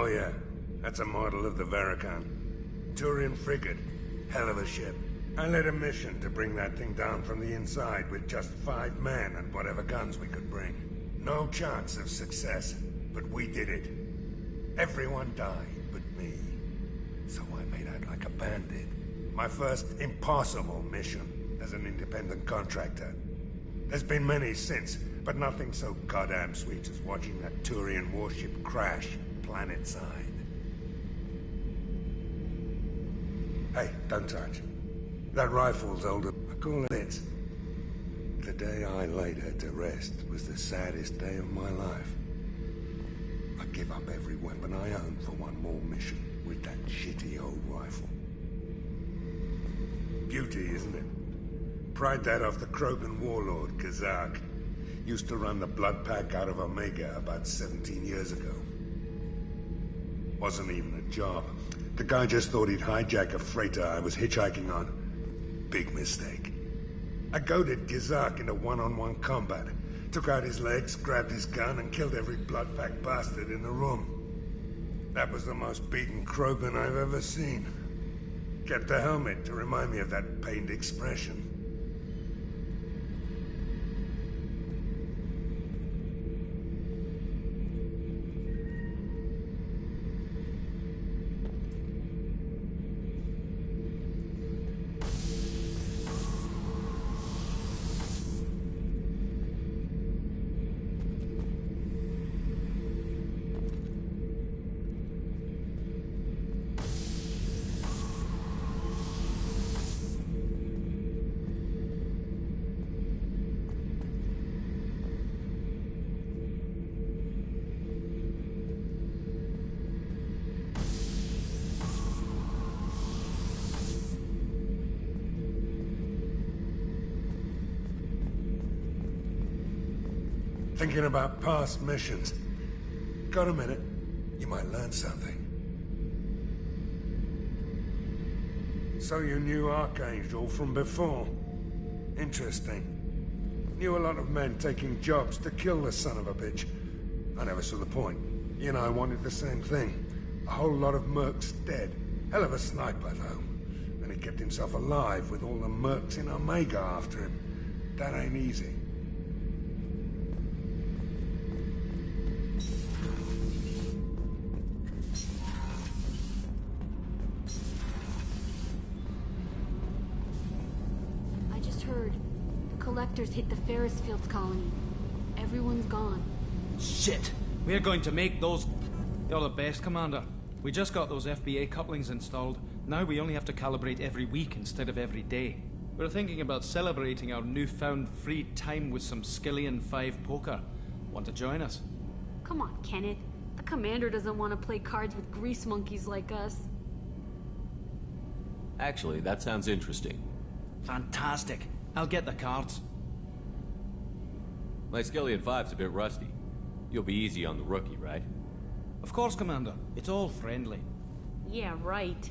Oh yeah, that's a model of the Veracon. Turian frigate. Hell of a ship. I led a mission to bring that thing down from the inside with just 5 men and whatever guns we could bring. No chance of success, but we did it. Everyone died but me. So I made out like a bandit. My first impossible mission as an independent contractor. There's been many since, but nothing so goddamn sweet as watching that Turian warship crash planet-side. Hey, don't touch. That rifle's older. I call it. The day I laid her to rest was the saddest day of my life. I give up every weapon I own for one more mission with that shitty old rifle. Beauty, isn't it? Pried that off the Krogan warlord, Kazak. Used to run the blood pack out of Omega about 17 years ago. Wasn't even a job. The guy just thought he'd hijack a freighter I was hitchhiking on. Big mistake. I goaded Gizak into one-on-one combat. Took out his legs, grabbed his gun, and killed every blood-packed bastard in the room. That was the most beaten Krogan I've ever seen. Kept a helmet to remind me of that pained expression. Thinking about past missions. Got a minute? You might learn something. So you knew Archangel from before? Interesting. Knew a lot of men taking jobs to kill the son of a bitch. I never saw the point. You know, I wanted the same thing. A whole lot of mercs dead. Hell of a sniper, though. And he kept himself alive with all the mercs in Omega after him. That ain't easy. Collectors hit the Ferris Fields colony. Everyone's gone. Shit! We're going to make those... You're the best, Commander. We just got those FBA couplings installed. Now we only have to calibrate every week instead of every day. We're thinking about celebrating our newfound free time with some Skillian 5 poker. Want to join us? Come on, Kenneth. The Commander doesn't want to play cards with grease monkeys like us. Actually, that sounds interesting. Fantastic. I'll get the cards. My Skillian 5's a bit rusty. You'll be easy on the rookie, right? Of course, Commander. It's all friendly. Yeah, right.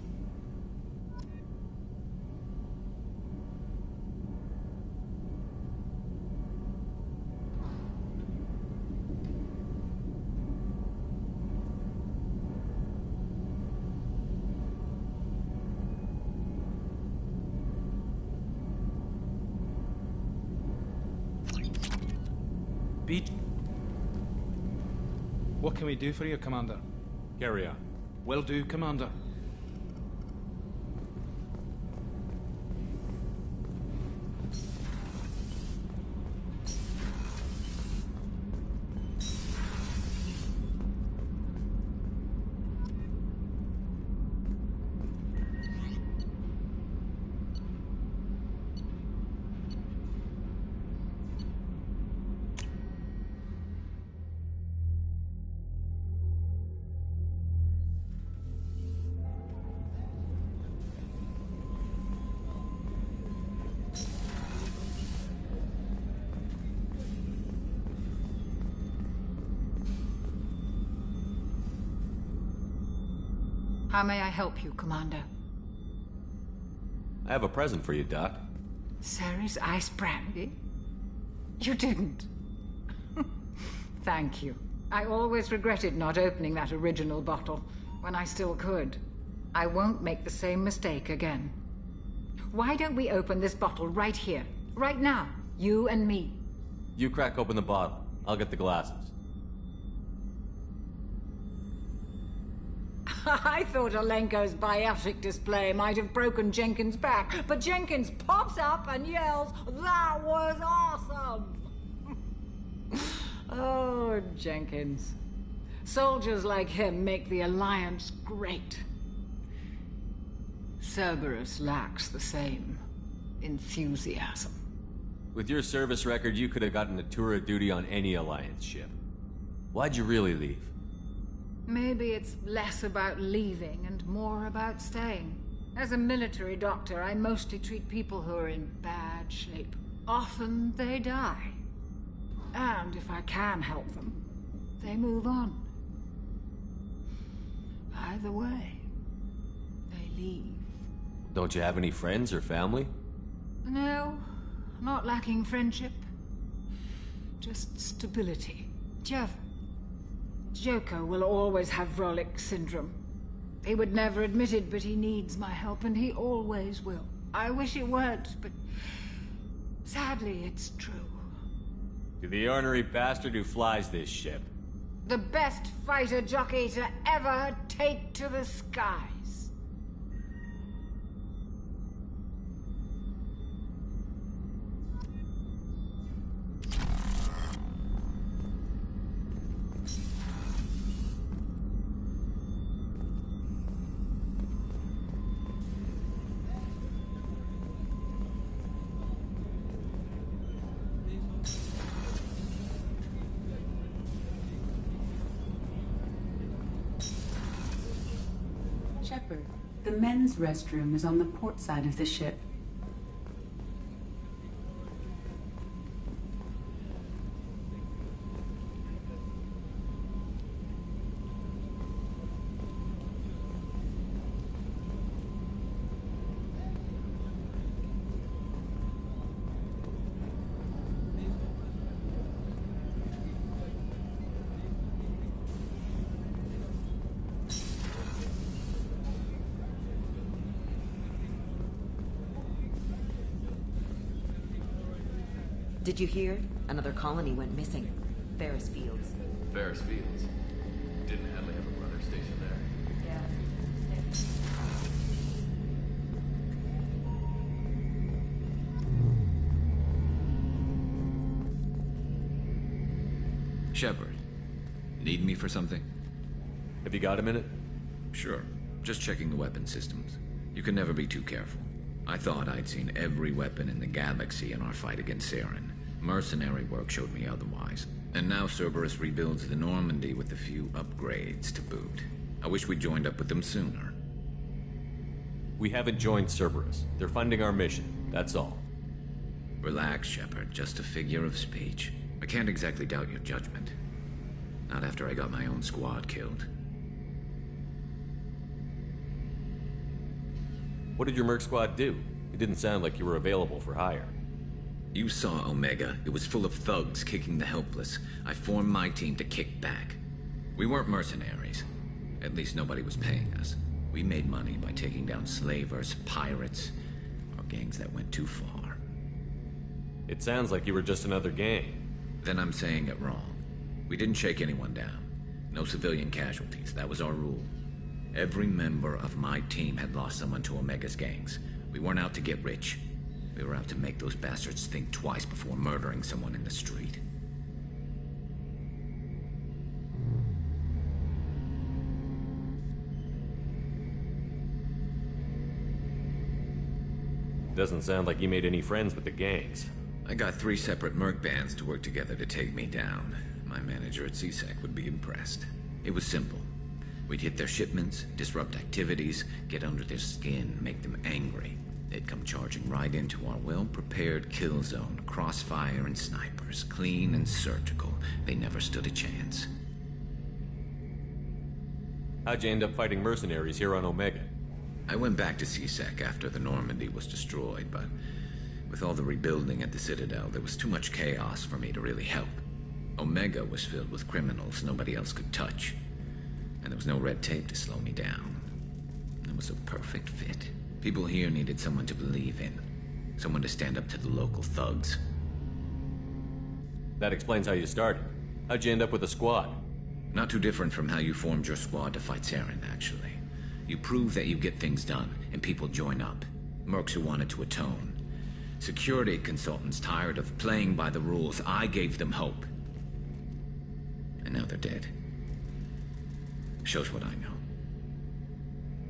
Beach. What can we do for you, Commander? Carry on. Will do, Commander. How may I help you, Commander? I have a present for you, Doc. Sarah's ice brandy? You didn't. Thank you. I always regretted not opening that original bottle when I still could. I won't make the same mistake again. Why don't we open this bottle right here, right now, you and me? You crack open the bottle. I'll get the glasses. I thought Alenko's biotic display might have broken Jenkins' back, but Jenkins pops up and yells, "That was awesome!" Oh, Jenkins. Soldiers like him make the Alliance great. Cerberus lacks the same enthusiasm. With your service record, you could have gotten a tour of duty on any Alliance ship. Why'd you really leave? Maybe it's less about leaving and more about staying. As a military doctor, I mostly treat people who are in bad shape. Often they die. And if I can help them, they move on. Either way, they leave. Don't you have any friends or family? No, not lacking friendship. Just stability. Joko will always have Vrolic syndrome. He would never admit it, but he needs my help, and he always will. I wish it weren't, but sadly, it's true. You're the ornery bastard who flies this ship. The best fighter jockey to ever take to the skies. Shepard, the men's restroom is on the port side of the ship. Did you hear? Another colony went missing. Ferris Fields. Ferris Fields? Didn't Hadley have a brother stationed there? Yeah. Shepard, need me for something? Have you got a minute? Sure. Just checking the weapon systems. You can never be too careful. I thought I'd seen every weapon in the galaxy in our fight against Saren. Mercenary work showed me otherwise. And now Cerberus rebuilds the Normandy with a few upgrades to boot. I wish we'd joined up with them sooner. We haven't joined Cerberus. They're funding our mission, that's all. Relax, Shepard. Just a figure of speech. I can't exactly doubt your judgment. Not after I got my own squad killed. What did your merc squad do? It didn't sound like you were available for hire. You saw Omega. It was full of thugs kicking the helpless. I formed my team to kick back. We weren't mercenaries. At least nobody was paying us. We made money by taking down slavers, pirates, or gangs that went too far. It sounds like you were just another gang. Then I'm saying it wrong. We didn't shake anyone down. No civilian casualties. That was our rule. Every member of my team had lost someone to Omega's gangs. We weren't out to get rich. We were out to make those bastards think twice before murdering someone in the street. Doesn't sound like you made any friends with the gangs. I got 3 separate merc bands to work together to take me down. My manager at CSEC would be impressed. It was simple. We'd hit their shipments, disrupt activities, get under their skin, make them angry. They'd come charging right into our well-prepared kill zone, crossfire and snipers, clean and surgical. They never stood a chance. How'd you end up fighting mercenaries here on Omega? I went back to CSEC after the Normandy was destroyed, but with all the rebuilding at the Citadel, there was too much chaos for me to really help. Omega was filled with criminals nobody else could touch. And there was no red tape to slow me down. It was a perfect fit. People here needed someone to believe in. Someone to stand up to the local thugs. That explains how you started. How'd you end up with a squad? Not too different from how you formed your squad to fight Saren, actually. You prove that you get things done, and people join up. Mercs who wanted to atone. Security consultants tired of playing by the rules. I gave them hope. And now they're dead. Shows what I know.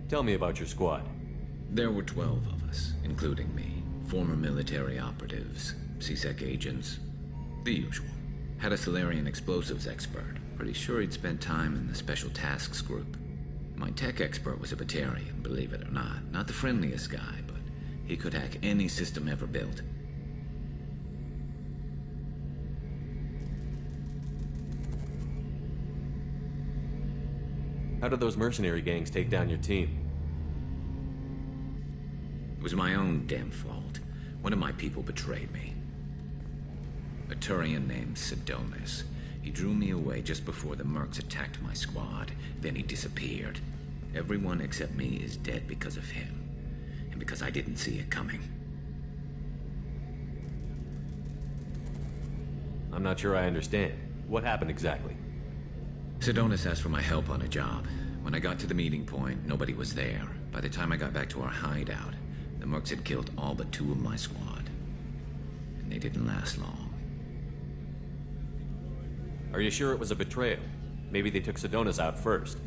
Tell me about your squad. There were 12 of us, including me. Former military operatives, CSEC agents, the usual. Had a Solarian explosives expert. Pretty sure he'd spent time in the Special Tasks Group. My tech expert was a Batarian, believe it or not. Not the friendliest guy, but he could hack any system ever built. How did those mercenary gangs take down your team? It was my own damn fault. One of my people betrayed me. A Turian named Sidonis. He drew me away just before the mercs attacked my squad. Then he disappeared. Everyone except me is dead because of him. And because I didn't see it coming. I'm not sure I understand. What happened exactly? Sidonis asked for my help on a job. When I got to the meeting point, nobody was there. By the time I got back to our hideout, the mercs had killed all but 2 of my squad. And they didn't last long. Are you sure it was a betrayal? Maybe they took Sidonis out first.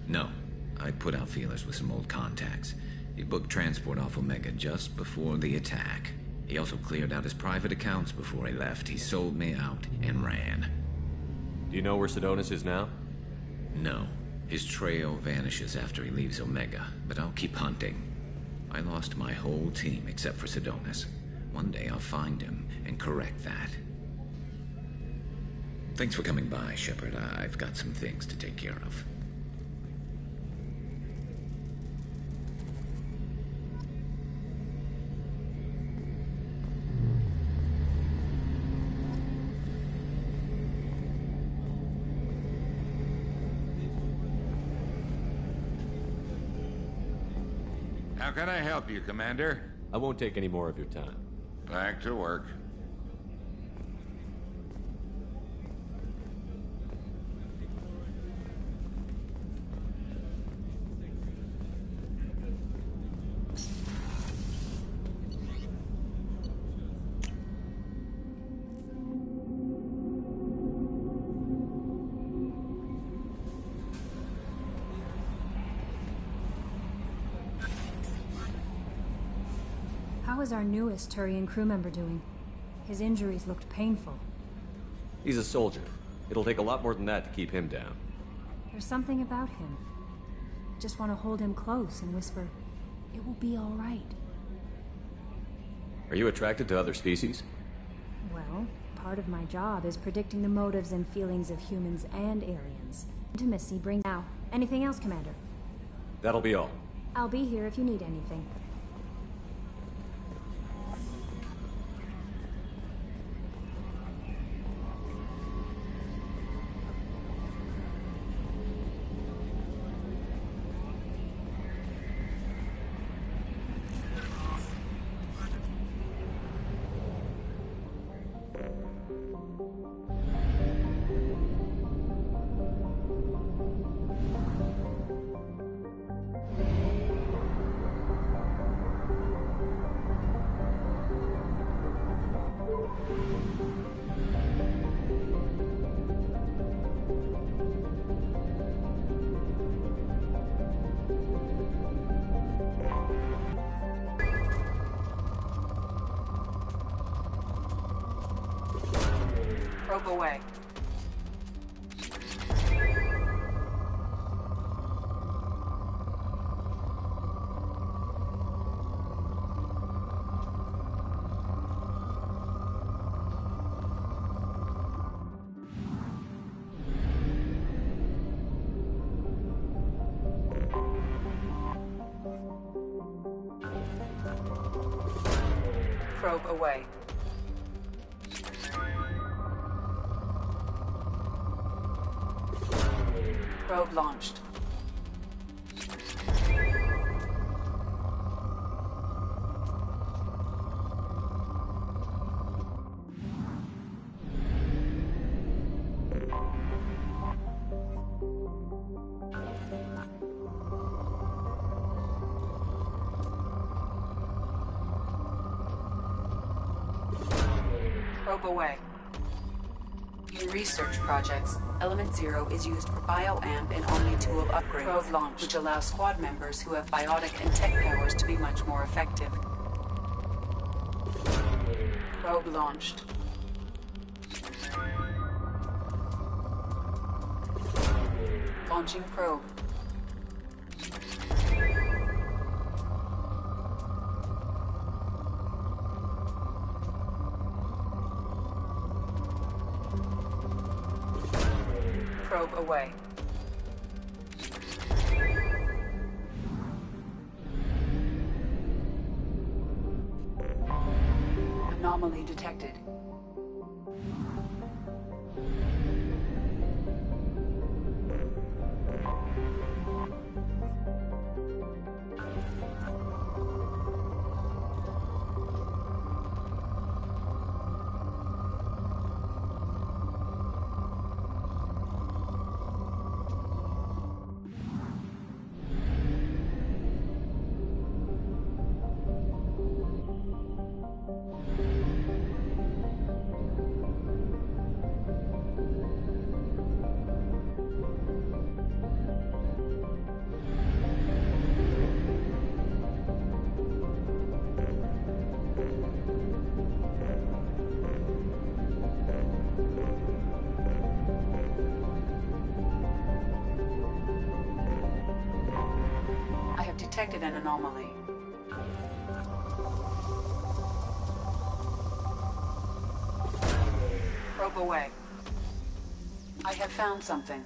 No. I put out feelers with some old contacts. He booked transport off Omega just before the attack. He also cleared out his private accounts before he left. He sold me out and ran. Do you know where Sidonis is now? No. His trail vanishes after he leaves Omega, but I'll keep hunting. I lost my whole team except for Sidonis. One day I'll find him and correct that. Thanks for coming by, Shepard. I've got some things to take care of. How can I help you, Commander? I won't take any more of your time. Back to work. How is our newest Turian crew member doing? His injuries looked painful. He's a soldier. It'll take a lot more than that to keep him down. There's something about him. I just want to hold him close and whisper, "It will be all right." Are you attracted to other species? Well, part of my job is predicting the motives and feelings of humans and aliens. Intimacy brings now. Anything else, Commander? That'll be all. I'll be here if you need anything. Probe away. Probe away. Probe launched. Probe away. In research projects, Element Zero is used for BioAmp and OmniTool upgrades. Probe launch, which allows squad members who have biotic and tech powers to be much more effective. Probe launched. Launching probe. Probe away. Anomaly detected. Detected an anomaly. Probe away. I have found something.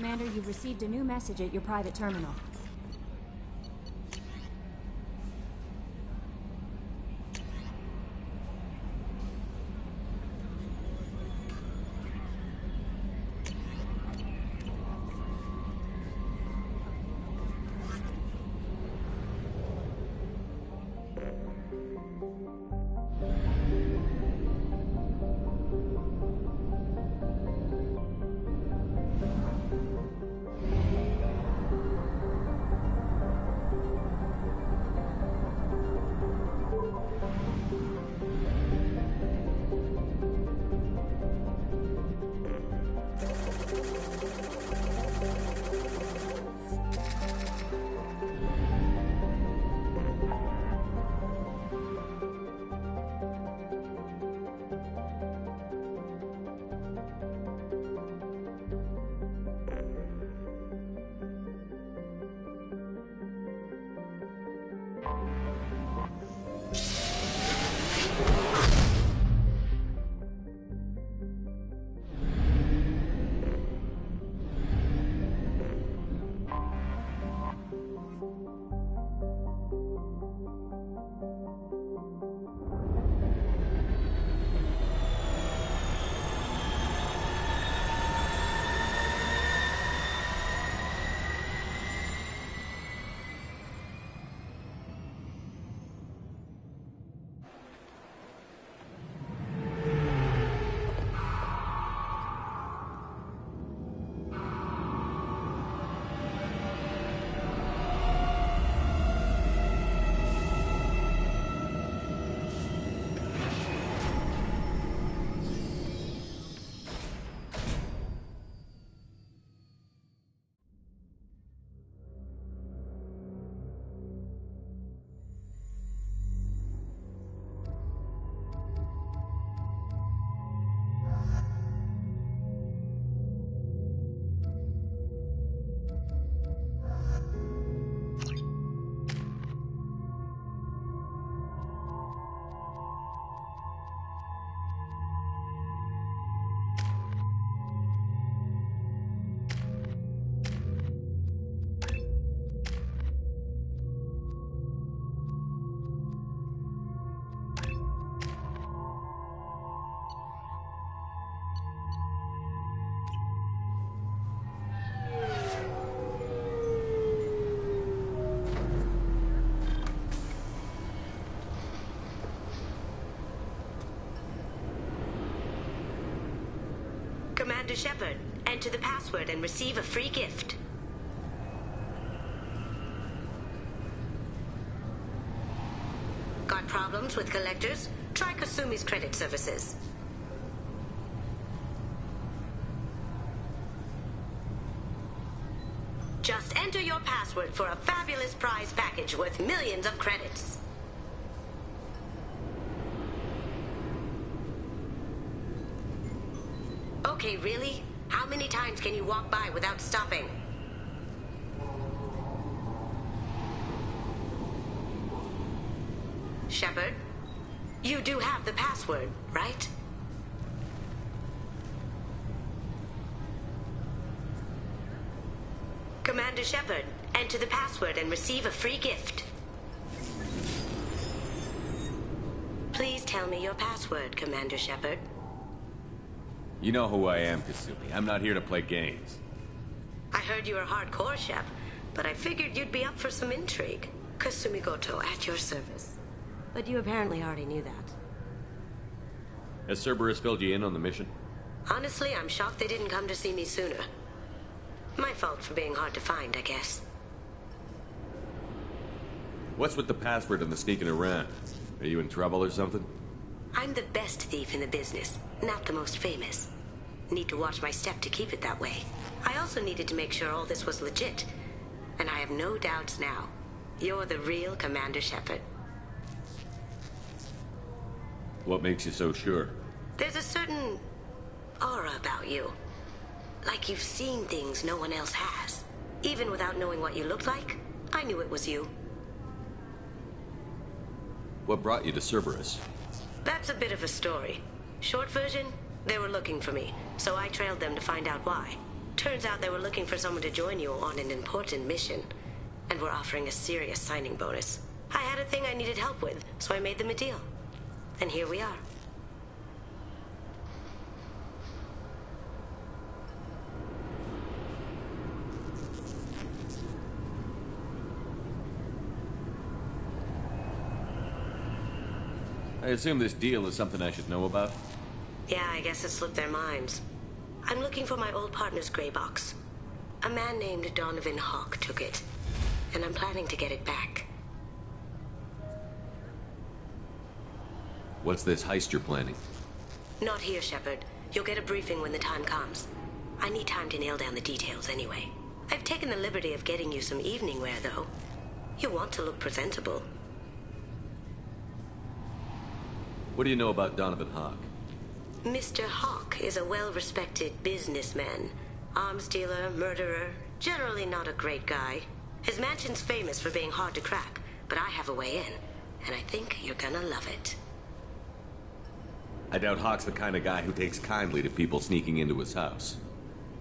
Commander, you've received a new message at your private terminal. Commander Shepard, enter the password and receive a free gift. Got problems with collectors? Try Kasumi's credit services. Just enter your password for a fabulous prize package worth millions of credits. Okay, really? How many times can you walk by without stopping? Shepard, you do have the password, right? Commander Shepard, enter the password and receive a free gift. Please tell me your password, Commander Shepard. You know who I am, Kasumi. I'm not here to play games. I heard you were hardcore, Shep, but I figured you'd be up for some intrigue. Kasumi Goto, at your service. But you apparently already knew that. Has Cerberus filled you in on the mission? Honestly, I'm shocked they didn't come to see me sooner. My fault for being hard to find, I guess. What's with the password and the sneaking around? Are you in trouble or something? I'm the best thief in the business, not the most famous. Need to watch my step to keep it that way. I also needed to make sure all this was legit. And I have no doubts now. You're the real Commander Shepard. What makes you so sure? There's a certain aura about you. Like you've seen things no one else has. Even without knowing what you looked like, I knew it was you. What brought you to Cerberus? That's a bit of a story. Short version, they were looking for me, so I trailed them to find out why. Turns out they were looking for someone to join you on an important mission, and were offering a serious signing bonus. I had a thing I needed help with, so I made them a deal. And here we are. I assume this deal is something I should know about? Yeah, I guess it slipped their minds. I'm looking for my old partner's gray box. A man named Donovan Hawk took it, and I'm planning to get it back. What's this heist you're planning? Not here, Shepard. You'll get a briefing when the time comes. I need time to nail down the details anyway. I've taken the liberty of getting you some evening wear, though. You want to look presentable. What do you know about Donovan Hawk? Mr. Hawk is a well-respected businessman. Arms dealer, murderer, generally not a great guy. His mansion's famous for being hard to crack, but I have a way in, and I think you're gonna love it. I doubt Hawk's the kind of guy who takes kindly to people sneaking into his house.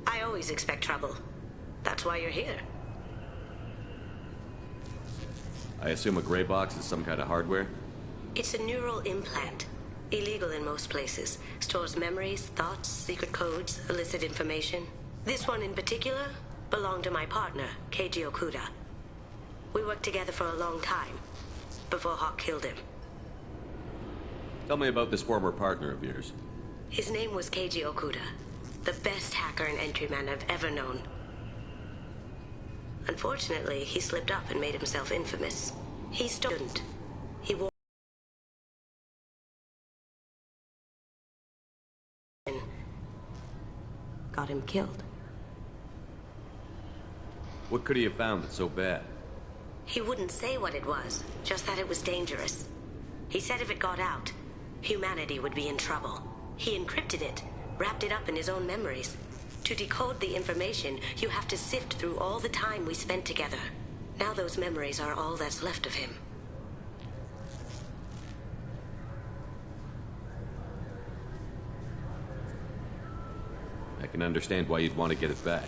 I always expect trouble. That's why you're here. I assume a gray box is some kind of hardware? It's a neural implant. Illegal in most places. Stores memories, thoughts, secret codes, illicit information. This one in particular belonged to my partner, Keiji Okuda. We worked together for a long time, before Hawk killed him. Tell me about this former partner of yours. His name was Keiji Okuda, the best hacker and entryman I've ever known. Unfortunately, he slipped up and made himself infamous. He student. He wore got him killed. What could he have found that's so bad? He wouldn't say what it was, just that it was dangerous. He said if it got out, humanity would be in trouble. He encrypted it, wrapped it up in his own memories. To decode the information, you have to sift through all the time we spent together. Now those memories are all that's left of him. I can understand why you'd want to get it back.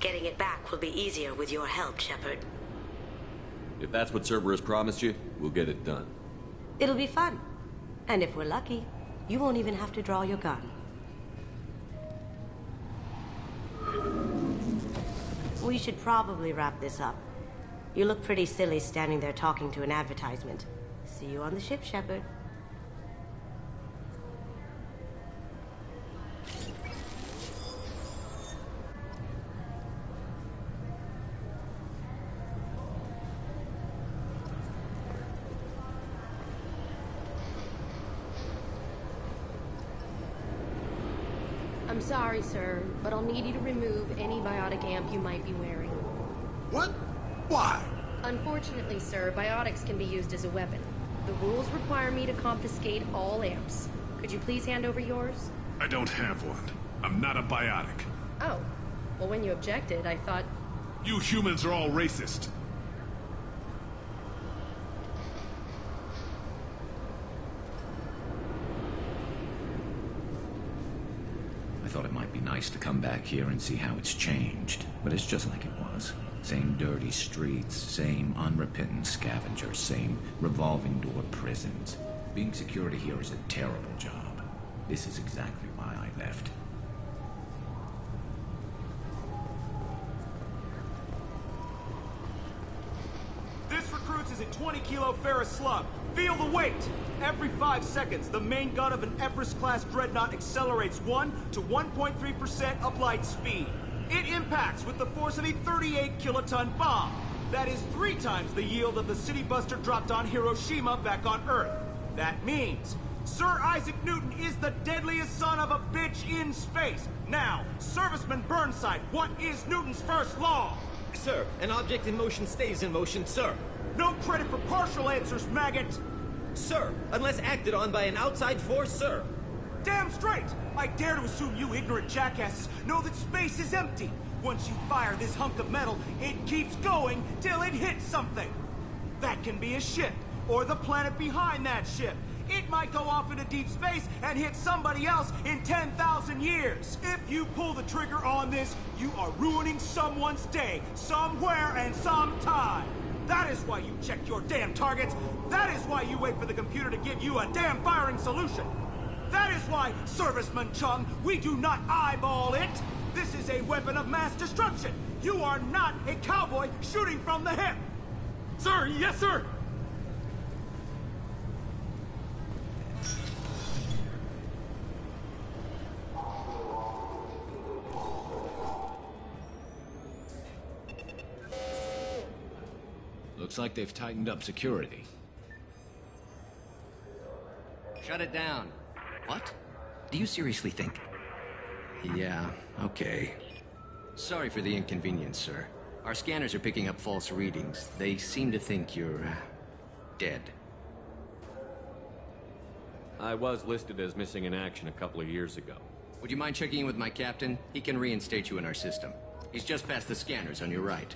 Getting it back will be easier with your help, Shepard. If that's what Cerberus promised you, we'll get it done. It'll be fun. And if we're lucky, you won't even have to draw your gun. We should probably wrap this up. You look pretty silly standing there talking to an advertisement. See you on the ship, Shepard. I'm sorry, sir, but I'll need you to remove any biotic amp you might be wearing. What? Why? Unfortunately, sir, biotics can be used as a weapon. The rules require me to confiscate all amps. Could you please hand over yours? I don't have one. I'm not a biotic. Oh. Well, when you objected, I thought... You humans are all racist. I thought it might be nice to come back here and see how it's changed, but it's just like it was. Same dirty streets, same unrepentant scavengers, same revolving door prisons. Being security here is a terrible job. This is exactly why I left. This recruits is a 20-kilo ferrous slug. Feel the weight! Every 5 seconds, the main gun of an Everest-class dreadnought accelerates 1 to 1.3% of light speed. It impacts with the force of a 38-kiloton bomb. That is 3 times the yield of the city buster dropped on Hiroshima back on Earth. That means Sir Isaac Newton is the deadliest son of a bitch in space. Now, Serviceman Burnside, what is Newton's first law? Sir, an object in motion stays in motion, sir. No credit for partial answers, maggot! Sir, unless acted on by an outside force, sir. Damn straight! I dare to assume you ignorant jackasses know that space is empty. Once you fire this hunk of metal, it keeps going till it hits something. That can be a ship, or the planet behind that ship. It might go off into deep space and hit somebody else in 10,000 years. If you pull the trigger on this, you are ruining someone's day, somewhere and sometime. That is why you check your damn targets. That is why you wait for the computer to give you a damn firing solution. That is why, Serviceman Chung, we do not eyeball it. This is a weapon of mass destruction. You are not a cowboy shooting from the hip. Sir, yes, sir. Looks like they've tightened up security. Shut it down. What? Do you seriously think? Yeah, okay. Sorry for the inconvenience, sir. Our scanners are picking up false readings. They seem to think you're, dead. I was listed as missing in action a couple of years ago. Would you mind checking in with my captain? He can reinstate you in our system. He's just past the scanners on your right.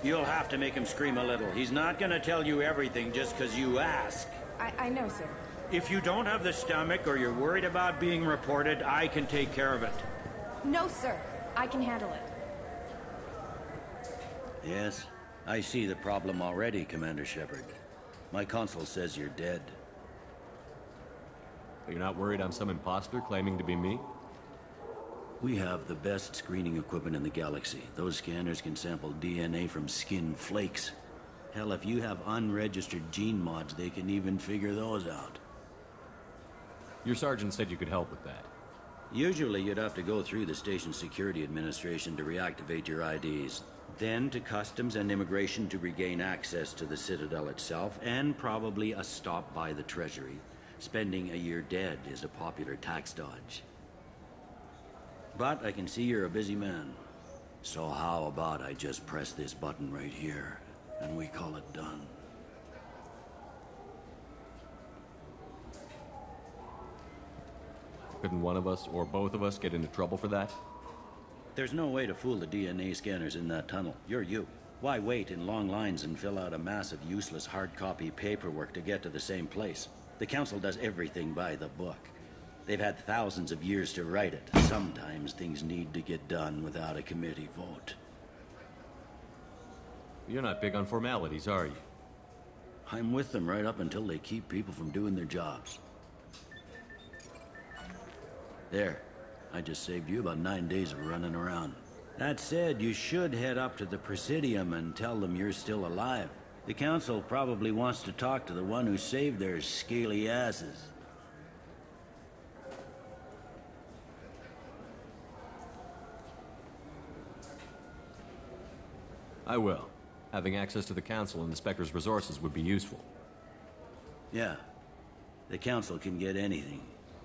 You'll have to make him scream a little. He's not gonna tell you everything just because you ask. I know, sir. If you don't have the stomach or you're worried about being reported, I can take care of it. No, sir. I can handle it. Yes, I see the problem already, Commander Shepard. My console says you're dead. You're not worried I'm some imposter claiming to be me? We have the best screening equipment in the galaxy. Those scanners can sample DNA from skin flakes. Hell, if you have unregistered gene mods, they can even figure those out. Your sergeant said you could help with that. Usually you'd have to go through the station security administration to reactivate your IDs. Then to customs and immigration to regain access to the Citadel itself, and probably a stop by the Treasury. Spending a year dead is a popular tax dodge. But I can see you're a busy man. So how about I just press this button right here, and we call it done? Couldn't one of us, or both of us, get into trouble for that? There's no way to fool the DNA scanners in that tunnel. You're you. Why wait in long lines and fill out a massive useless hard copy paperwork to get to the same place? The Council does everything by the book. They've had thousands of years to write it. Sometimes things need to get done without a committee vote. You're not big on formalities, are you? I'm with them right up until they keep people from doing their jobs. There. I just saved you about 9 days of running around. That said, you should head up to the Presidium and tell them you're still alive. The Council probably wants to talk to the one who saved their scaly asses. I will. Having access to the Council and the Spectre's resources would be useful. Yeah. The Council can get anything.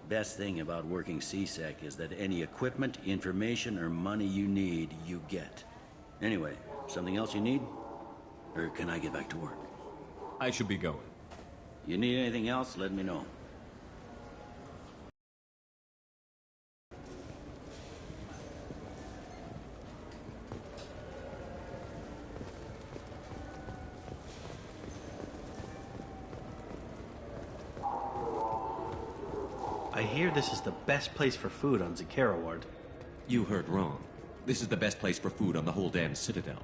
Best thing about working CSEC is that any equipment, information, or money you need, you get. Anyway, something else you need? Or can I get back to work? I should be going. You need anything else, let me know. I hear this is the best place for food on Zakera Ward. You heard wrong. This is the best place for food on the whole damn Citadel.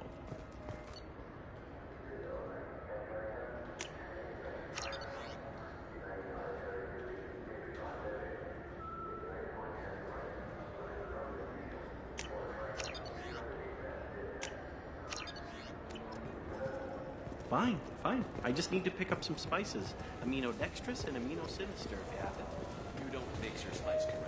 Fine, fine. I just need to pick up some spices. Aminodextrous and aminosinister if you have it. You don't mix your spice correctly.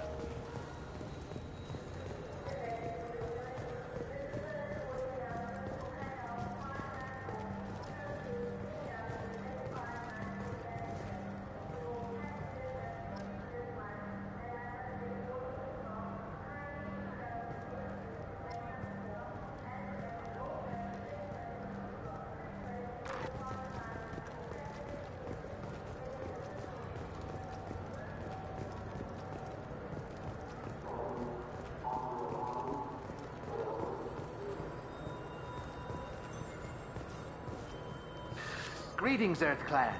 Greetings, Earth Clan.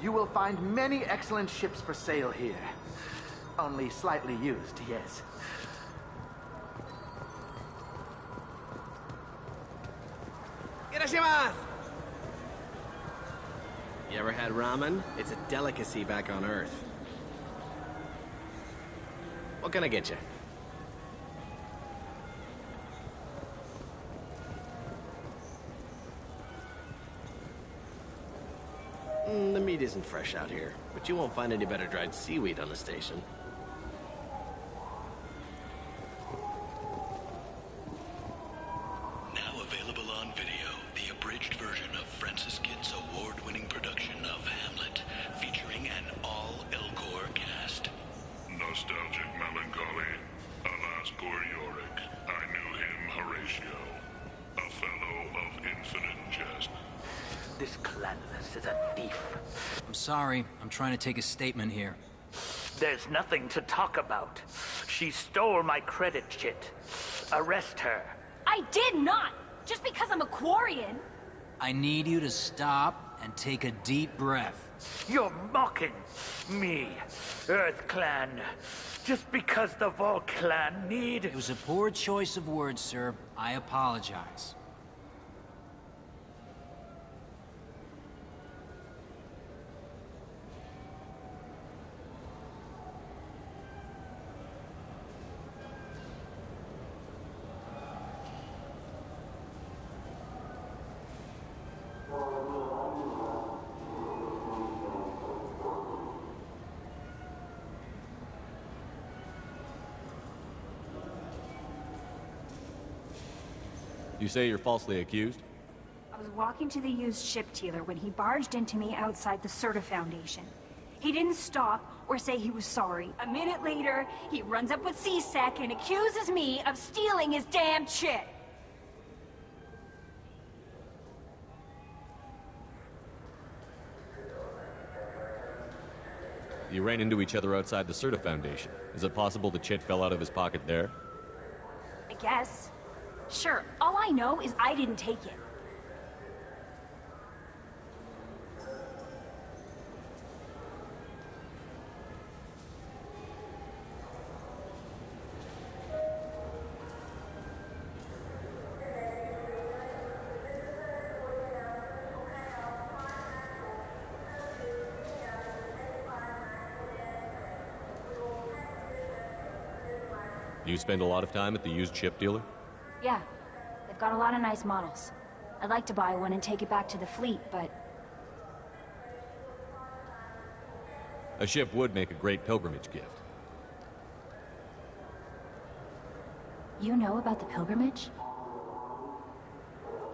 You will find many excellent ships for sale here. Only slightly used, yes. You ever had ramen? It's a delicacy back on Earth. What can I get you? The meat isn't fresh out here, but you won't find any better dried seaweed on the station. Now available on video, the abridged version of Francis Kidd's award-winning production of Hamlet, featuring an all-Elcor cast. Nostalgic melancholy. Alas, poor Yorick. I knew him, Horatio. A fellow of infinite jest. This clanless is a thief. I'm sorry. I'm trying to take a statement here. There's nothing to talk about. She stole my credit chit. Arrest her. I did not! Just because I'm a Quarian! I need you to stop and take a deep breath. You're mocking me, Earth Clan. Just because the Vol Clan need... It was a poor choice of words, sir. I apologize. You say you're falsely accused? I was walking to the used ship dealer when he barged into me outside the Serta Foundation. He didn't stop or say he was sorry. A minute later, he runs up with C-Sec and accuses me of stealing his damn chit. You ran into each other outside the Serta Foundation. Is it possible the chit fell out of his pocket there? I guess. Sure, all I know is I didn't take it. You spend a lot of time at the used ship dealer? Yeah, they've got a lot of nice models. I'd like to buy one and take it back to the fleet, but... A ship would make a great pilgrimage gift. You know about the pilgrimage?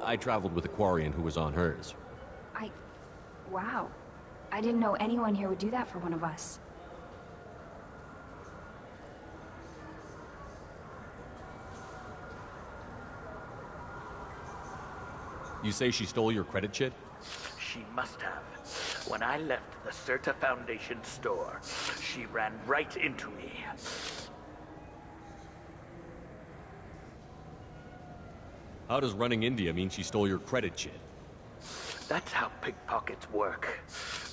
I traveled with a Quarian who was on hers. Wow. I didn't know anyone here would do that for one of us. You say she stole your credit chit? She must have. When I left the Serta Foundation store, she ran right into me. How does running India mean she stole your credit chit? That's how pickpockets work.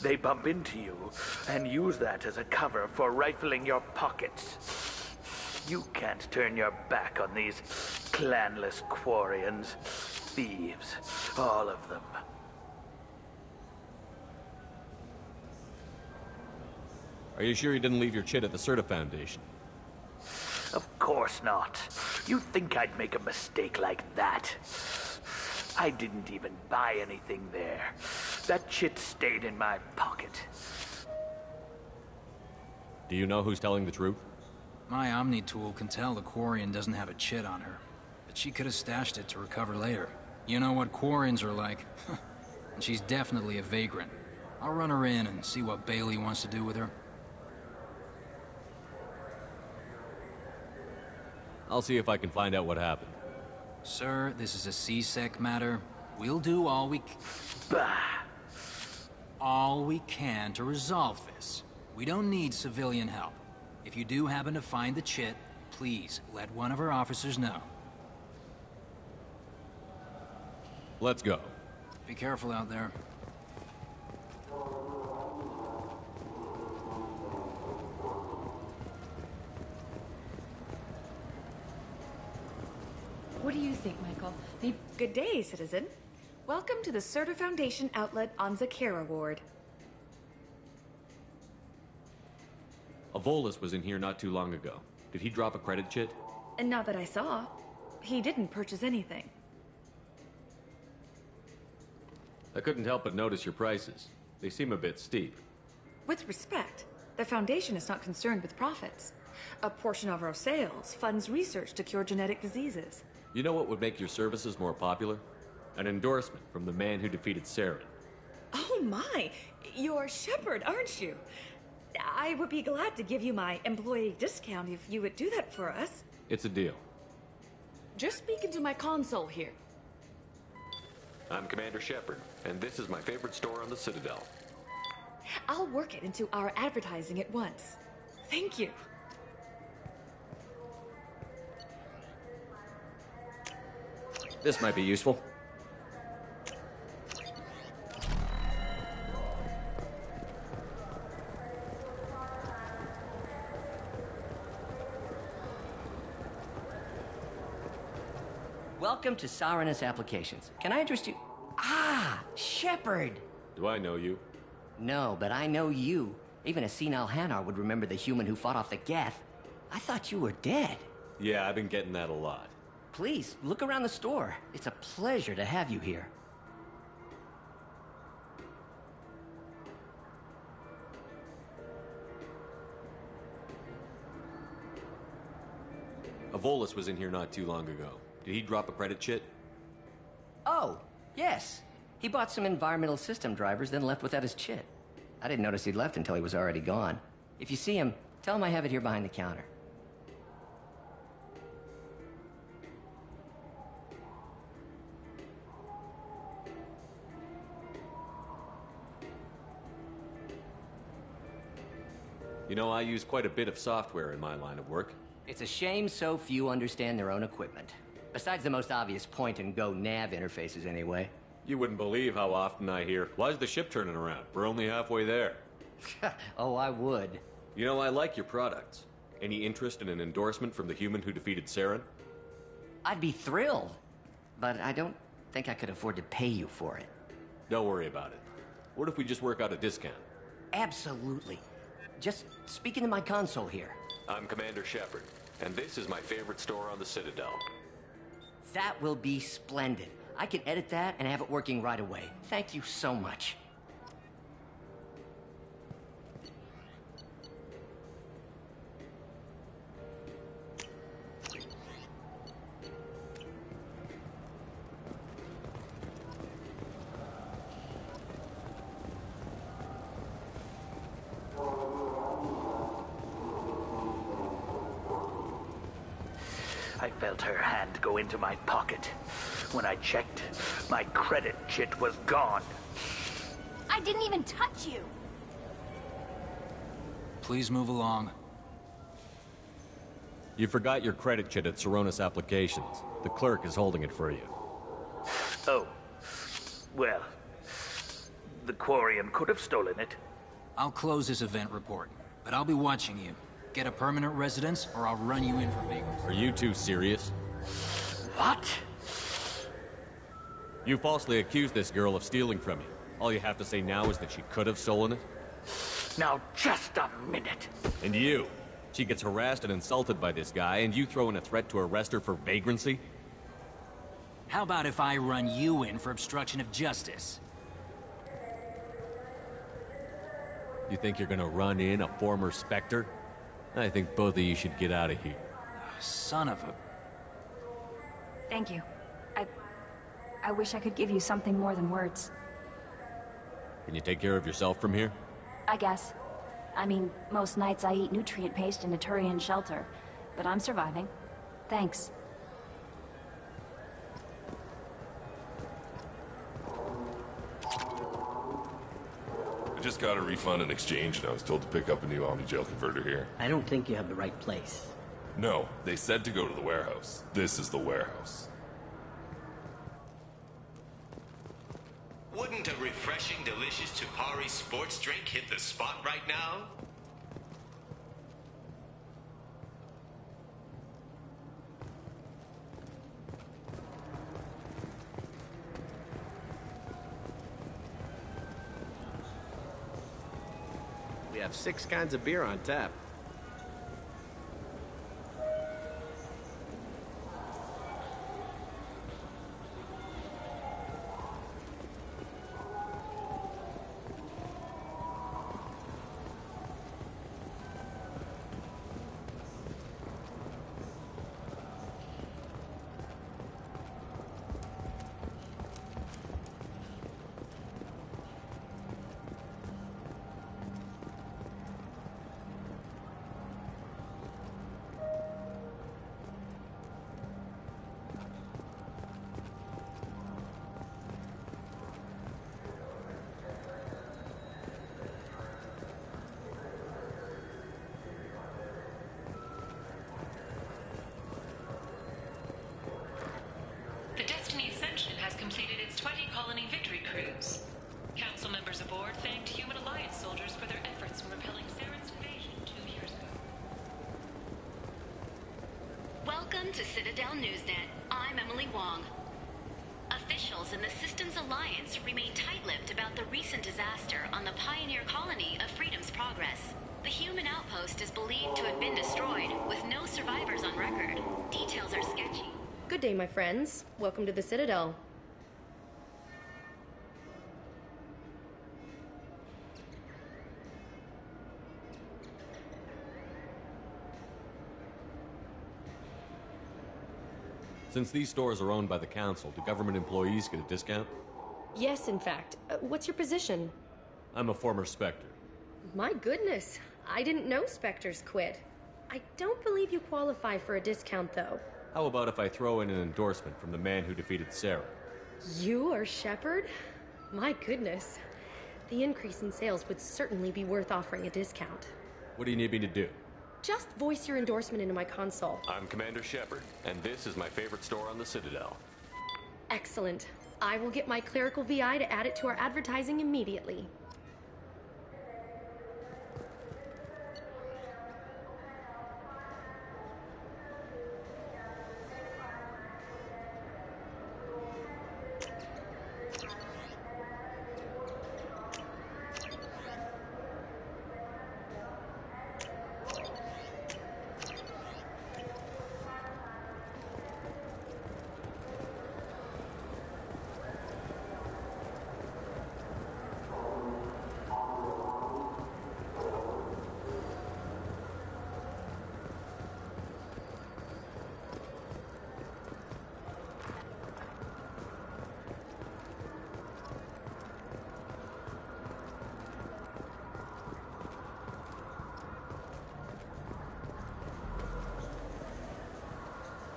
They bump into you and use that as a cover for rifling your pockets. You can't turn your back on these clanless Quarians. Thieves, all of them. Are you sure you didn't leave your chit at the Serta Foundation? Of course not. You think I'd make a mistake like that? I didn't even buy anything there. That chit stayed in my pocket. Do you know who's telling the truth? My Omni tool can tell the Quarian doesn't have a chit on her, but she could have stashed it to recover later. You know what Quarians are like. And she's definitely a vagrant. I'll run her in and see what Bailey wants to do with her. I'll see if I can find out what happened. Sir, this is a C-Sec matter. We'll do all we can to resolve this. We don't need civilian help. If you do happen to find the chit, please let one of our officers know. Let's go. Be careful out there. What do you think, Michael? Good day, citizen. Welcome to the Serta Foundation outlet on Zakara Ward. Avolis was in here not too long ago. Did he drop a credit chit? And not that I saw. He didn't purchase anything. I couldn't help but notice your prices. They seem a bit steep. With respect, the Foundation is not concerned with profits. A portion of our sales funds research to cure genetic diseases. You know what would make your services more popular? An endorsement from the man who defeated Saren. Oh my! You're Shepard, aren't you? I would be glad to give you my employee discount if you would do that for us. It's a deal. Just speak into my console here. I'm Commander Shepard, and this is my favorite store on the Citadel. I'll work it into our advertising at once. Thank you. This might be useful. Welcome to Sarenus Applications. Can I interest you? Ah, Shepard! Do I know you? No, but I know you. Even a senile Hanar would remember the human who fought off the Geth. I thought you were dead. Yeah, I've been getting that a lot. Please, look around the store. It's a pleasure to have you here. Avolis was in here not too long ago. Did he drop a credit chit? Oh, yes. He bought some environmental system drivers, then left without his chit. I didn't notice he'd left until he was already gone. If you see him, tell him I have it here behind the counter. You know, I use quite a bit of software in my line of work. It's a shame so few understand their own equipment. Besides the most obvious point-and-go nav interfaces, anyway. You wouldn't believe how often I hear, "Why's the ship turning around? We're only halfway there." Oh, I would. You know, I like your products. Any interest in an endorsement from the human who defeated Saren? I'd be thrilled. But I don't think I could afford to pay you for it. Don't worry about it. What if we just work out a discount? Absolutely. Just speak into my console here. I'm Commander Shepard, and this is my favorite store on the Citadel. That will be splendid. I can edit that and have it working right away. Thank you so much. I felt her hand go into my pocket. When I checked, my credit chit was gone. I didn't even touch you. Please move along. You forgot your credit chit at Sarenus Applications. The clerk is holding it for you. Oh. Well, the Quarian could have stolen it. I'll close this event report, but I'll be watching you. Get a permanent residence, or I'll run you in for vagrancy. Are you two serious? What? You falsely accused this girl of stealing from you. All you have to say now is that she could have stolen it? Now, just a minute. And you? She gets harassed and insulted by this guy, and you throw in a threat to arrest her for vagrancy? How about if I run you in for obstruction of justice? You think you're gonna run in a former Spectre? I think both of you should get out of here. Son of a... Thank you. I wish I could give you something more than words. Can you take care of yourself from here? I guess. I mean, most nights I eat nutrient paste in a Turian shelter, but I'm surviving. Thanks. I just got a refund and exchange, and I was told to pick up a new Omni-Gel converter here. I don't think you have the right place. No, they said to go to the warehouse. This is the warehouse. Wouldn't a refreshing, delicious Tupari sports drink hit the spot right now? have 6 kinds of beer on tap. The Destiny Ascension has completed its 20-colony victory cruise. Council members aboard thanked Human Alliance soldiers for their efforts in repelling Saren's invasion 2 years ago. Welcome to Citadel Newsnet. I'm Emily Wong. Officials in the Systems Alliance remain tight-lipped about the recent disaster on the pioneer colony of Freedom's Progress. The human outpost is believed to have been destroyed, with no survivors on record. Details are sketchy. Good day, my friends. Welcome to the Citadel. Since these stores are owned by the Council, do government employees get a discount? Yes, in fact. What's your position? I'm a former Spectre. My goodness. I didn't know Spectres quit. I don't believe you qualify for a discount, though. How about if I throw in an endorsement from the man who defeated Sarah? You are Shepard? My goodness. The increase in sales would certainly be worth offering a discount. What do you need me to do? Just voice your endorsement into my console. I'm Commander Shepard, and this is my favorite store on the Citadel. Excellent. I will get my clerical VI to add it to our advertising immediately.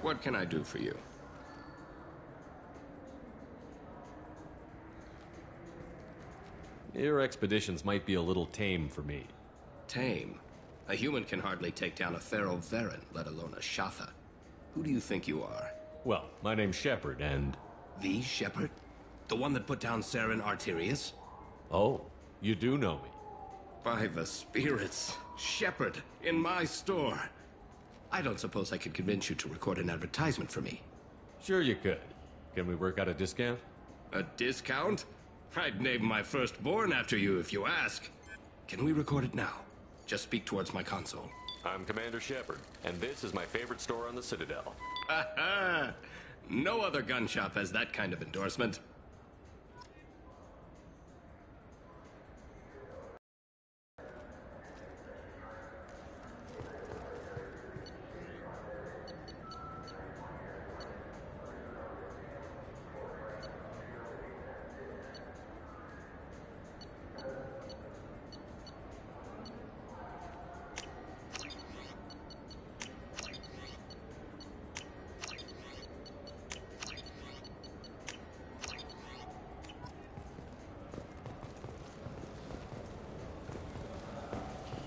What can I do for you? Your expeditions might be a little tame for me. Tame? A human can hardly take down a Thero Varen, let alone a Shatha. Who do you think you are? Well, my name's Shepard, and... The Shepard? The one that put down Saren Arterius? Oh, you do know me. By the spirits. Shepard, in my store. I don't suppose I could convince you to record an advertisement for me. Sure you could. Can we work out a discount? A discount? I'd name my firstborn after you if you ask. Can we record it now? Just speak towards my console. I'm Commander Shepard, and this is my favorite store on the Citadel. Ha ha! No other gun shop has that kind of endorsement.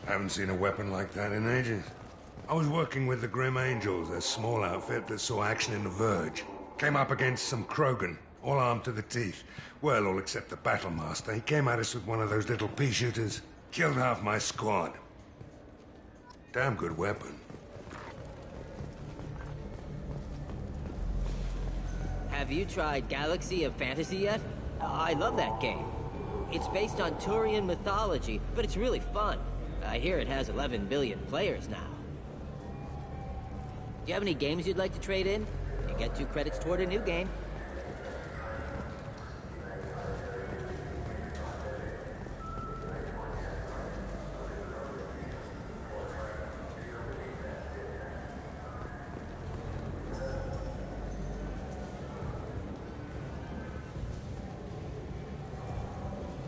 Haven't seen a weapon like that in ages. I was working with the Grim Angels, a small outfit that saw action in the Verge. Came up against some Krogan, all armed to the teeth. Well, all except the Battlemaster. He came at us with one of those little pea shooters. Killed half my squad. Damn good weapon. Have you tried Galaxy of Fantasy yet? I love that game. It's based on Turian mythology, but it's really fun. I hear it has 11 billion players now. Do you have any games you'd like to trade in? You get 2 credits toward a new game.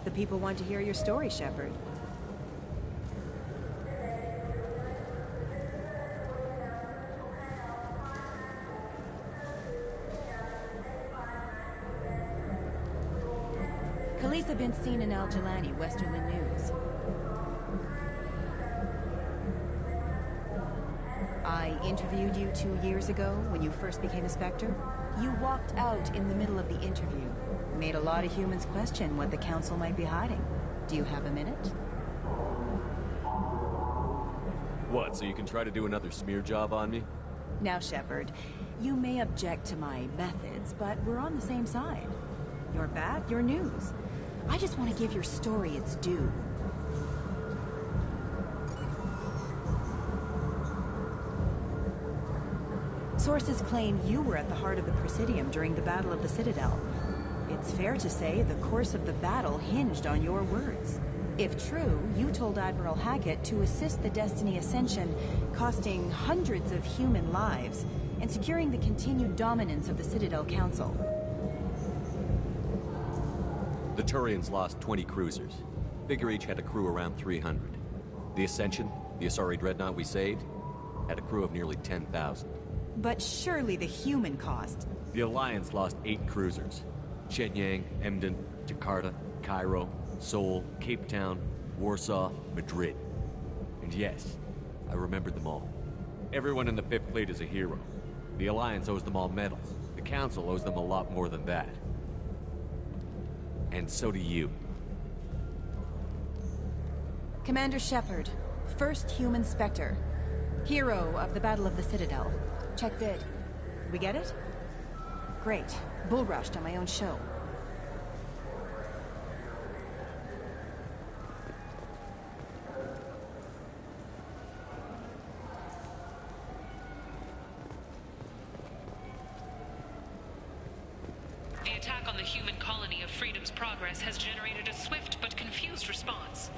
The people want to hear your story, Shepard. Khalees been seen in Al Jelani, Westerland News. I interviewed you 2 years ago when you first became a Spectre. You walked out in the middle of the interview. Made a lot of humans question what the Council might be hiding. Do you have a minute? What, so you can try to do another smear job on me? Now, Shepard, you may object to my methods, but we're on the same side. You're bad, you're news. I just want to give your story its due. Sources claim you were at the heart of the Presidium during the Battle of the Citadel. It's fair to say the course of the battle hinged on your words. If true, you told Admiral Hackett to assist the Destiny Ascension, costing hundreds of human lives, and securing the continued dominance of the Citadel Council. The Turians lost 20 cruisers. Figure each had a crew around 300. The Ascension, the Asari dreadnought we saved, had a crew of nearly 10,000. But surely the human cost. The Alliance lost 8 cruisers. Shenyang, Emden, Jakarta, Cairo, Seoul, Cape Town, Warsaw, Madrid. And yes, I remembered them all. Everyone in the 5th Fleet is a hero. The Alliance owes them all medals. The Council owes them a lot more than that. And so do you. Commander Shepard, first human Spectre. Hero of the Battle of the Citadel. Check bid. We get it? Great. Bull rushed on my own show. The attack on the human colony of Freedom's Progress has generated a swift but confused response.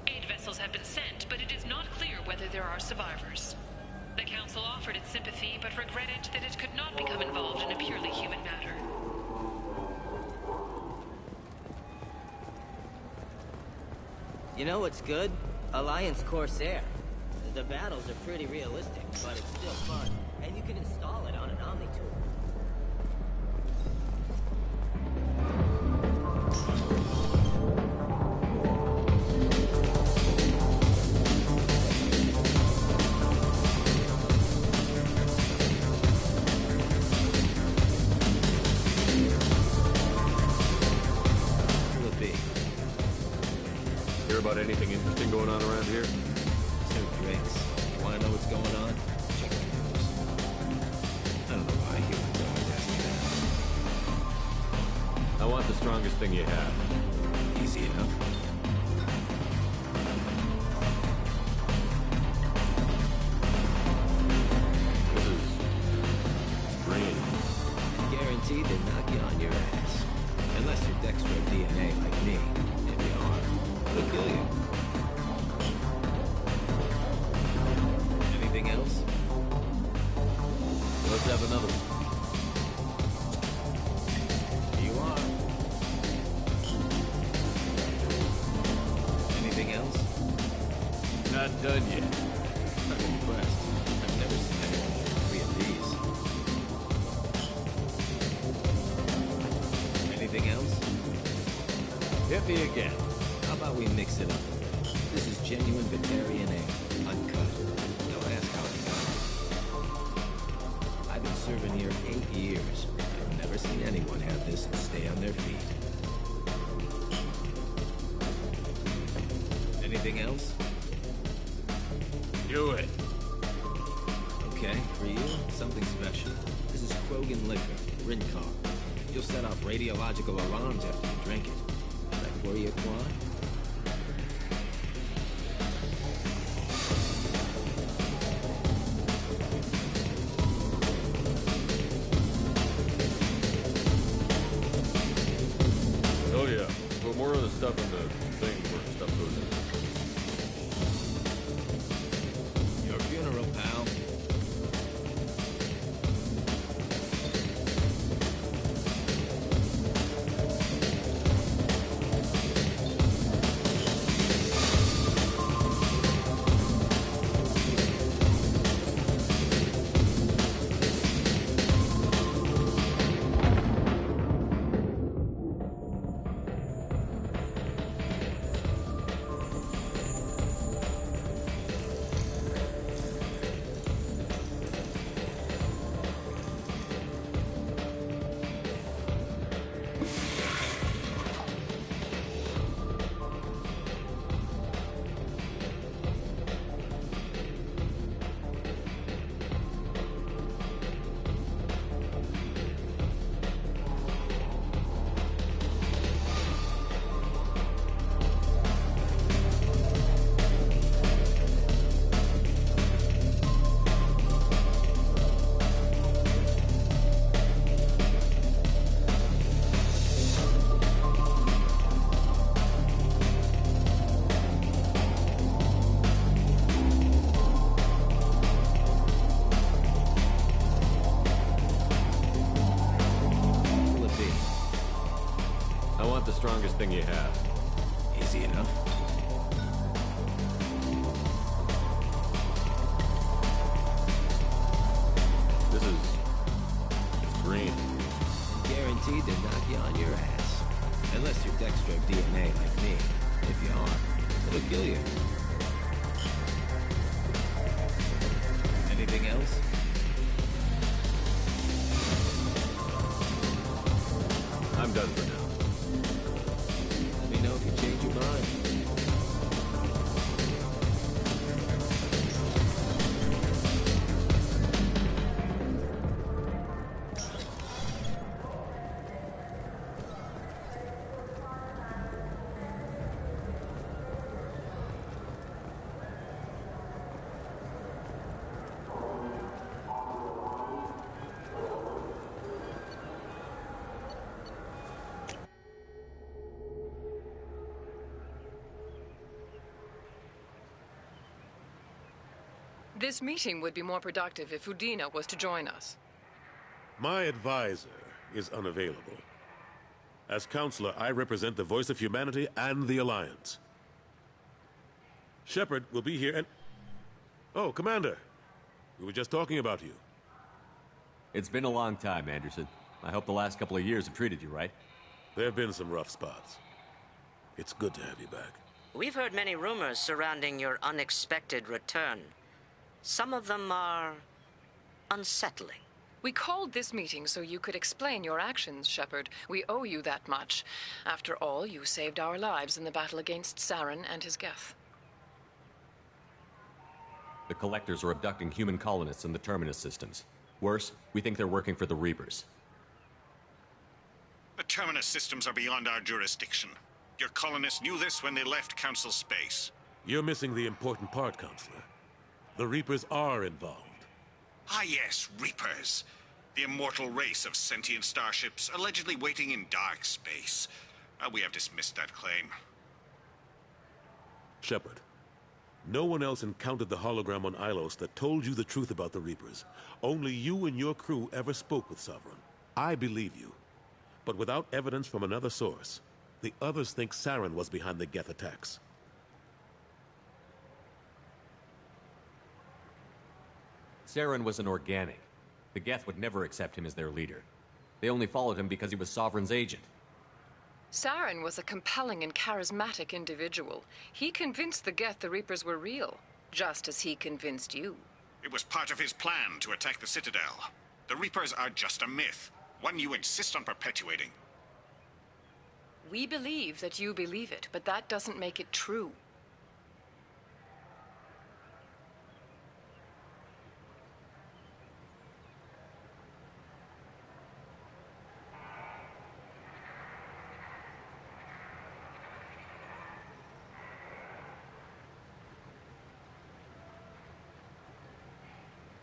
Aid vessels have been sent, but it is not clear whether there are survivors. The Council offered its sympathy, but regretted that it could not become involved in a purely human matter. You know what's good? Alliance Corsair. The battles are pretty realistic, but it's still fun. And you can install it on an Omni tool. About anything interesting going on around here? So drinks. You want to know what's going on? Check the news. I don't know why humans always ask me that. I want the strongest thing you have. Easy enough. This is strange. Guaranteed to knock you on your ass. Unless you're Dextro DNA like me. If you are, they'll kill you. Anything else? Let's have another one. You are. Anything else? Not done yet. I'm impressed. I've never seen anyone get 3 of these. Anything else? Hit me again. How about we mix it up? This is genuine Batarian ale, uncut. Don't ask how I got it. I've been serving here 8 years. I've never seen anyone have this and stay on their feet. Anything else? Do it. Okay, for you, something special. This is Krogan liquor, Rincon. You'll set off radiological alarms after you drink it. Should I pour you a quad? everything you have. Easy enough. This is... it's green. Guaranteed to knock you on your ass. Unless you're Dextro DNA like me. If you are, it'll kill you. Anything else? I'm done for now. Let me know if you change your mind. This meeting would be more productive if Udina was to join us. My advisor is unavailable. As counselor, I represent the voice of humanity and the Alliance. Shepard will be here and... Oh, Commander. We were just talking about you. It's been a long time, Anderson. I hope the last couple of years have treated you right. There have been some rough spots. It's good to have you back. We've heard many rumors surrounding your unexpected return. Some of them are unsettling. We called this meeting so you could explain your actions, Shepard. We owe you that much. After all, you saved our lives in the battle against Saren and his Geth. The Collectors are abducting human colonists in the Terminus systems. Worse, we think they're working for the Reapers. The Terminus systems are beyond our jurisdiction. Your colonists knew this when they left Council space. You're missing the important part, Counselor. The Reapers are involved. Ah yes, Reapers. The immortal race of sentient starships allegedly waiting in dark space. We have dismissed that claim. Shepard, no one else encountered the hologram on Ilos that told you the truth about the Reapers. Only you and your crew ever spoke with Sovereign. I believe you. But without evidence from another source, the others think Saren was behind the Geth attacks. Saren was an organic. The Geth would never accept him as their leader. They only followed him because he was Sovereign's agent. Saren was a compelling and charismatic individual. He convinced the Geth the Reapers were real, just as he convinced you. It was part of his plan to attack the Citadel. The Reapers are just a myth, one you insist on perpetuating. We believe that you believe it, but that doesn't make it true.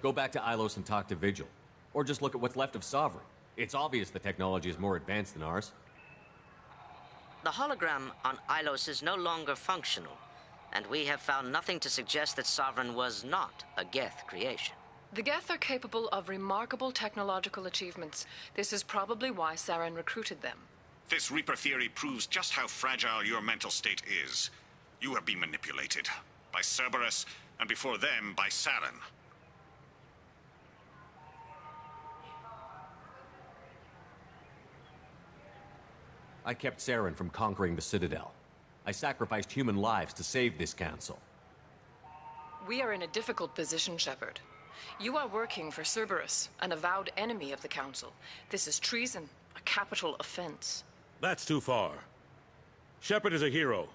Go back to Ilos and talk to Vigil. Or just look at what's left of Sovereign. It's obvious the technology is more advanced than ours. The hologram on Ilos is no longer functional, and we have found nothing to suggest that Sovereign was not a Geth creation. The Geth are capable of remarkable technological achievements. This is probably why Saren recruited them. This Reaper theory proves just how fragile your mental state is. You have been manipulated. By Cerberus, and before them, by Saren. I kept Saren from conquering the Citadel. I sacrificed human lives to save this council. We are in a difficult position, Shepard. You are working for Cerberus, an avowed enemy of the Council. This is treason, a capital offense. That's too far. Shepard is a hero.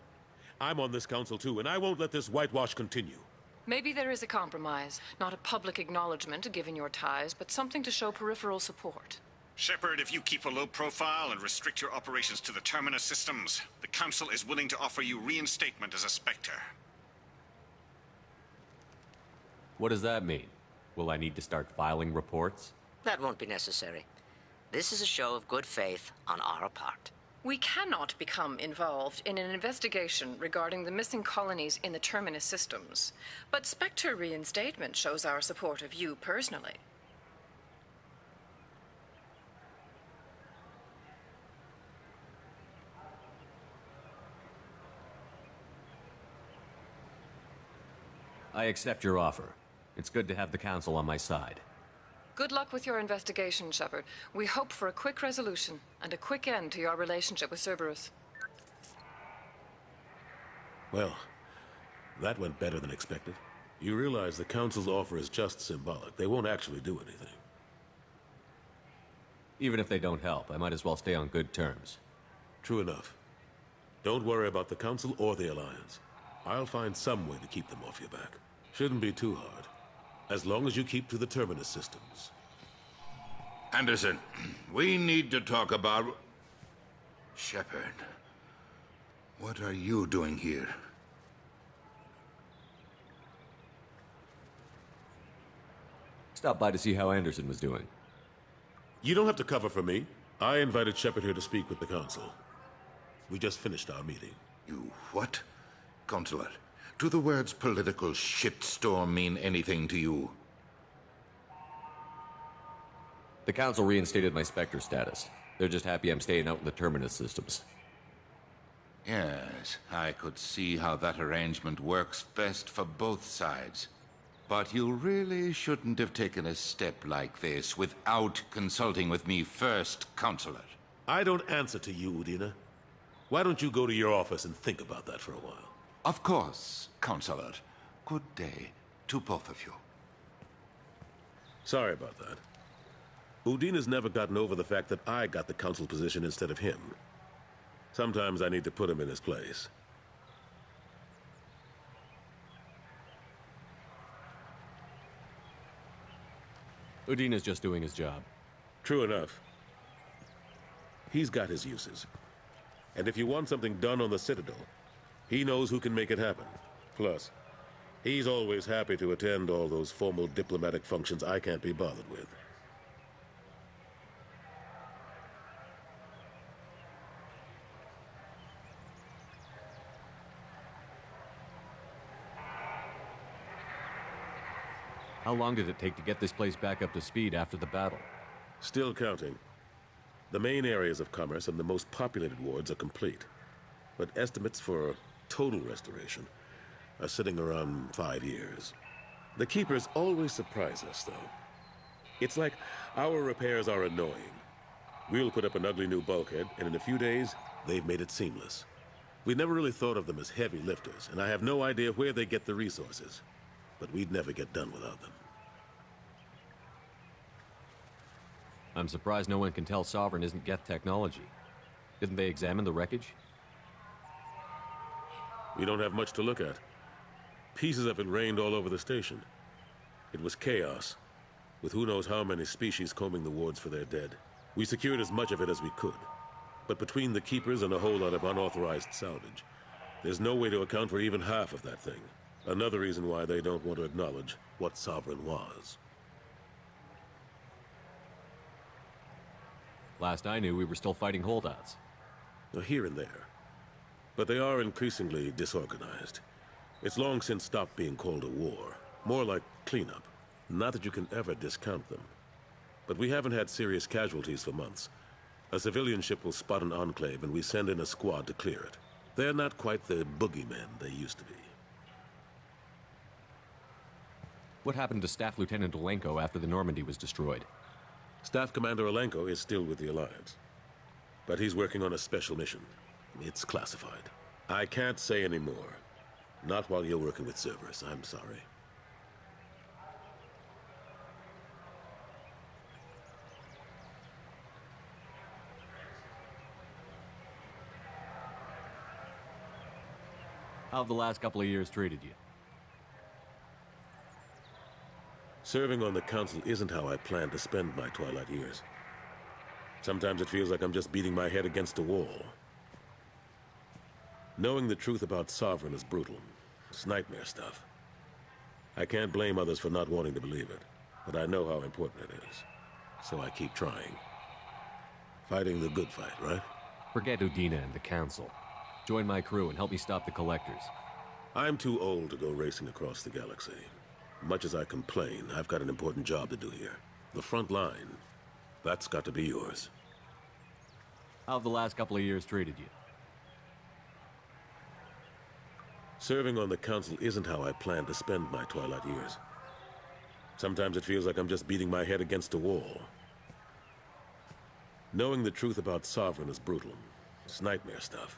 I'm on this council too, and I won't let this whitewash continue. Maybe there is a compromise. Not a public acknowledgement given your ties, but something to show peripheral support. Shepard, if you keep a low profile and restrict your operations to the Terminus systems, the Council is willing to offer you reinstatement as a Spectre. What does that mean? Will I need to start filing reports? That won't be necessary. This is a show of good faith on our part. We cannot become involved in an investigation regarding the missing colonies in the Terminus systems, but Spectre reinstatement shows our support of you personally. I accept your offer. It's good to have the Council on my side. Good luck with your investigation, Shepard. We hope for a quick resolution and a quick end to your relationship with Cerberus. Well, that went better than expected. You realize the Council's offer is just symbolic. They won't actually do anything. Even if they don't help, I might as well stay on good terms. True enough. Don't worry about the Council or the Alliance. I'll find some way to keep them off your back. Shouldn't be too hard. As long as you keep to the Terminus systems. Anderson, we need to talk about... Shepard. What are you doing here? Stopped by to see how Anderson was doing. You don't have to cover for me. I invited Shepard here to speak with the Council. We just finished our meeting. You what? Consular, do the words political shitstorm mean anything to you? The Council reinstated my Spectre status. They're just happy I'm staying out in the Terminus systems. Yes, I could see how that arrangement works best for both sides. But you really shouldn't have taken a step like this without consulting with me first, Counselor. I don't answer to you, Udina. Why don't you go to your office and think about that for a while? Of course, Counselor. Good day to both of you. Sorry about that. Udina's never gotten over the fact that I got the Council position instead of him. Sometimes I need to put him in his place. Udina's just doing his job. True enough. He's got his uses. And if you want something done on the Citadel, he knows who can make it happen. Plus, he's always happy to attend all those formal diplomatic functions I can't be bothered with. How long did it take to get this place back up to speed after the battle? Still counting. The main areas of commerce and the most populated wards are complete. But estimates for total restoration are sitting around 5 years. The Keepers always surprise us, though. It's like our repairs are annoying. We'll put up an ugly new bulkhead, and in a few days, they've made it seamless. We never really thought of them as heavy lifters, and I have no idea where they get the resources. But we'd never get done without them. I'm surprised no one can tell Sovereign isn't Geth technology. Didn't they examine the wreckage? We don't have much to look at. Pieces of it rained all over the station. It was chaos, with who knows how many species combing the wards for their dead. We secured as much of it as we could. But between the Keepers and a whole lot of unauthorized salvage, there's no way to account for even half of that thing. Another reason why they don't want to acknowledge what Sovereign was. Last I knew, we were still fighting holdouts. Here and there. But they are increasingly disorganized. It's long since stopped being called a war. More like cleanup. Not that you can ever discount them. But we haven't had serious casualties for months. A civilian ship will spot an enclave and we send in a squad to clear it. They're not quite the boogeymen they used to be. What happened to Staff Lieutenant Olenko after the Normandy was destroyed? Staff Commander Olenko is still with the Alliance. But he's working on a special mission. It's classified. I can't say any more. Not while you're working with Cerberus, I'm sorry. How have the last couple of years treated you? Serving on the Council isn't how I plan to spend my twilight years. Sometimes it feels like I'm just beating my head against a wall. Knowing the truth about Sovereign is brutal. It's nightmare stuff. I can't blame others for not wanting to believe it, but I know how important it is. So I keep trying. Fighting the good fight, right? Forget Udina and the Council. Join my crew and help me stop the Collectors. I'm too old to go racing across the galaxy. Much as I complain, I've got an important job to do here. The front line, that's got to be yours. How have the last couple of years treated you? Serving on the council isn't how I plan to spend my twilight years. Sometimes it feels like I'm just beating my head against a wall. Knowing the truth about Sovereign is brutal. It's nightmare stuff.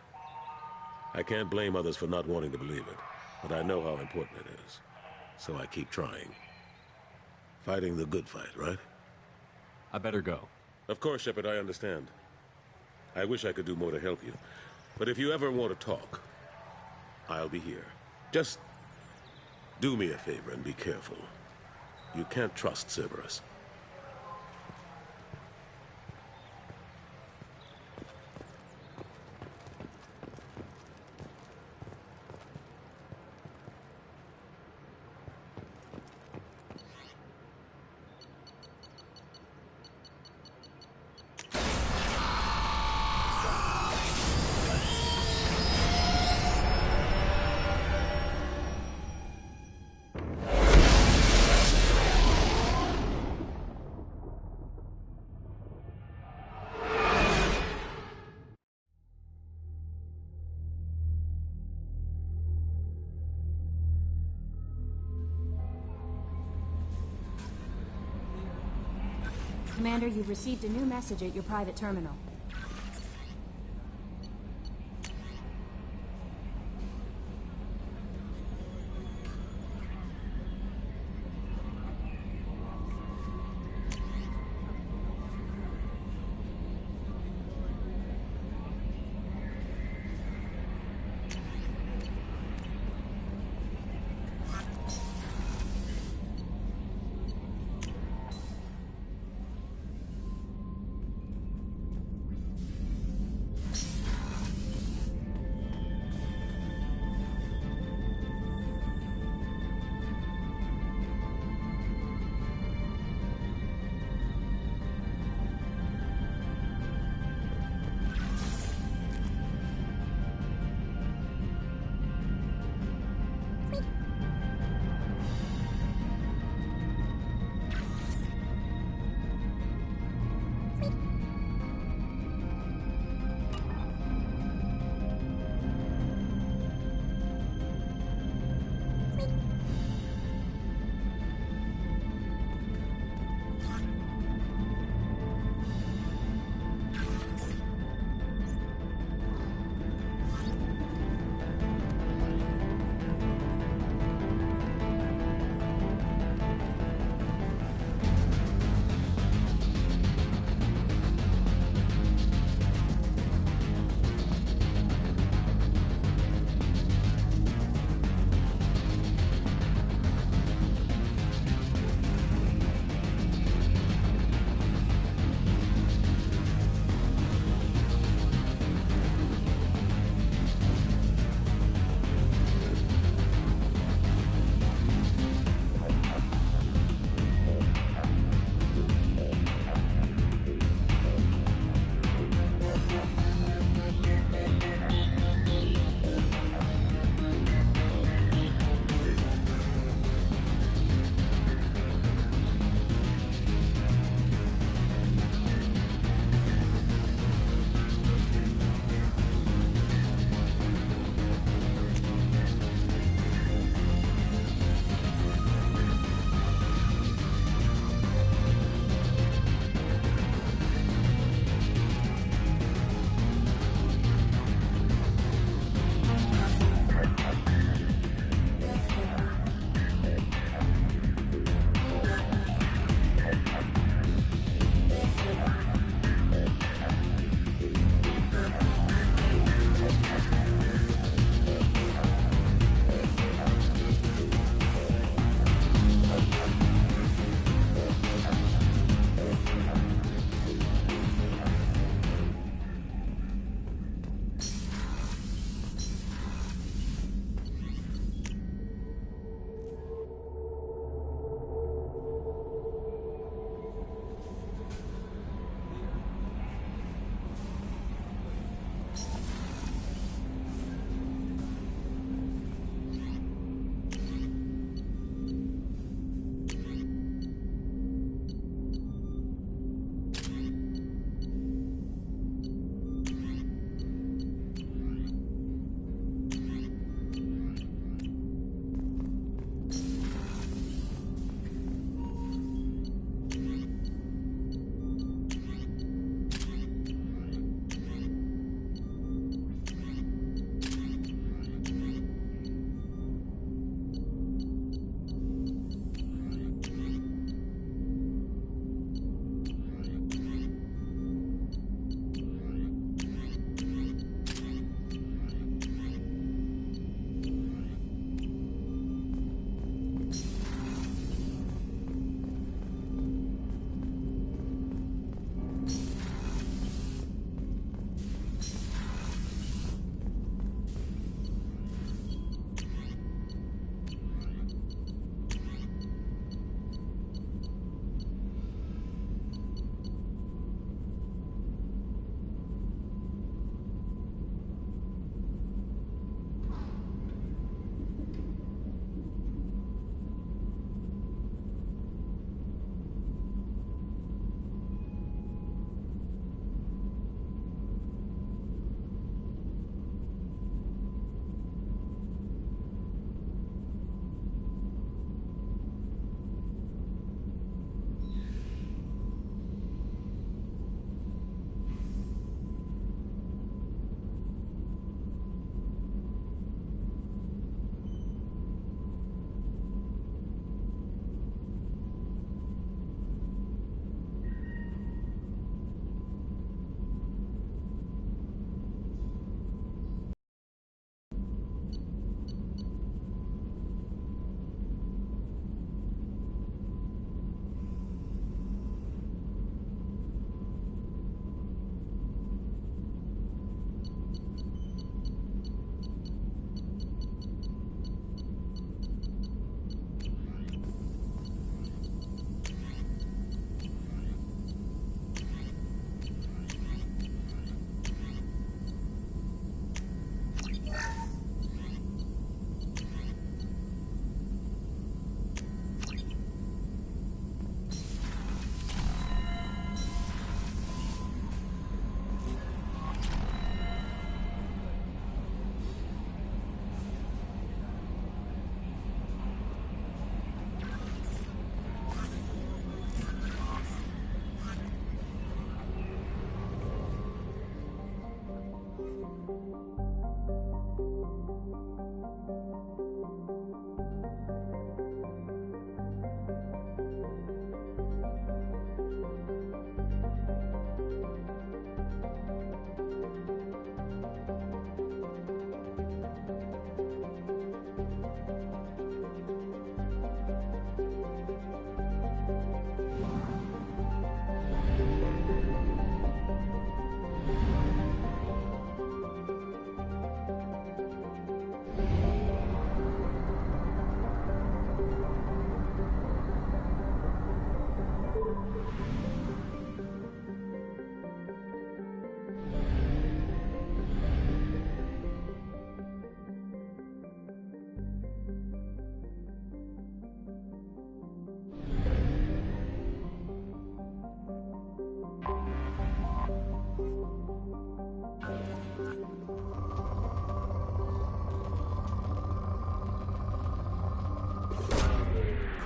I can't blame others for not wanting to believe it, but I know how important it is. So I keep trying. Fighting the good fight, right? I better go. Of course, Shepard, I understand. I wish I could do more to help you. But if you ever want to talk, I'll be here. Just do me a favor and be careful. You can't trust Cerberus. Commander, you've received a new message at your private terminal.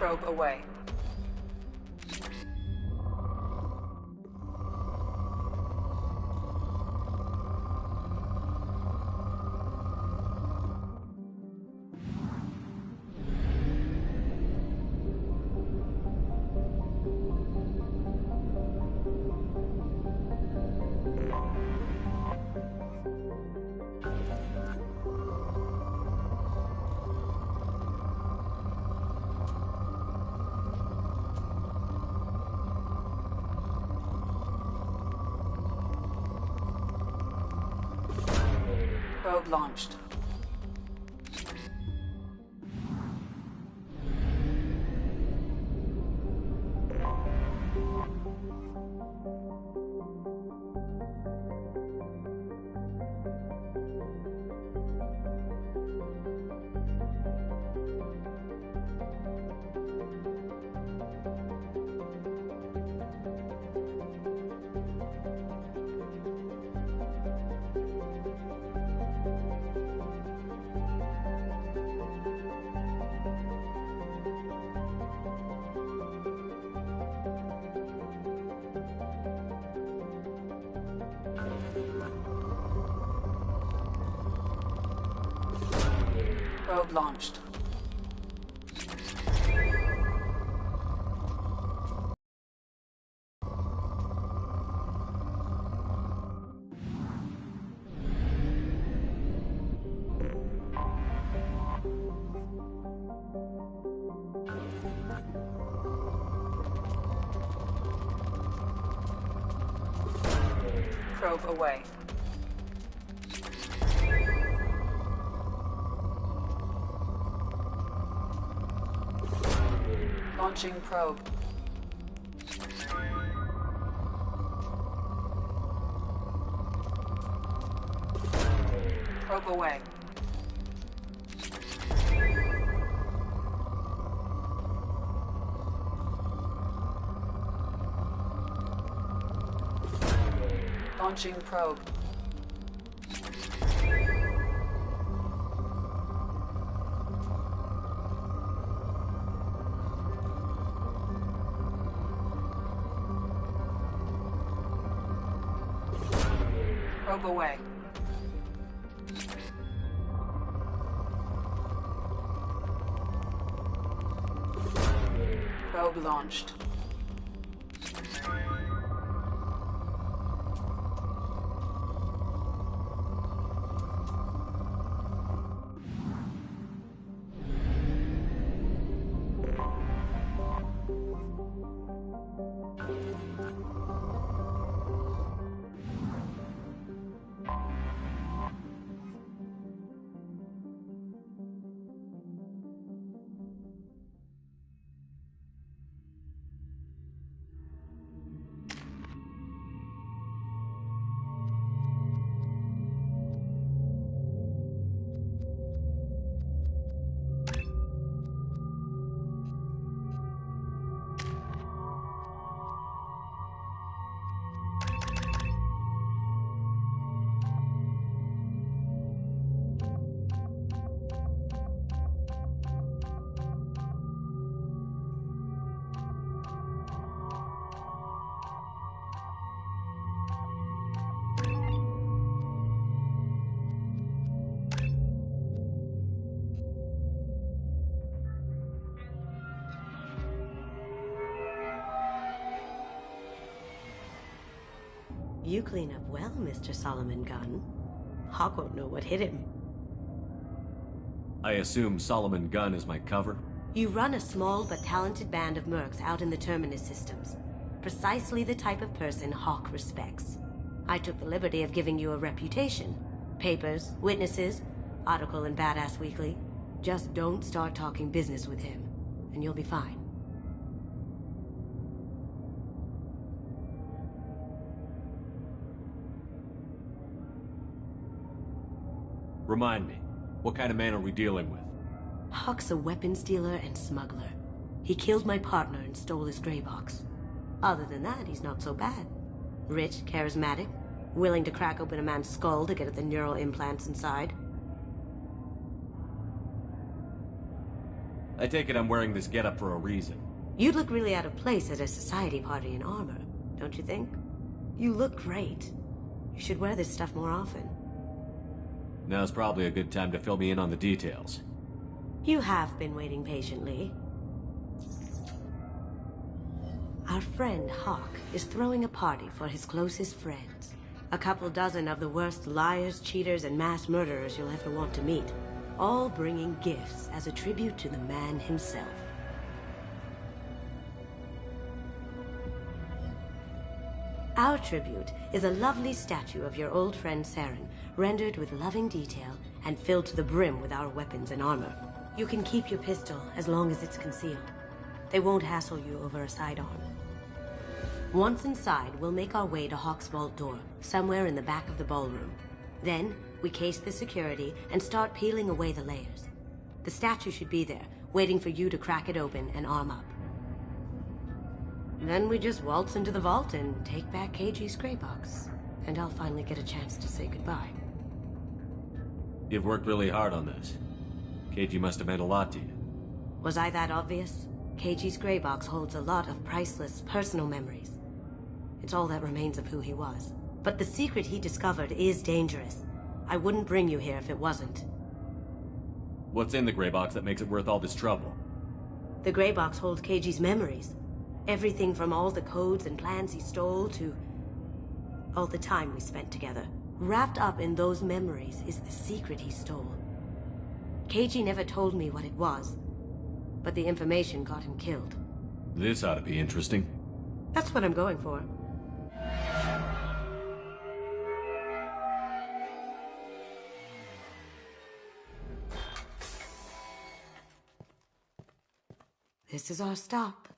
Probe away. Probe launched. Probe launched. Probe away. Launching probe. Probe away. Launching probe. Probe away. Probe launched. You clean up well, Mr. Solomon Gunn. Hawk won't know what hit him. I assume Solomon Gunn is my cover? You run a small but talented band of mercs out in the Terminus systems. Precisely the type of person Hawk respects. I took the liberty of giving you a reputation. Papers, witnesses, article in Badass Weekly. Just don't start talking business with him, and you'll be fine. Remind me, what kind of man are we dealing with? Hawk's a weapons dealer and smuggler. He killed my partner and stole his gray box. Other than that, he's not so bad. Rich, charismatic, willing to crack open a man's skull to get at the neural implants inside. I take it I'm wearing this getup for a reason. You'd look really out of place at a society party in armor, don't you think? You look great. You should wear this stuff more often. Now's probably a good time to fill me in on the details. You have been waiting patiently. Our friend Hawk is throwing a party for his closest friends. A couple dozen of the worst liars, cheaters, and mass murderers you'll ever want to meet. All bringing gifts as a tribute to the man himself. Our tribute is a lovely statue of your old friend Saren, rendered with loving detail and filled to the brim with our weapons and armor. You can keep your pistol as long as it's concealed. They won't hassle you over a sidearm. Once inside, we'll make our way to Hawk's vault door, somewhere in the back of the ballroom. Then, we case the security and start peeling away the layers. The statue should be there, waiting for you to crack it open and arm up. Then we just waltz into the vault and take back KG's gray box. And I'll finally get a chance to say goodbye. You've worked really hard on this. KG must have meant a lot to you. Was I that obvious? KG's gray box holds a lot of priceless personal memories. It's all that remains of who he was. But the secret he discovered is dangerous. I wouldn't bring you here if it wasn't. What's in the gray box that makes it worth all this trouble? The gray box holds KG's memories. Everything from all the codes and plans he stole to all the time we spent together. Wrapped up in those memories is the secret he stole. KG never told me what it was, but the information got him killed. This ought to be interesting. That's what I'm going for. This is our stop.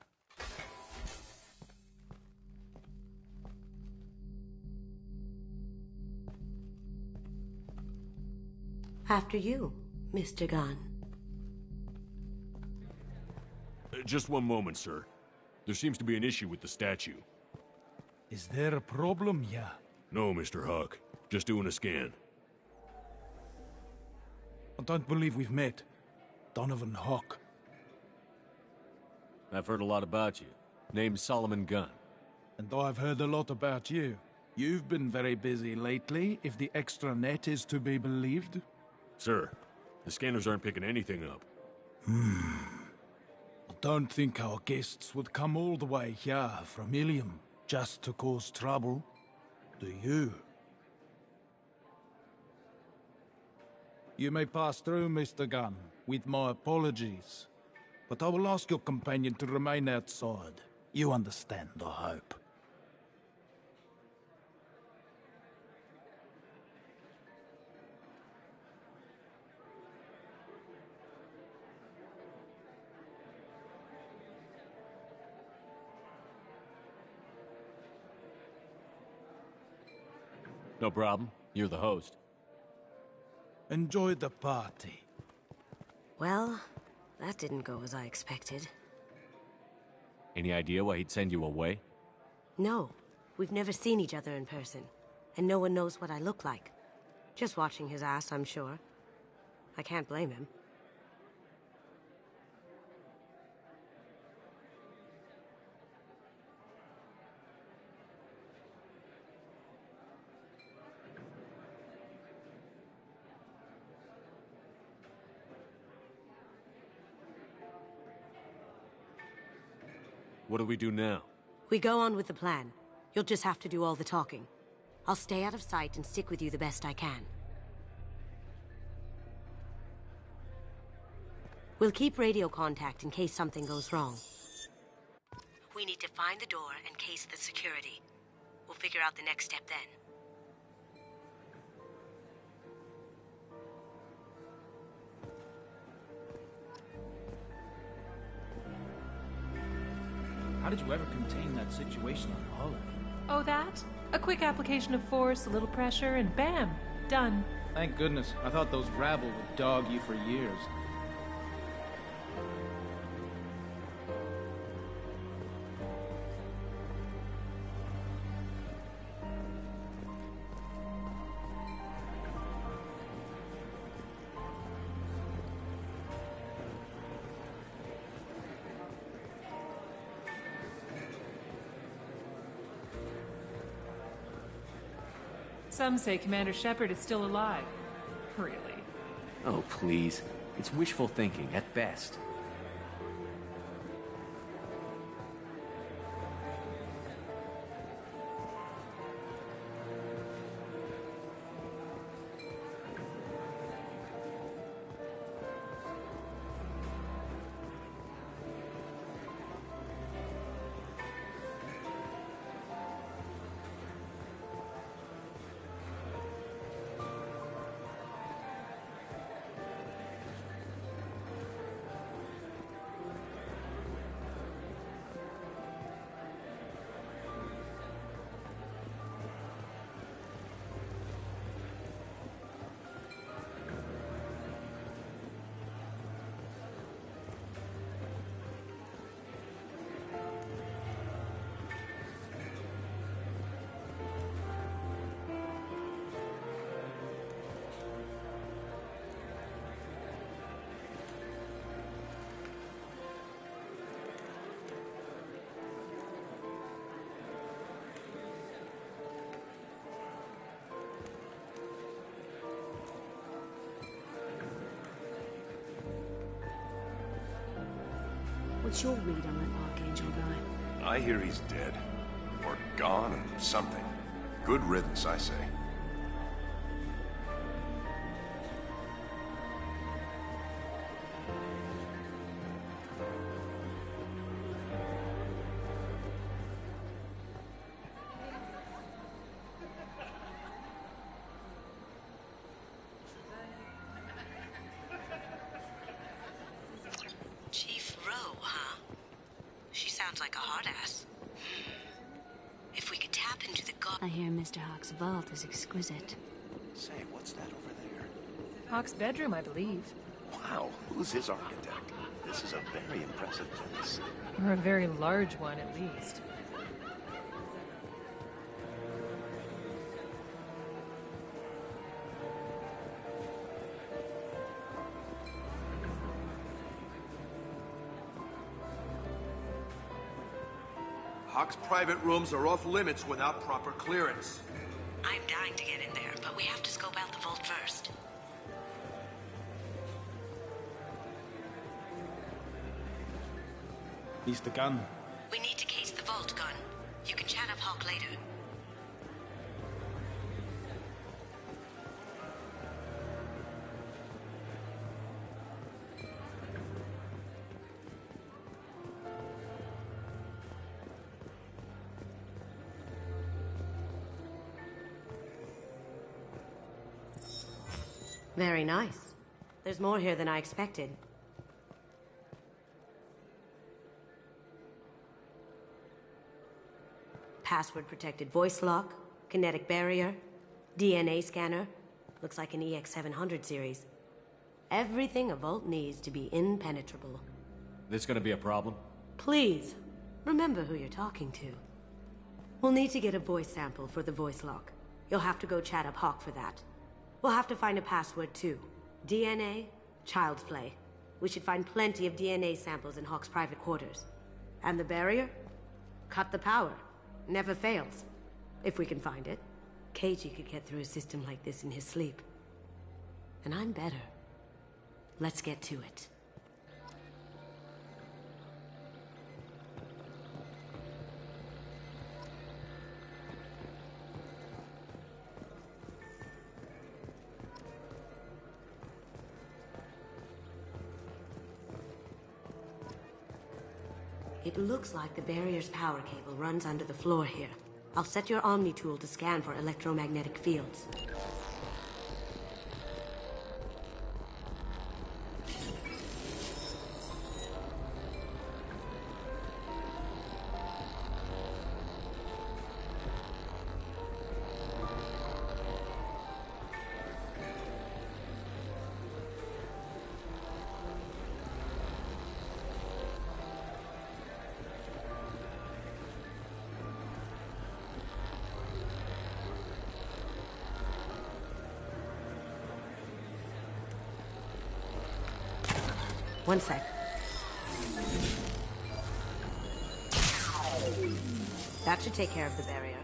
After you, Mr. Gunn. Just one moment, sir. There seems to be an issue with the statue. Is there a problem, yeah? No, Mr. Hawk. Just doing a scan. I don't believe we've met. Donovan Hawk. I've heard a lot about you. Name's Solomon Gunn. And I've heard a lot about you. You've been very busy lately, if the extranet is to be believed. Sir, the scanners aren't picking anything up. I don't think our guests would come all the way here from Ilium just to cause trouble. Do you? You may pass through, Mr. Gunn, with my apologies. But I will ask your companion to remain outside. You understand, I hope. No problem. You're the host. Enjoy the party. Well, that didn't go as I expected. Any idea why he'd send you away? No, we've never seen each other in person, and no one knows what I look like. Just watching his ass, I'm sure. I can't blame him. What do we do now? We go on with the plan. You'll just have to do all the talking. I'll stay out of sight and stick with you the best I can. We'll keep radio contact in case something goes wrong. We need to find the door and case the security. We'll figure out the next step then. How did you ever contain that situation on Olive? Oh, that? A quick application of force, a little pressure, and bam! Done. Thank goodness. I thought those rabble would dog you for years. Some say Commander Shepard is still alive. Really? Oh, please. It's wishful thinking, at best. What's your read on that Archangel guy? I hear he's dead. Or gone, or something. Good riddance, I say. Chief Rowe, huh? She sounds like a hard ass. If we could tap into the god... I hear Mr. Hawk's vault is exquisite. Say, what's that over there? Hawk's bedroom, I believe. Wow, who's his architect? This is a very impressive place. Or a very large one, at least. Hawk's private rooms are off limits without proper clearance. I'm dying to get in there, but we have to scope out the vault first. Mr. Gunn. We need to case the vault, Gunn. You can chat up Hawk later. Very nice. There's more here than I expected. Password-protected voice lock, kinetic barrier, DNA scanner. Looks like an EX700 series. Everything a vault needs to be impenetrable. This gonna be a problem? Please, remember who you're talking to. We'll need to get a voice sample for the voice lock. You'll have to go chat up Hawk for that. We'll have to find a password too. DNA, child's play. We should find plenty of DNA samples in Hawk's private quarters. And the barrier? Cut the power. Never fails. If we can find it. KG could get through a system like this in his sleep. And I'm better. Let's get to it. It looks like the barrier's power cable runs under the floor here. I'll set your Omni tool to scan for electromagnetic fields. One sec. That should take care of the barrier.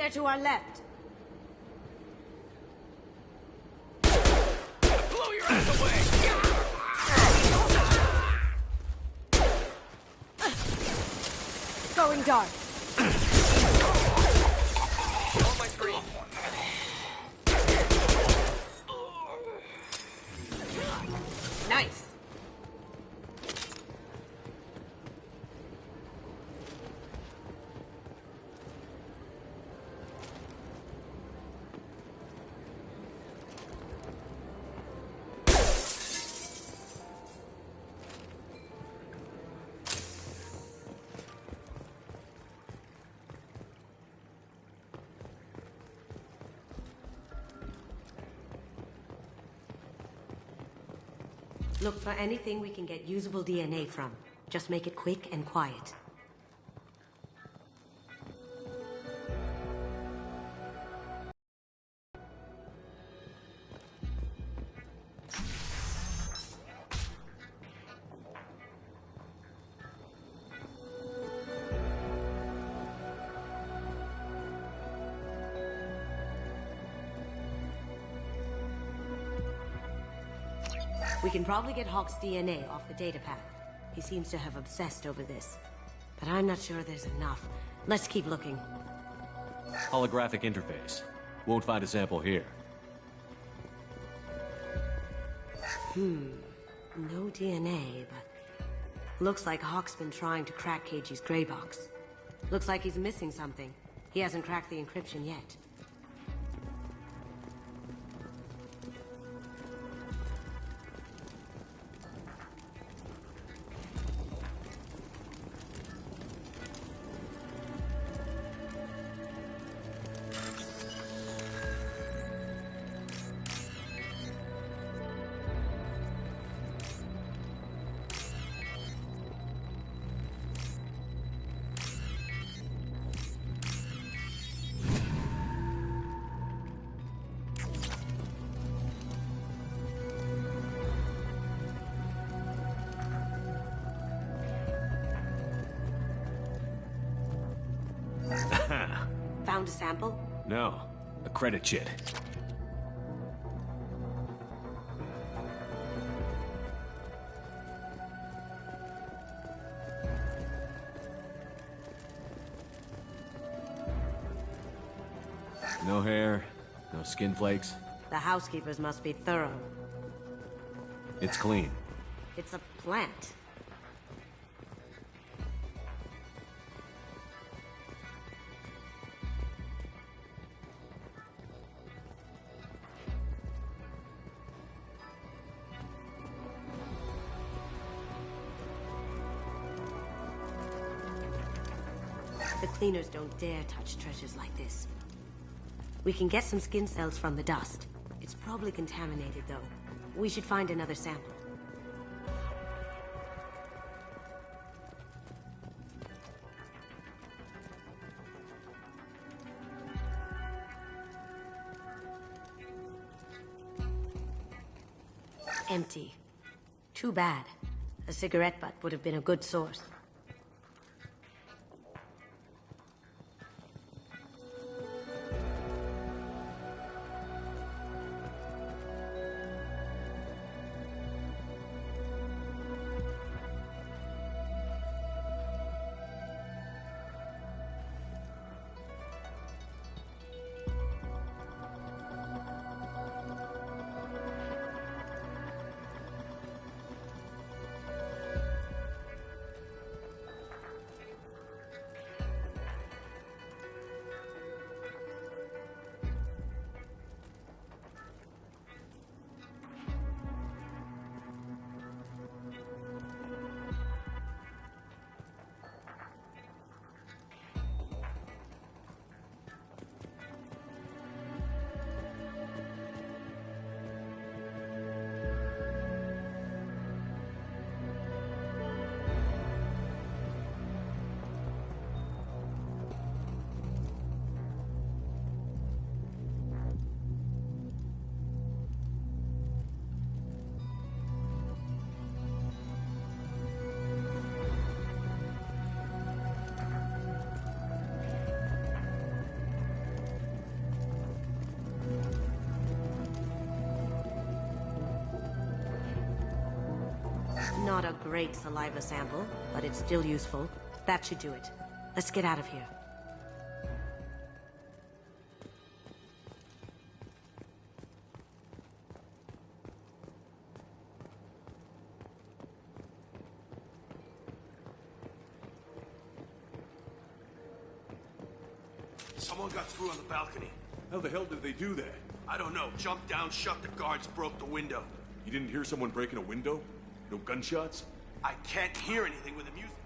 They're to our left. Blow your ass away! Going dark. On my tree. Nice. Look for anything we can get usable DNA from. Just make it quick and quiet. We can probably get Hawk's DNA off the data pad. He seems to have obsessed over this. But I'm not sure there's enough. Let's keep looking. Holographic interface. Won't find a sample here. No DNA, but... Looks like Hawk's been trying to crack KG's gray box. Looks like he's missing something. He hasn't cracked the encryption yet. Found a sample? No, a credit chit. No hair, no skin flakes. The housekeepers must be thorough. It's clean. It's a plant. The cleaners don't dare touch treasures like this. We can get some skin cells from the dust. It's probably contaminated, though. We should find another sample. Empty. Too bad. A cigarette butt would have been a good source. Not a great saliva sample, but it's still useful. That should do it. Let's get out of here. Someone got through on the balcony. How the hell did they do that? I don't know. Jumped down, shut the guards, broke the window. You didn't hear someone breaking a window? No gunshots? I can't hear anything with the music.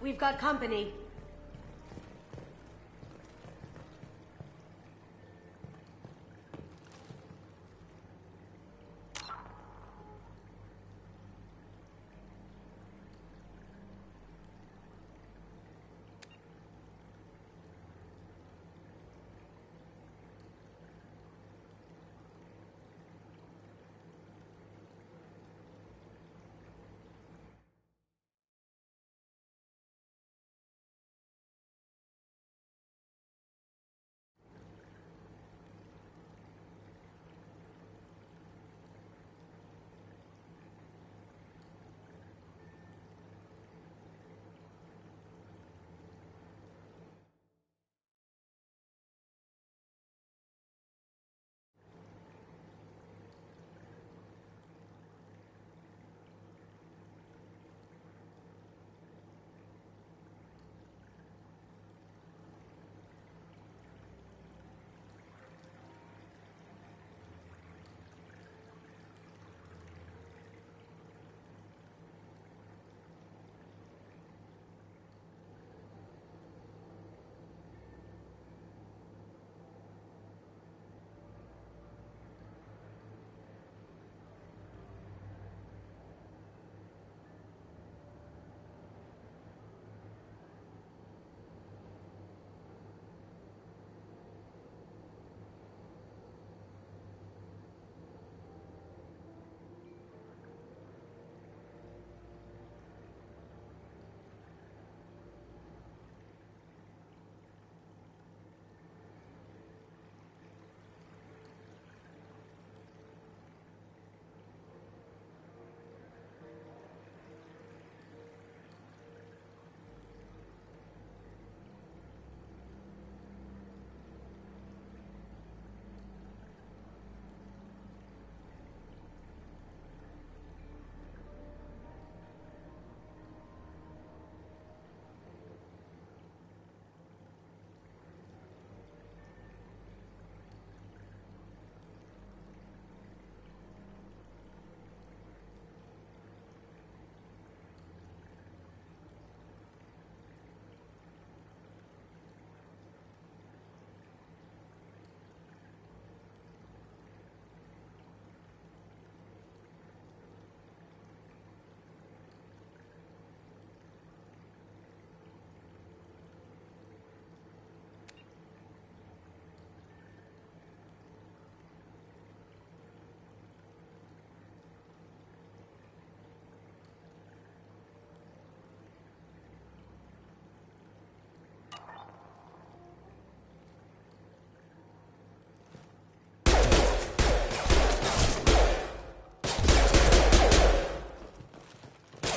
We've got company.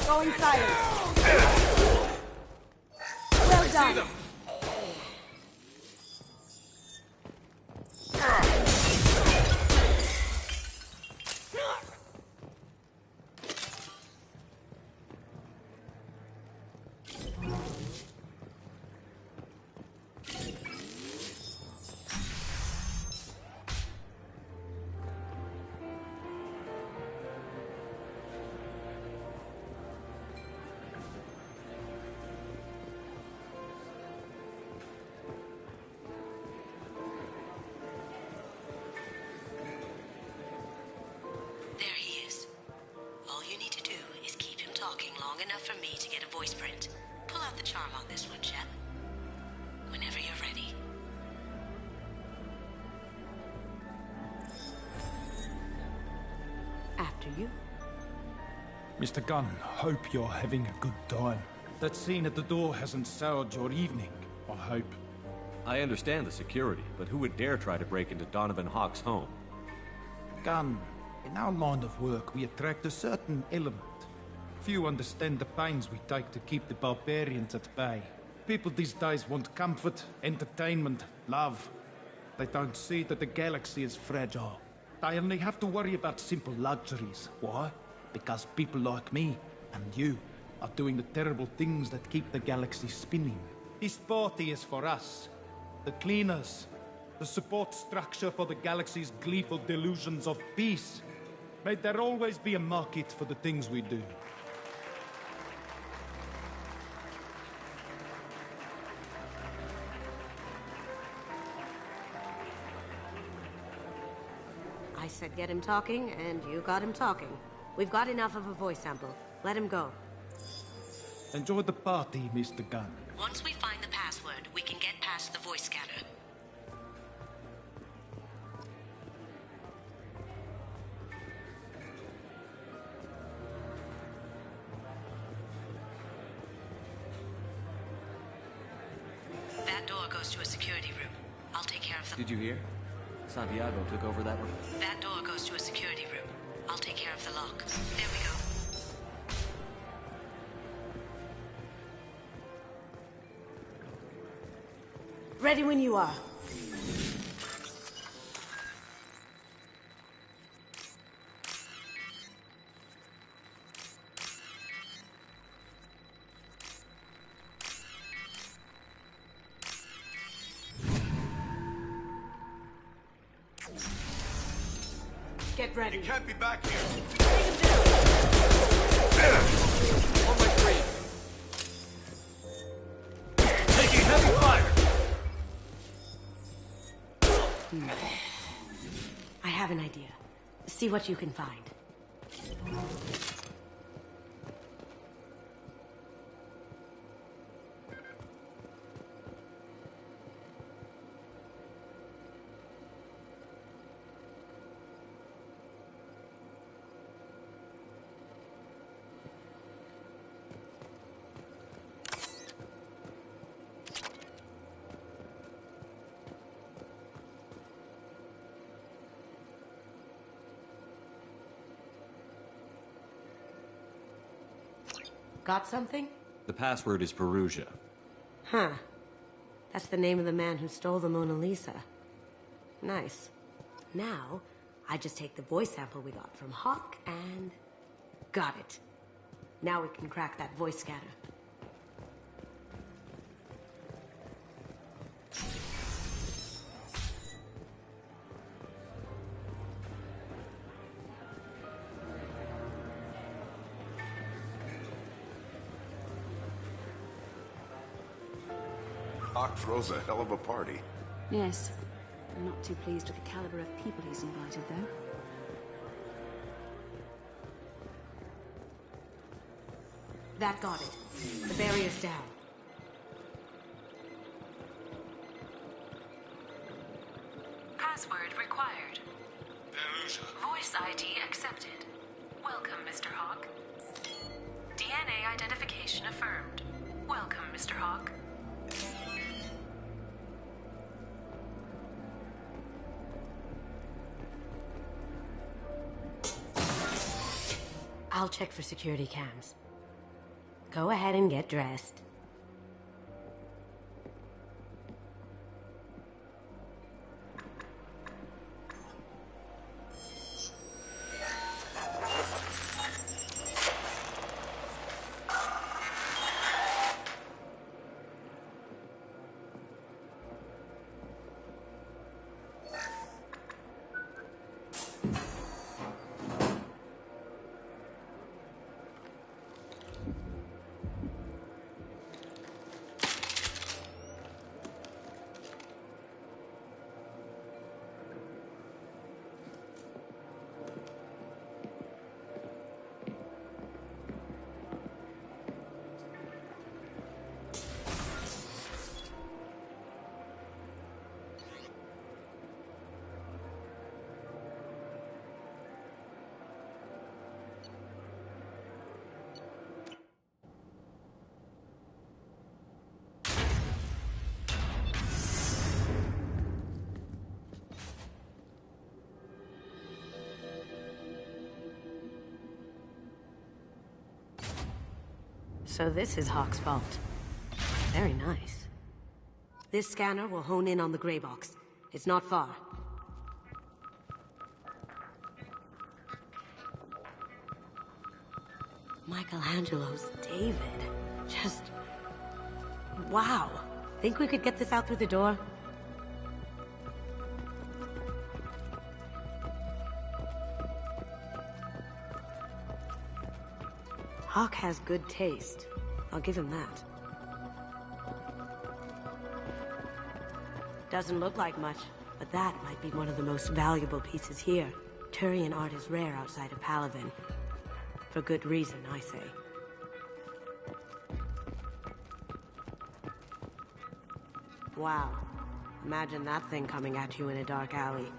Going silent. Well done. There he is. All you need to do is keep him talking long enough for me to get a voice print. Pull out the charm on this one, chap. Whenever you're ready. After you. Mr. Gunn, hope you're having a good time. That scene at the door hasn't soured your evening, I hope. I understand the security, but who would dare try to break into Donovan Hawk's home? Gunn, in our line of work, we attract a certain element. Few understand the pains we take to keep the barbarians at bay. People these days want comfort, entertainment, love. They don't see that the galaxy is fragile. They only have to worry about simple luxuries. Why? Because people like me and you are doing the terrible things that keep the galaxy spinning. This party is for us, the cleaners, the support structure for the galaxy's gleeful delusions of peace. May there always be a market for the things we do. said get him talking, and you got him talking. We've got enough of a voice sample. Let him go. Enjoy the party, Mr. Gunn. Once we find the password, we can get past the voice scanner. That door goes to a security room. I'll take care of the... Did you hear? Santiago took over that one. That door goes to a security room. I'll take care of the lock. There we go. Ready when you are. Get ready. You can't be back here. On my screen. Taking heavy fire. I have an idea. See what you can find. Got something? The password is Perugia. Huh. That's the name of the man who stole the Mona Lisa. Nice. Now, I just take the voice sample we got from Hawk and... got it. Now we can crack that voice scanner. Hawk throws a hell of a party. Yes. I'm not too pleased with the caliber of people he's invited, though. That got it. The barrier's down. Password required. Voice ID accepted. Welcome, Mr. Hawk. DNA identification affirmed. Welcome, Mr. Hawk. I'll check for security cams. Go ahead and get dressed. So this is Hawk's vault. Very nice. This scanner will hone in on the gray box. It's not far. Michelangelo's David. Just... wow. Think we could get this out through the door? Hawk has good taste. I'll give him that. Doesn't look like much, but that might be one of the most valuable pieces here. Turian art is rare outside of Palaven. For good reason, I say. Wow. Imagine that thing coming at you in a dark alley.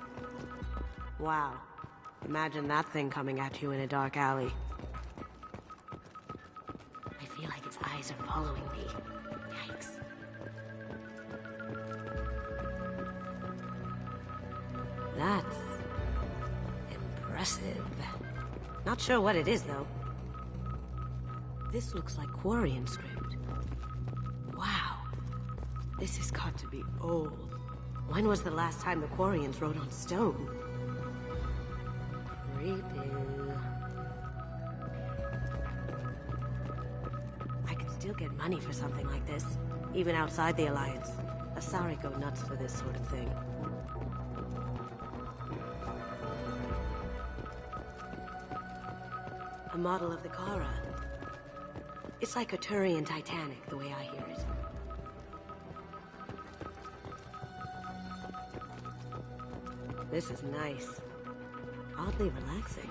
Wow. Imagine that thing coming at you in a dark alley. I feel like its eyes are following me. Yikes. That's impressive. Not sure what it is, though. This looks like Quarian script. Wow. This has got to be old. When was the last time the Quarians wrote on stone? Creepy. I could still get money for something like this, even outside the Alliance. Asari go nuts for this sort of thing. A model of the Kara. It's like a Turian Titanic, the way I hear it. This is nice. Oddly relaxing.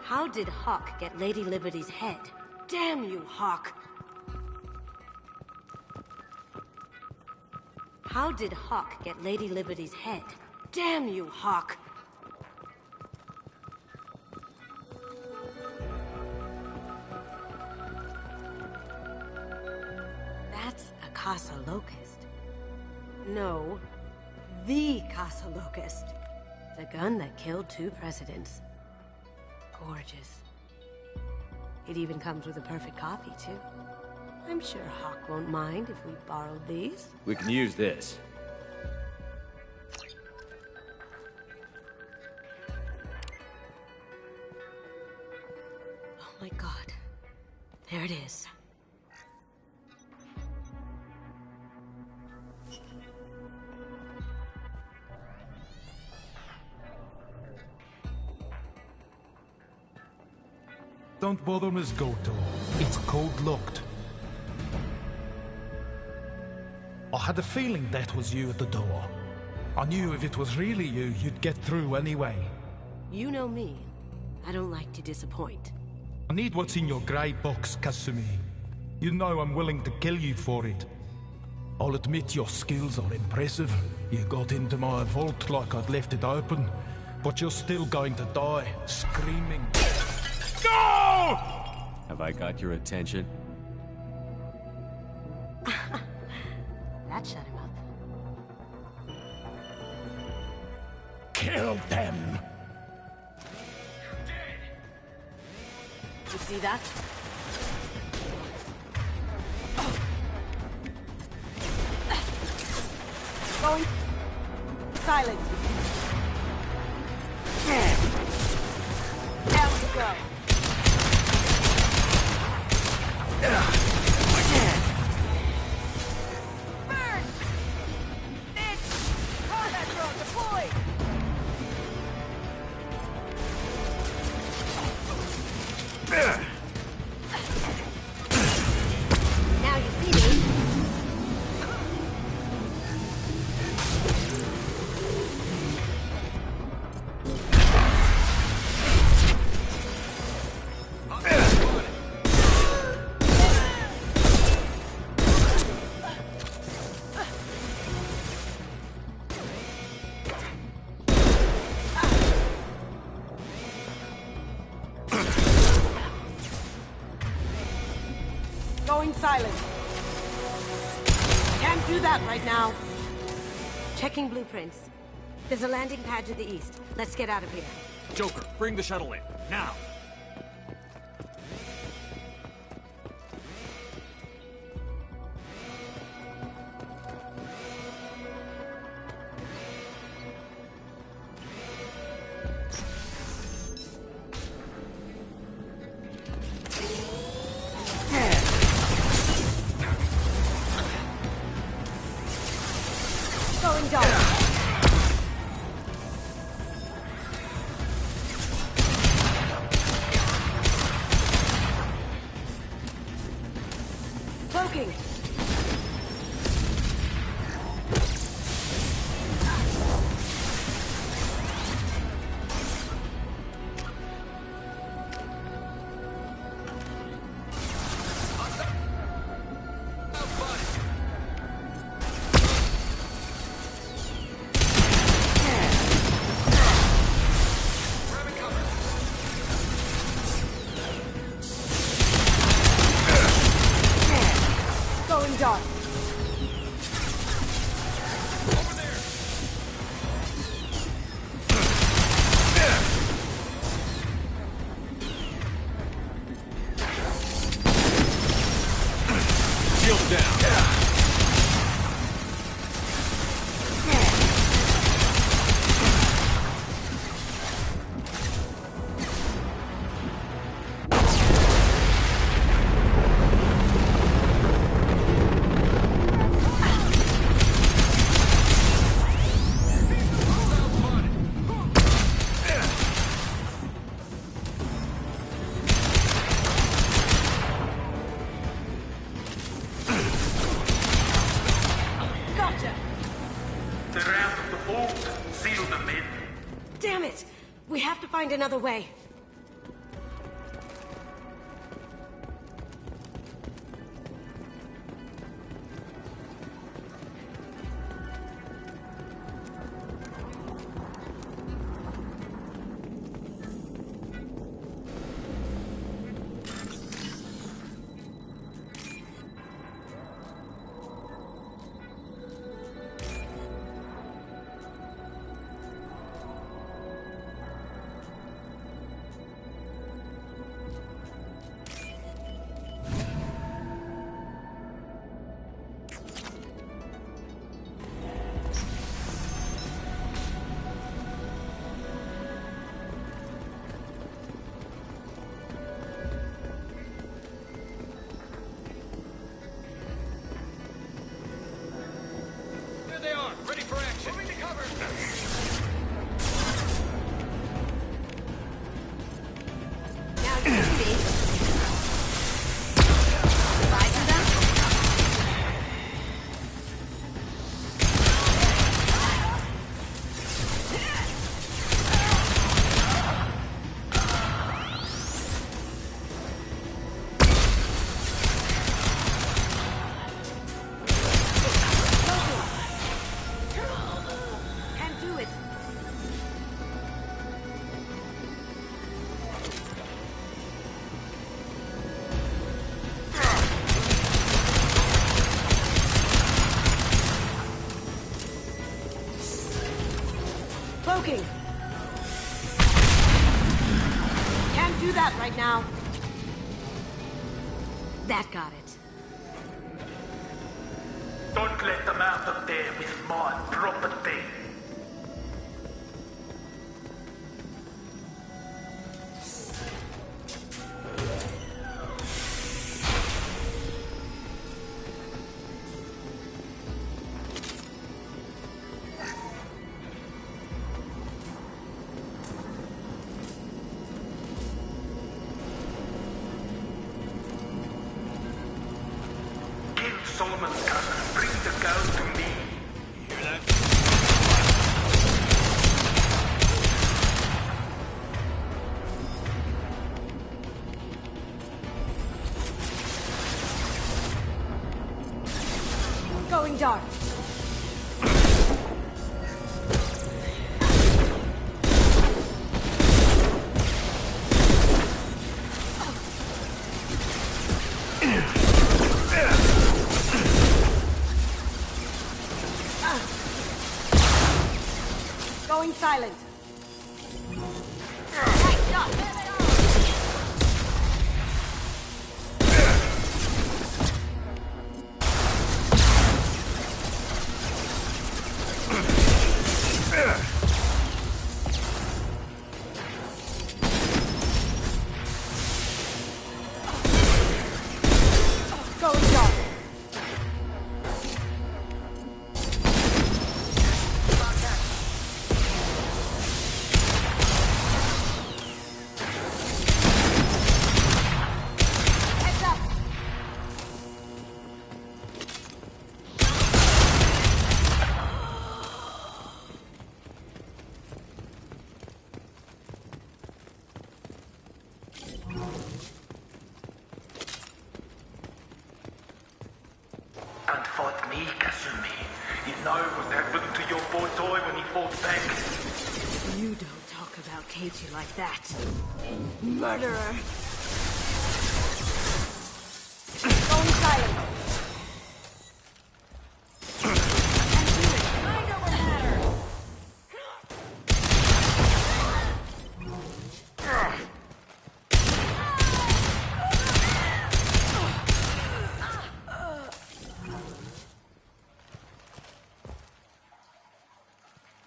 How did Hawk get Lady Liberty's head? Damn you, Hawk! How did Hawk get Lady Liberty's head? Damn you, Hawk! That's a Casa Locust. No, the Casa Locust. The gun that killed 2 presidents. Gorgeous. It even comes with a perfect copy, too. I'm sure Hawk won't mind if we borrowed these. We can use this. Oh my god. There it is. Don't bother, Miss Goto. It's code-locked. I had a feeling that was you at the door. I knew if it was really you, you'd get through anyway. You know me. I don't like to disappoint. I need what's in your grey box, Kasumi. You know I'm willing to kill you for it. I'll admit your skills are impressive. You got into my vault like I'd left it open, but you're still going to die, screaming. Go! Have I got your attention? That shut him up. Kill them! You see that? Going silent. Down you go. Burn! Bitch! Combat drone deployed! Now you see me. Going silent. Can't do that right now. Checking blueprints. There's a landing pad to the east. Let's get out of here. Joker, bring the shuttle in, now! Cloaking! Going dark. Shield down. Gotcha! They're out of the vault. Seal them in. Damn it! We have to find another way. There they are, ready for action. Moving to cover. Now you see. Goodbye to them. Can't do it. Cloaking. Can't do that right now. That got it. Don't let them out of there with my property. Kill Solomon's cousin. Bring the girl to me. Hear that? Going dark. Going silent. Right shot. Going dark. here, Kasumi. You know what happened to your boy Toy when he fought back? You don't talk about Keiichi like that. Murderer! Going silent! Mind over matter!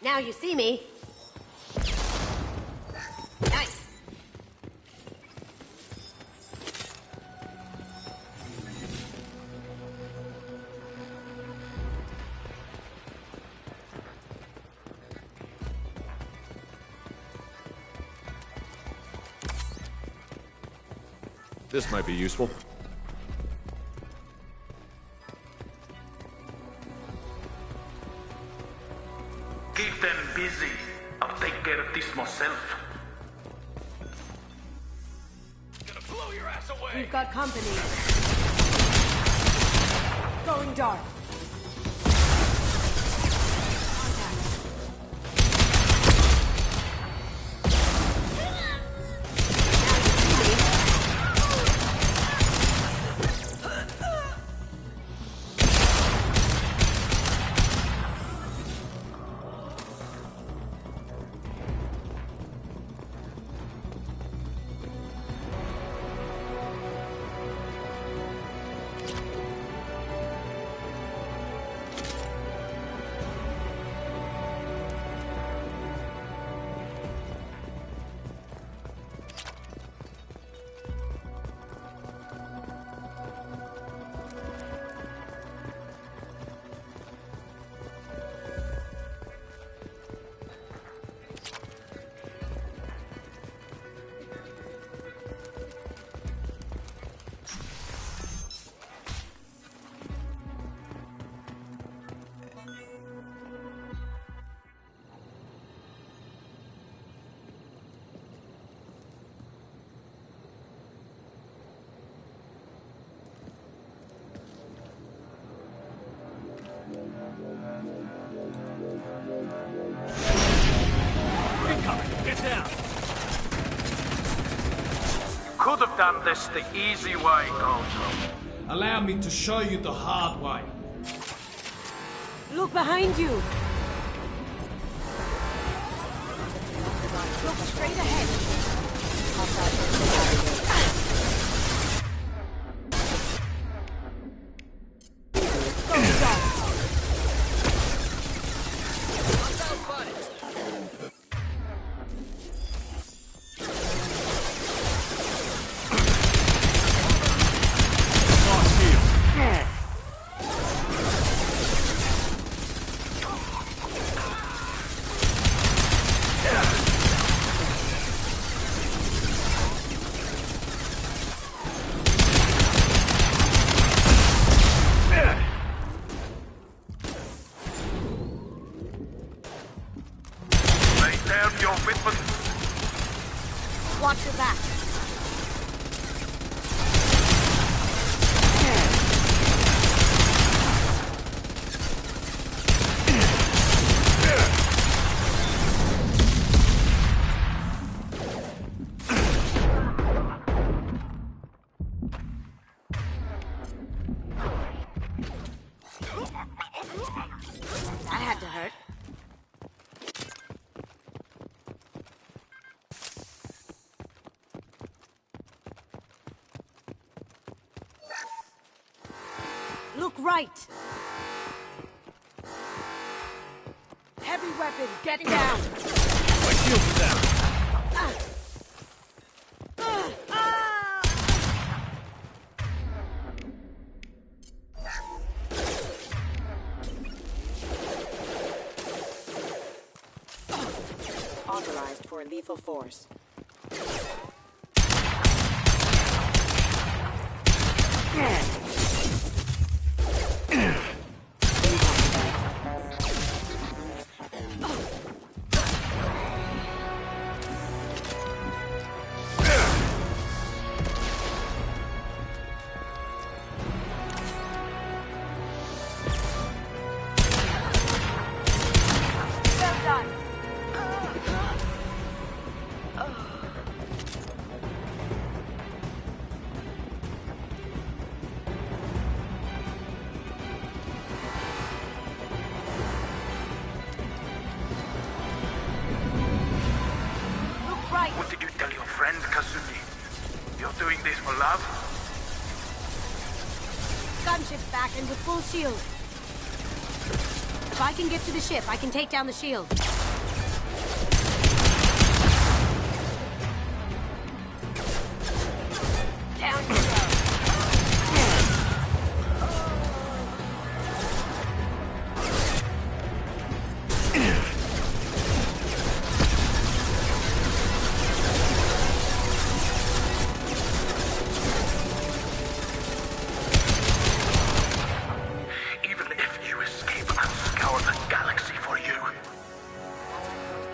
Now you see me. Nice. This might be useful. Keep them busy. I'll take care of this myself. Gonna blow your ass away! We've got company. Going dark. Get down! Could have done this the easy way, Gojo. Allow me to show you the hard way. Look behind you! Look straight ahead! Watch your back. That had to hurt. Look right! Heavy weapon, getting down! My shield's down. Authorized for lethal force. You're doing this for love? Gunship's back and with full shield. If I can get to the ship, I can take down the shield. Down you go.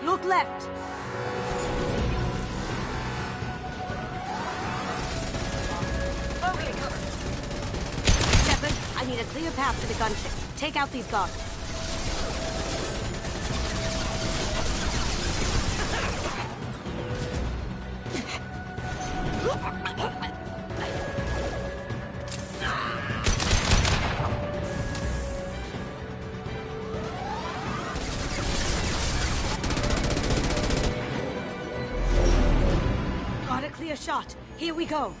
Look left. Okay, cover. Shepard, I need a clear path to the gunship. Take out these guards. Got a clear shot. Here we go.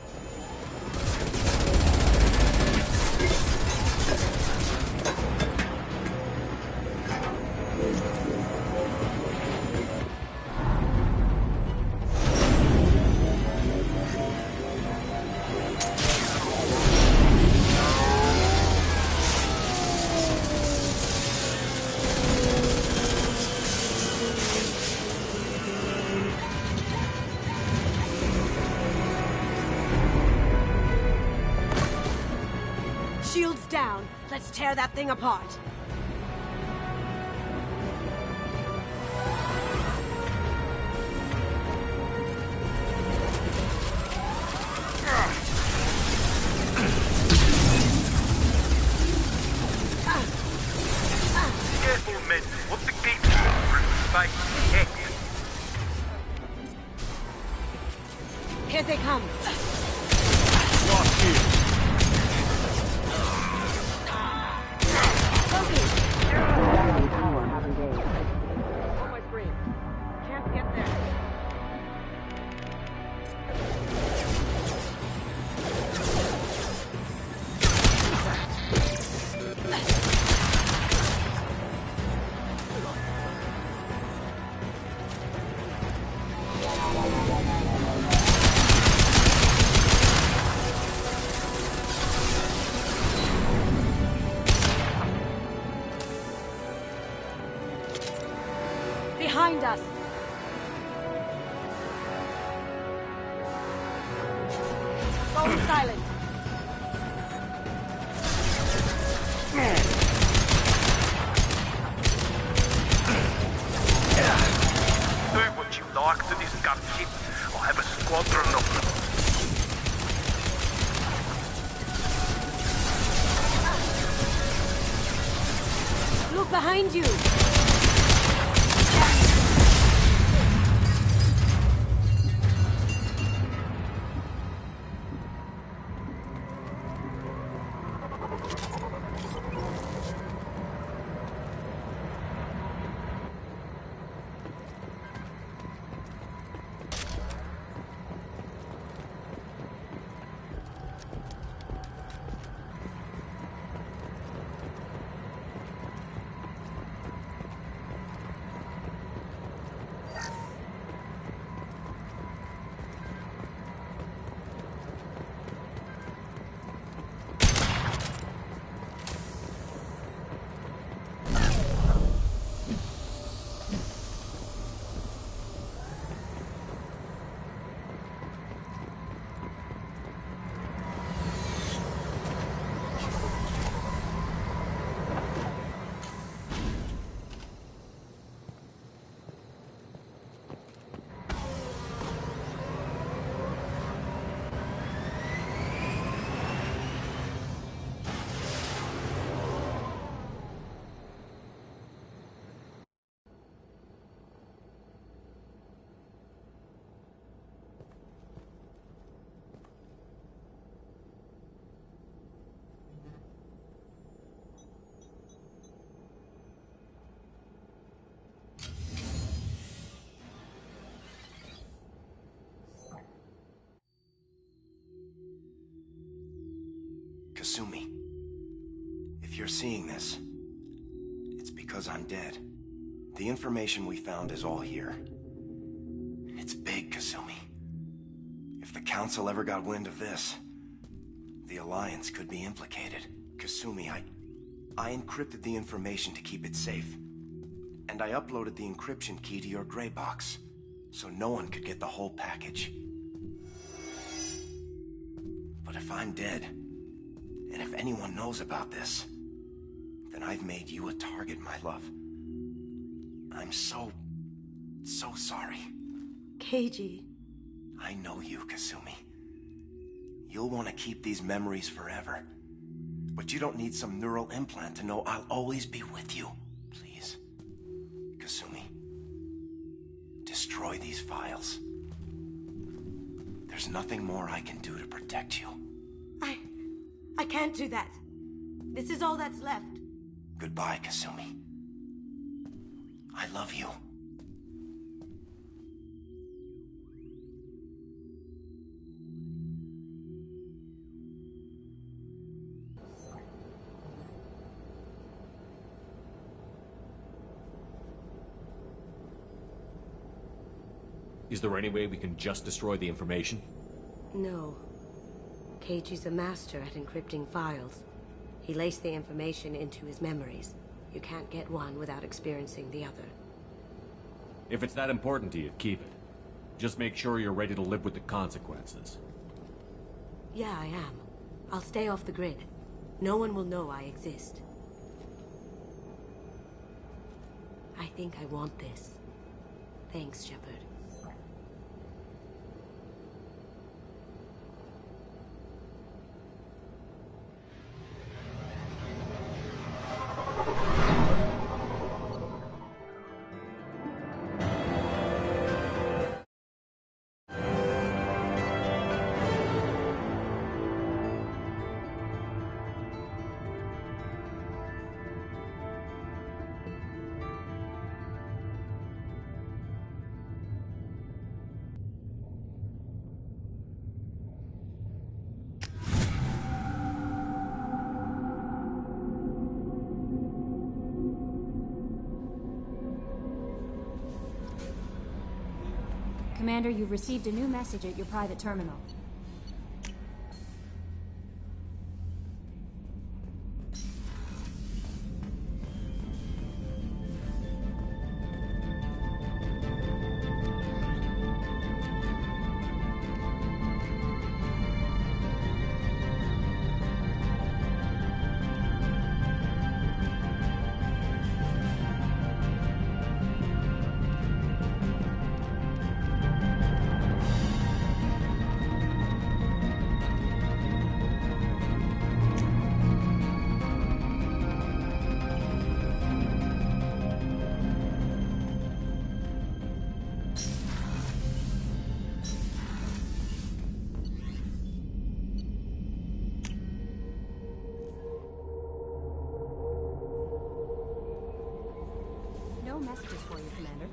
Shields down. Let's tear that thing apart. Careful, men. What's the gate for? Fight. Heck. Here they come. Lost here. On my screen. Can't get there. Behind us. Going silent. Do what you like to this gunship. I'll have a squadron of them. Look behind you. Kasumi, if you're seeing this, it's because I'm dead. The information we found is all here. It's big, Kasumi. If the Council ever got wind of this, the Alliance could be implicated. Kasumi, I encrypted the information to keep it safe. And I uploaded the encryption key to your gray box, so no one could get the whole package. But if I'm dead, and if anyone knows about this, then I've made you a target, my love. I'm so sorry. Keiji. I know you, Kasumi. You'll want to keep these memories forever. But you don't need some neural implant to know I'll always be with you. Please. Kasumi. Destroy these files. There's nothing more I can do to protect you. I can't do that. This is all that's left. Goodbye, Kasumi. I love you. Is there any way we can just destroy the information? No. Keiji's a master at encrypting files. He laced the information into his memories. You can't get one without experiencing the other. If it's that important to you, keep it. Just make sure you're ready to live with the consequences. Yeah, I am. I'll stay off the grid. No one will know I exist. I think I want this. Thanks, Shepard. Commander, you've received a new message at your private terminal. No messages for you, Commander.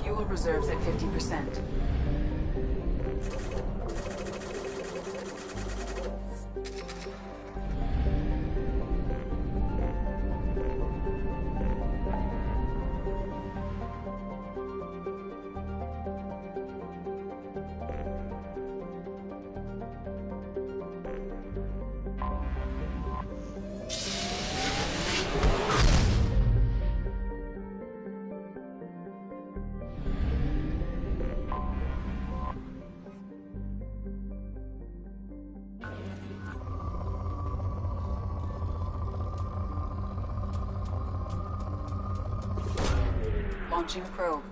Fuel reserves at 50%. Launching probe.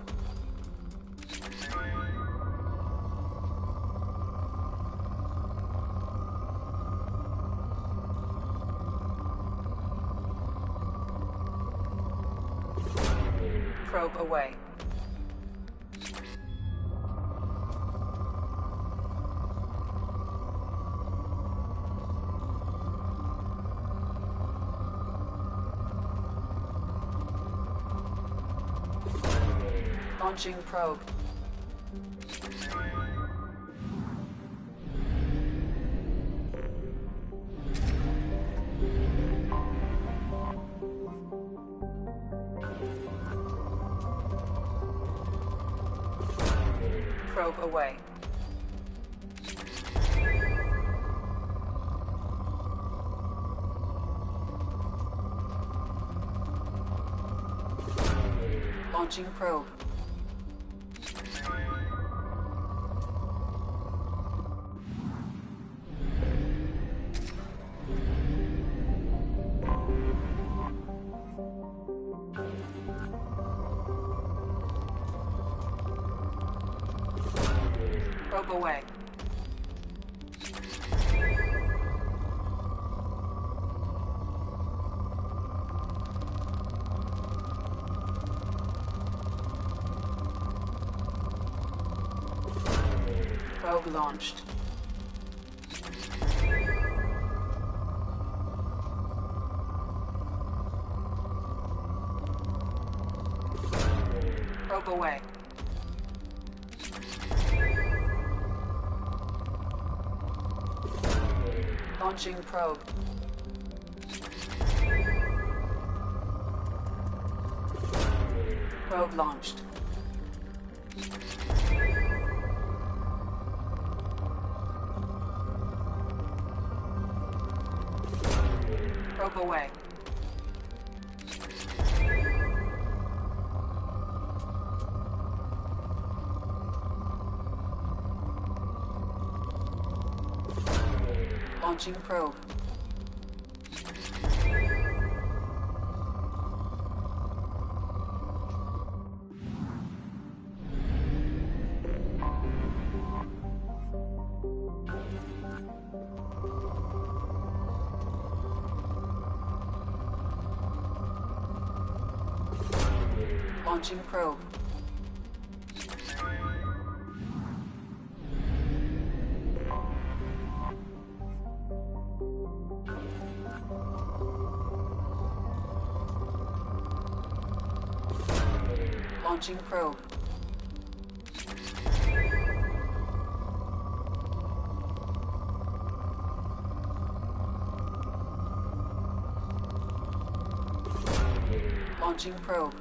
Probe away. Launching probe. Probe away. Launching probe. Probe away. Probe launched. Probe away. Launching probe. Probe launched. Probe away. Launching probe. Launching probe. Launching probe. Launching probe.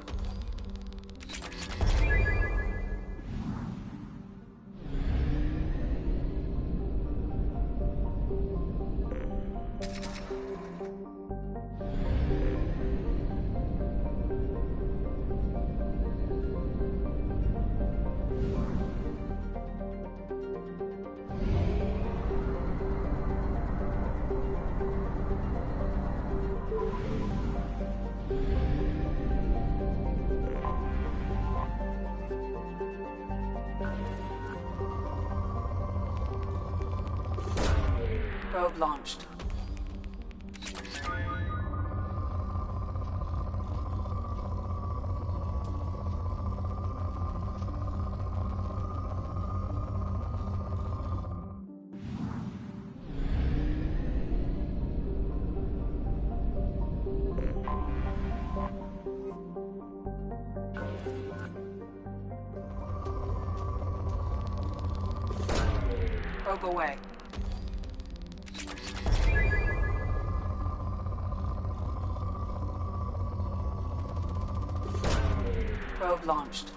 Probe launched. Probe away. Probe launched.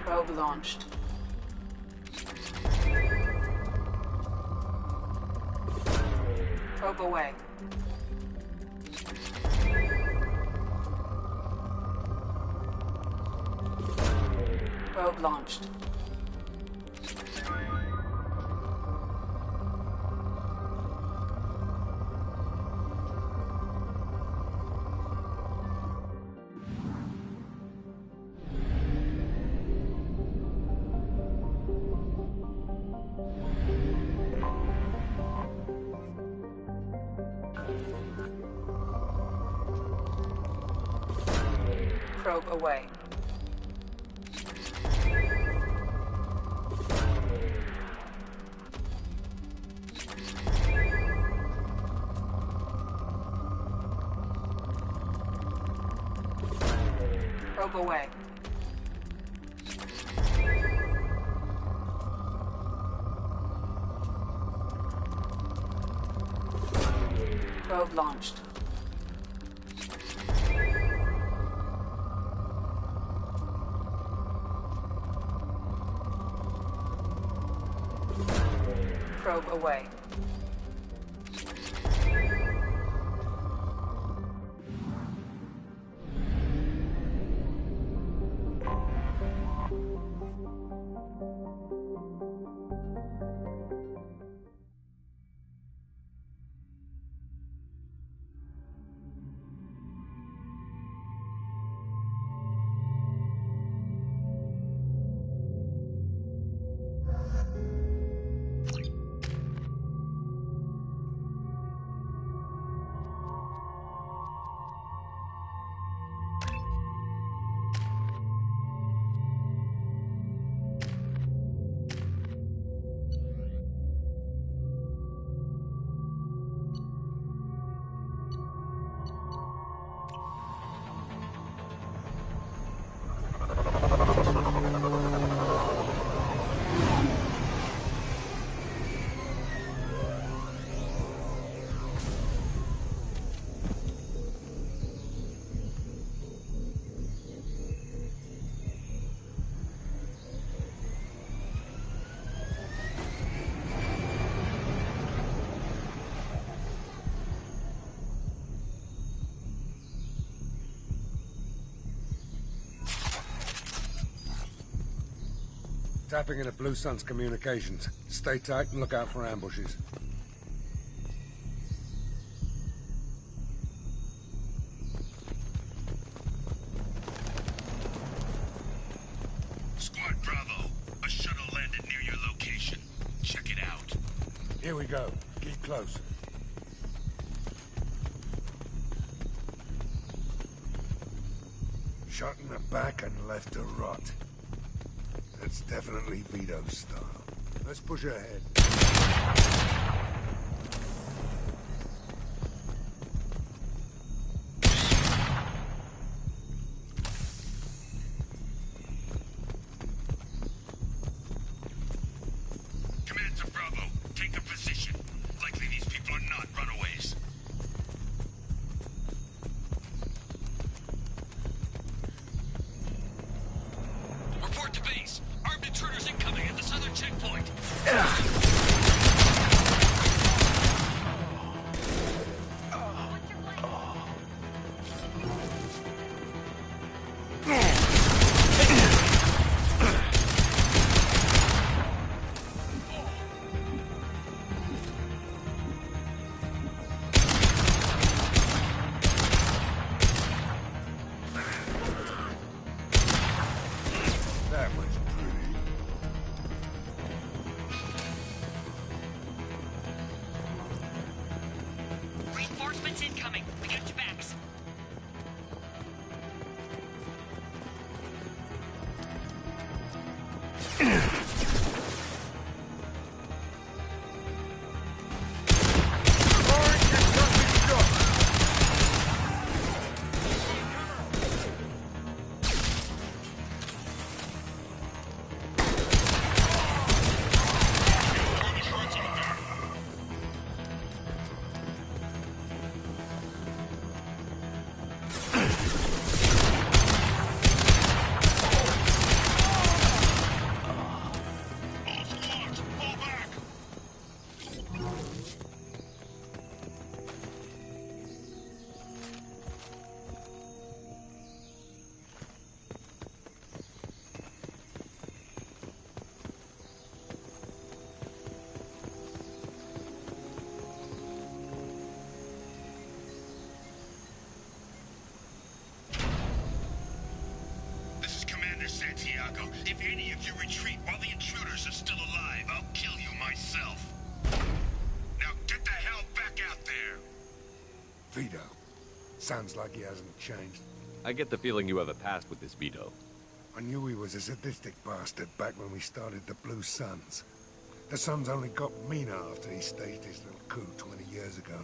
Probe launched. Probe away. Probe launched. Probe away. Probe away. Probe launched. Probe away. Tapping into Blue Sun's communications. Stay tight and look out for ambushes. Squad Bravo, a shuttle landed near your location. Check it out. Here we go. Keep close. Shot in the back and left to rot. That's definitely Vito style. Let's push ahead. Command to Bravo, take a position. Likely these people are not runaways. Report to base. Armed intruders incoming at the southern checkpoint. That was pretty. Reinforcements incoming. We got your backs. Santiago. If any of you retreat while the intruders are still alive, I'll kill you myself. Now get the hell back out there! Vito. Sounds like he hasn't changed. I get the feeling you have a past with this Vito. I knew he was a sadistic bastard back when we started the Blue Suns. The Suns only got meaner after he staged his little coup 20 years ago.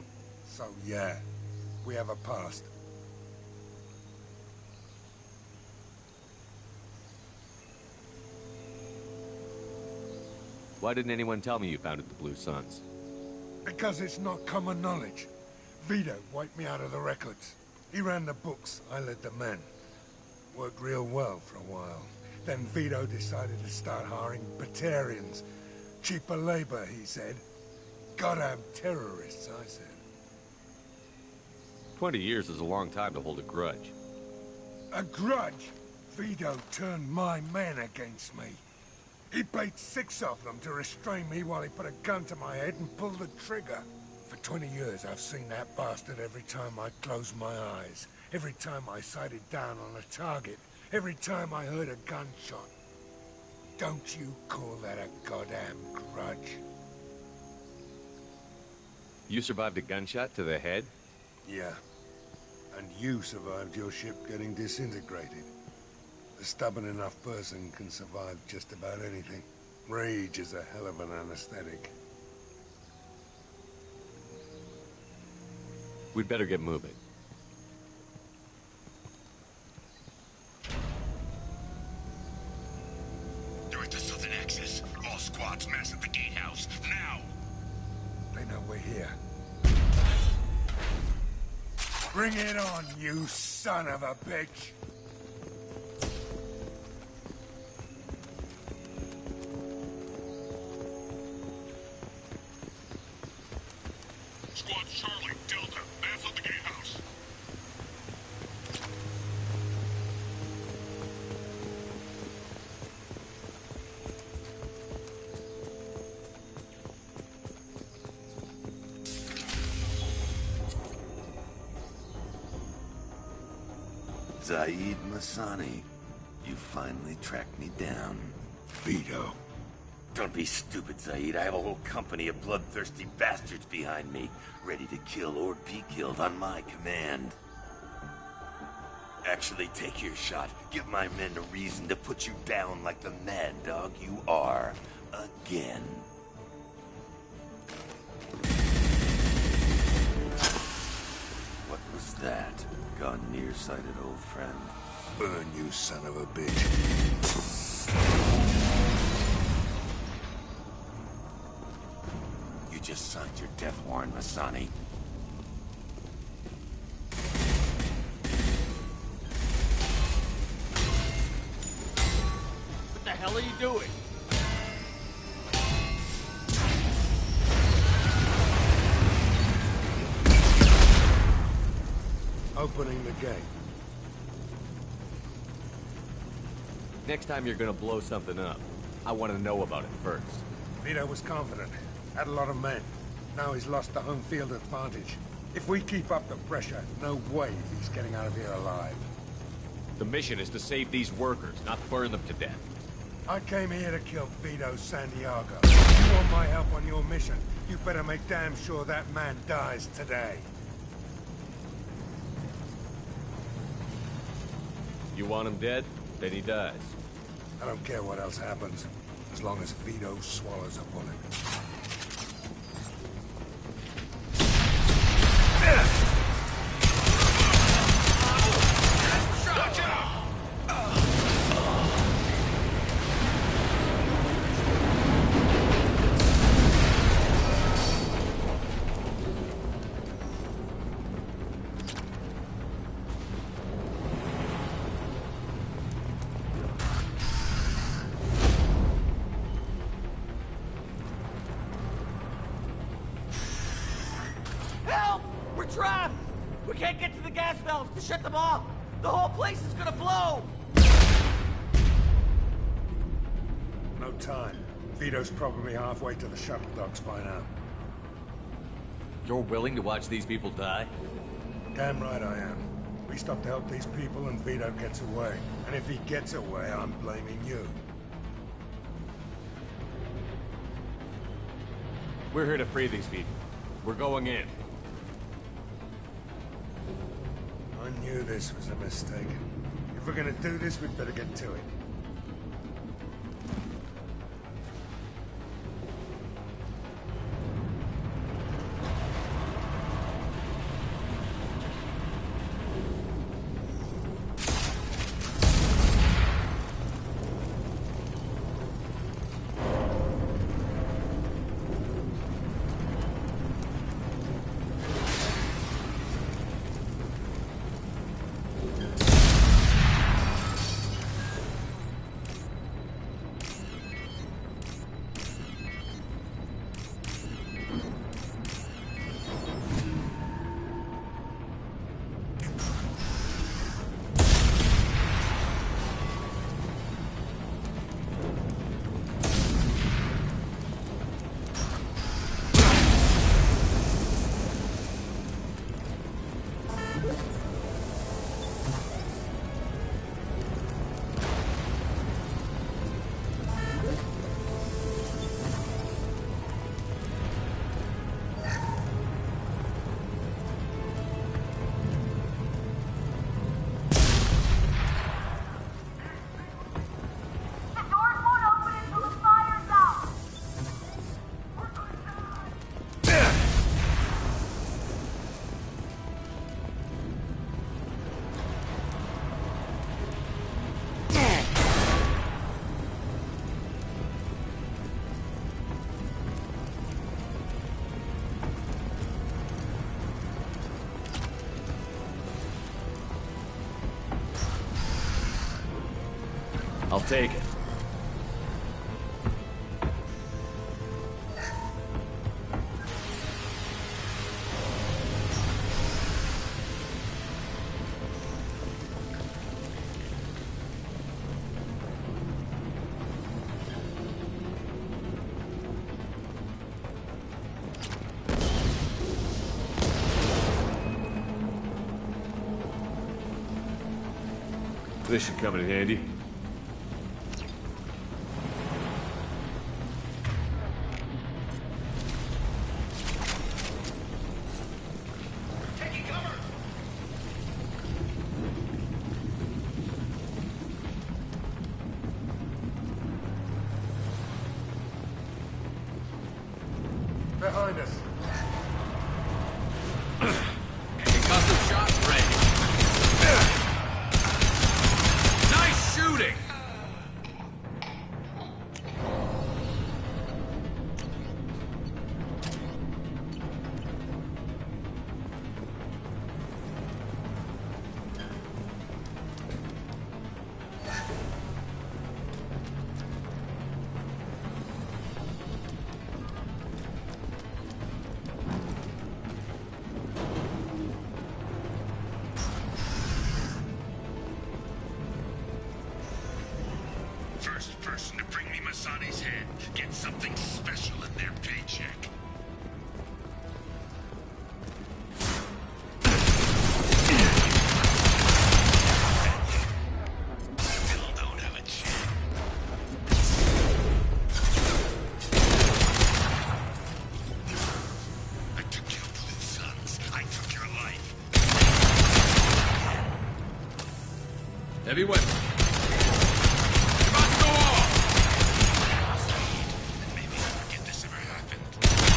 So yeah, we have a past. Why didn't anyone tell me you founded the Blue Suns? Because it's not common knowledge. Vito wiped me out of the records. He ran the books, I led the men. Worked real well for a while. Then Vito decided to start hiring Batarians. Cheaper labor, he said. Goddamn terrorists, I said. 20 years is a long time to hold a grudge. A grudge? Vito turned my men against me. He paid 6 of them to restrain me while he put a gun to my head and pulled the trigger. For 20 years, I've seen that bastard every time I closed my eyes. Every time I sighted down on a target. Every time I heard a gunshot. Don't you call that a goddamn grudge? You survived a gunshot to the head? Yeah. And you survived your ship getting disintegrated. A stubborn enough person can survive just about anything. Rage is a hell of an anesthetic. We'd better get moving. They're at the southern axis. All squads mass at the gatehouse. Now! They know we're here. Bring it on, you son of a bitch! Squad Charlie, Delta, mass at the gatehouse. Zaid Masani, you finally tracked me down. Vito. Don't be stupid, Zaid. I have a whole company of bloodthirsty bastards behind me, ready to kill or be killed on my command. Actually, take your shot. Give my men a reason to put you down like the mad dog you are. Again. What was that? Gone nearsighted, old friend. Burn, you son of a bitch. You just signed your death warrant, Masani. What the hell are you doing? Opening the gate. Next time you're gonna blow something up, I want to know about it first. Vito was confident. Had a lot of men. Now he's lost the home field advantage. If we keep up the pressure, no way he's getting out of here alive. The mission is to save these workers, not burn them to death. I came here to kill Vito Santiago. If you want my help on your mission, you better make damn sure that man dies today. You want him dead? Then he dies. I don't care what else happens, as long as Vito swallows a bullet. Watch out! Help! We're trapped! We can't get to the gas valves to shut them off! The whole place is gonna blow! No time. Vito's probably halfway to the shuttle docks by now. You're willing to watch these people die? Damn right I am. We stop to help these people and Vito gets away. And if he gets away, I'm blaming you. We're here to free these people. We're going in. I knew this was a mistake. If we're gonna do this, we'd better get to it. I'll take it. This should come in handy. Behind us. Concussive shot ready. Nice shooting! First person to bring me Masani's head gets something special in their paycheck. Still don't have a chance. I took your blue sons. I took your life. Heavy weapon. Maybe I forget this ever happened.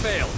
failed.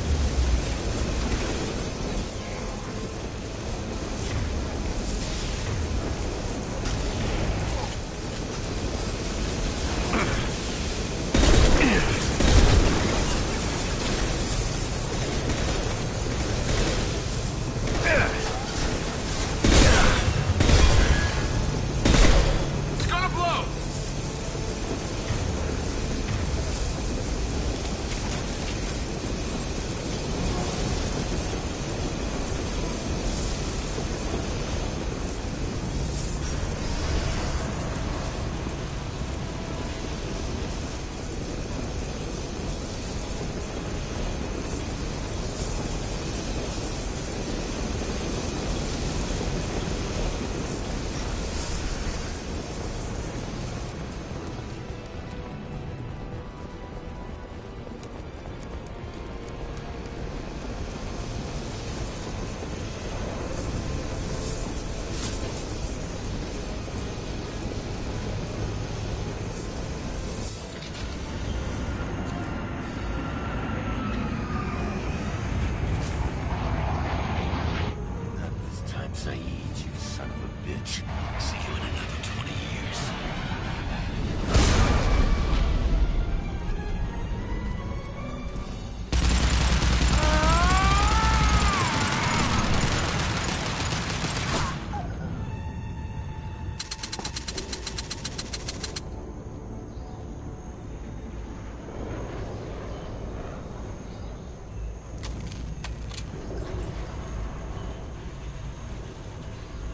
Saeed, you son of a bitch. See you in another 20 years.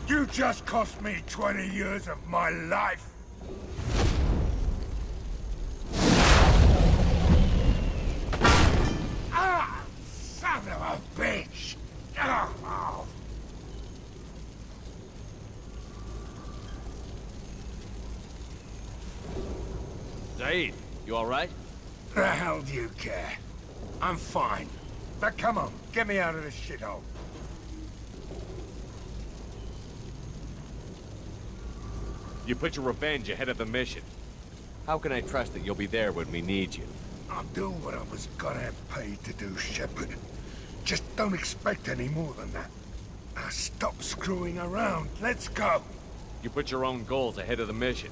You just cost me 20 years of my life. Ah! Son of a bitch! Oh. Saeed, you alright? The hell do you care? I'm fine. But come on, get me out of this shithole. You put your revenge ahead of the mission. How can I trust that you'll be there when we need you? I'll do what I was gonna have paid to do, Shepard. Just don't expect any more than that. Now stop screwing around. Let's go. You put your own goals ahead of the mission.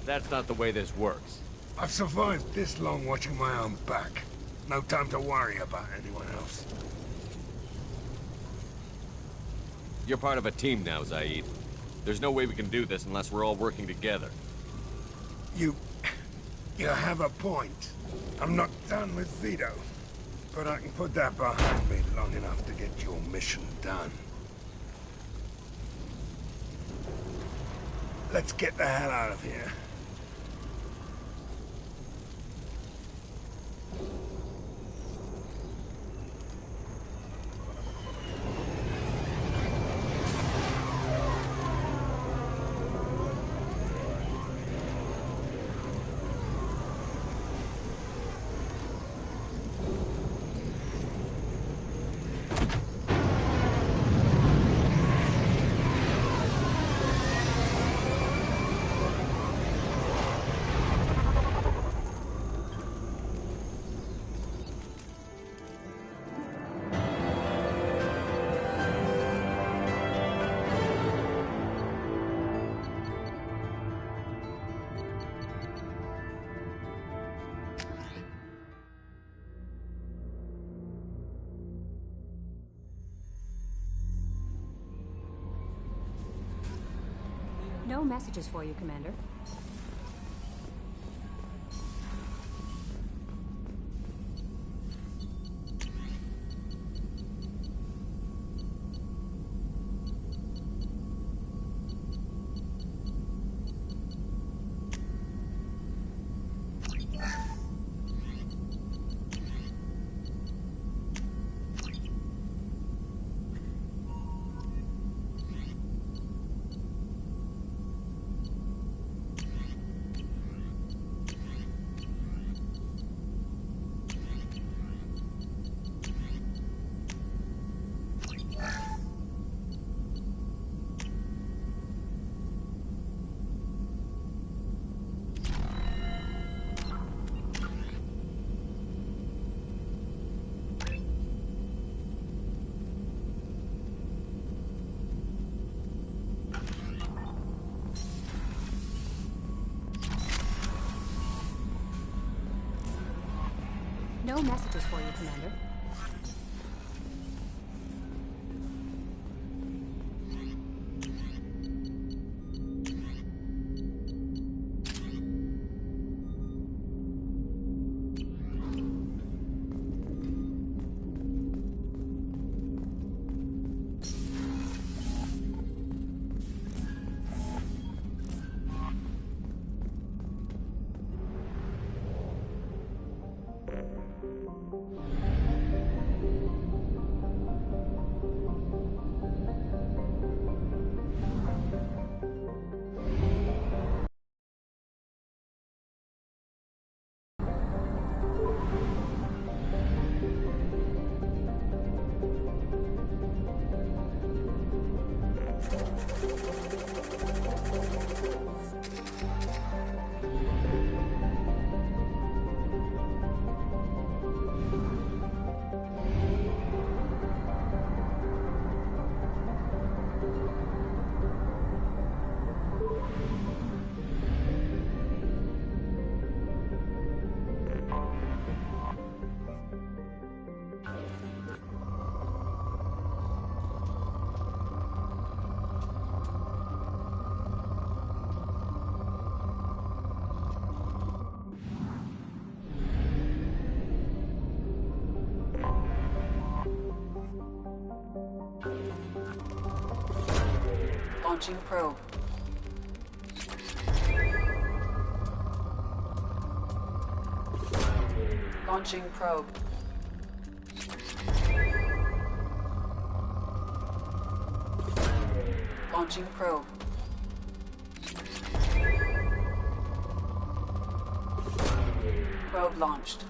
That's not the way this works. I've survived this long watching my own back. No time to worry about anyone else. You're part of a team now, Saeed. There's no way we can do this unless we're all working together. You have a point. I'm not done with Vito. But I can put that behind me long enough to get your mission done. Let's get the hell out of here. No messages for you, Commander. No messages for you, Commander. Launching probe. Launching probe. Launching probe. Probe launched.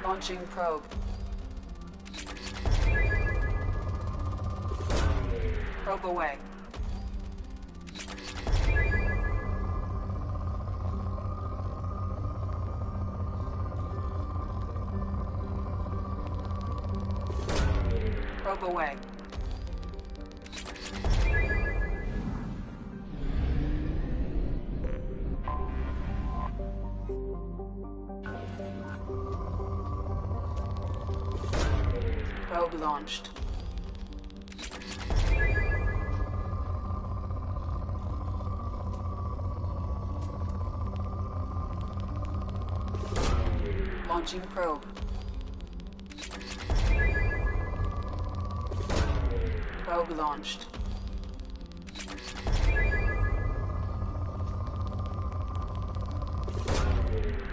Launching probe. Probe away. Probe away. Probe launched. Launching probe. Probe launched.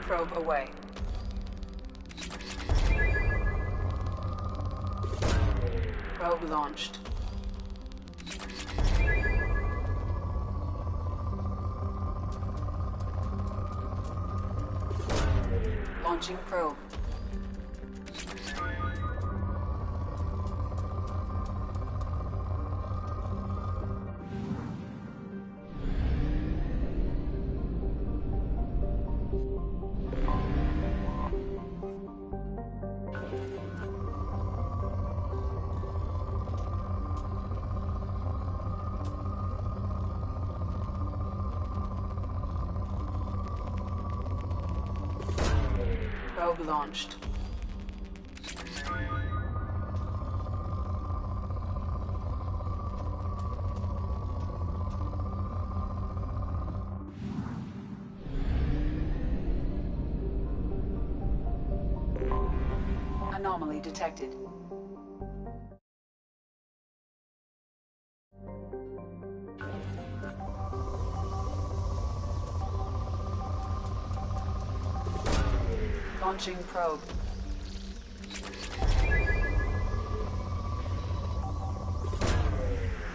Probe away. Probe launched. Launching probe. Probe launched. Anomaly detected. Launching probe.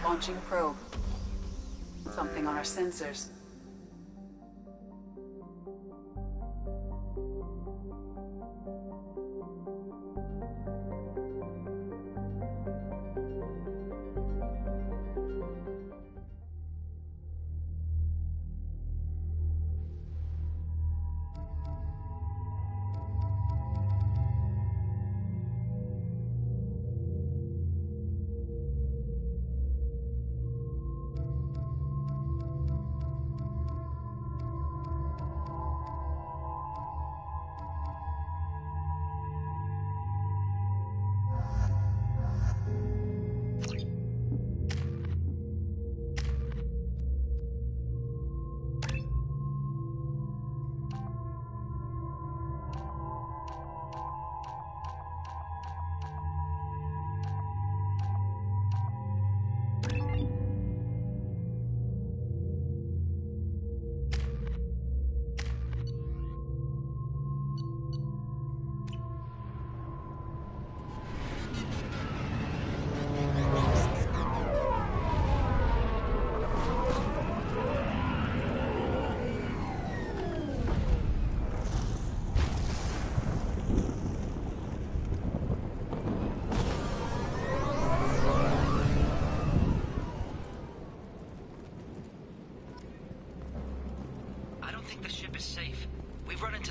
Launching probe. Something on our sensors.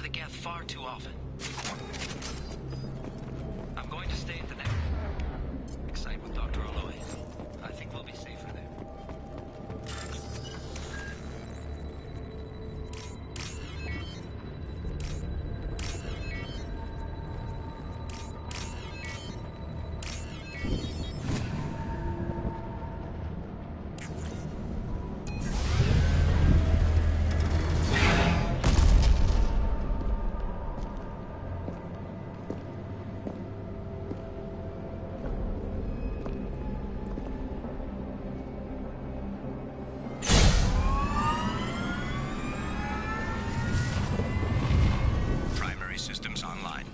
to the Geth far too often. I'm going to stay at the next site with Dr. Aloy. I think we'll be safer there. Systems online.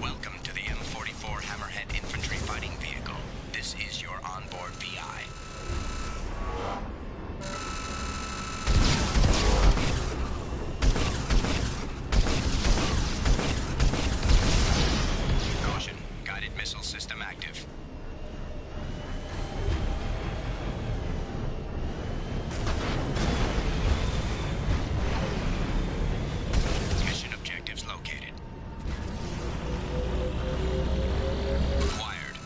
Welcome to the M44 Hammerhead Infantry Fighting Vehicle. This is your onboard VI. Caution, guided missile system active. Located. Acquired.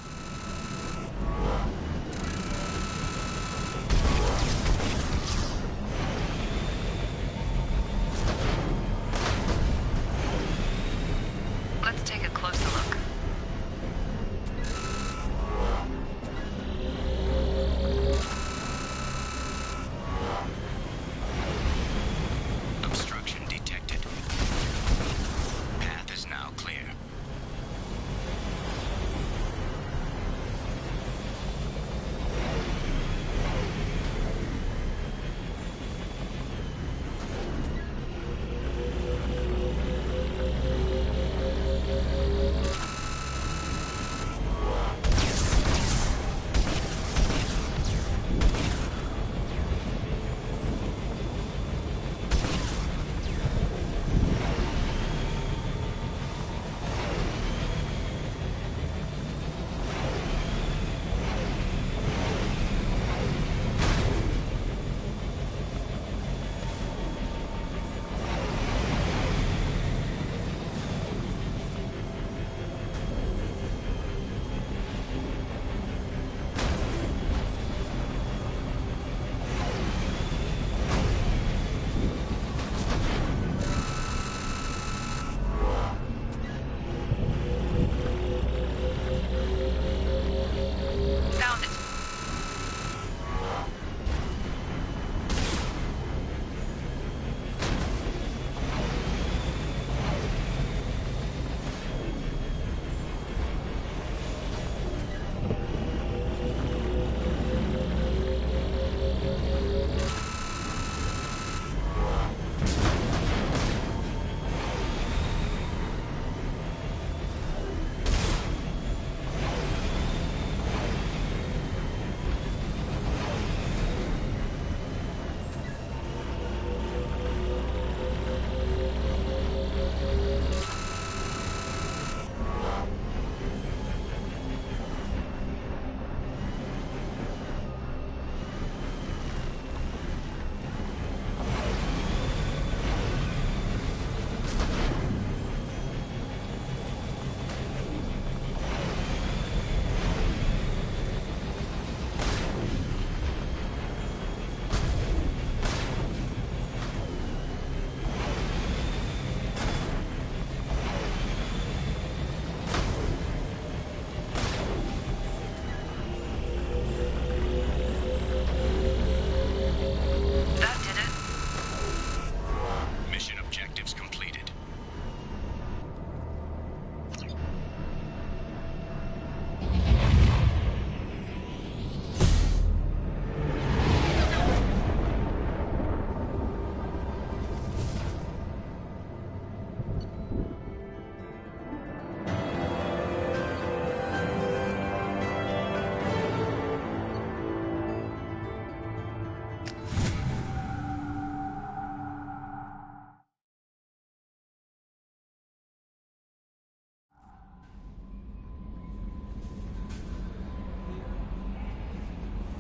Let's take a closer look. Obstruction detected. Path is now clear.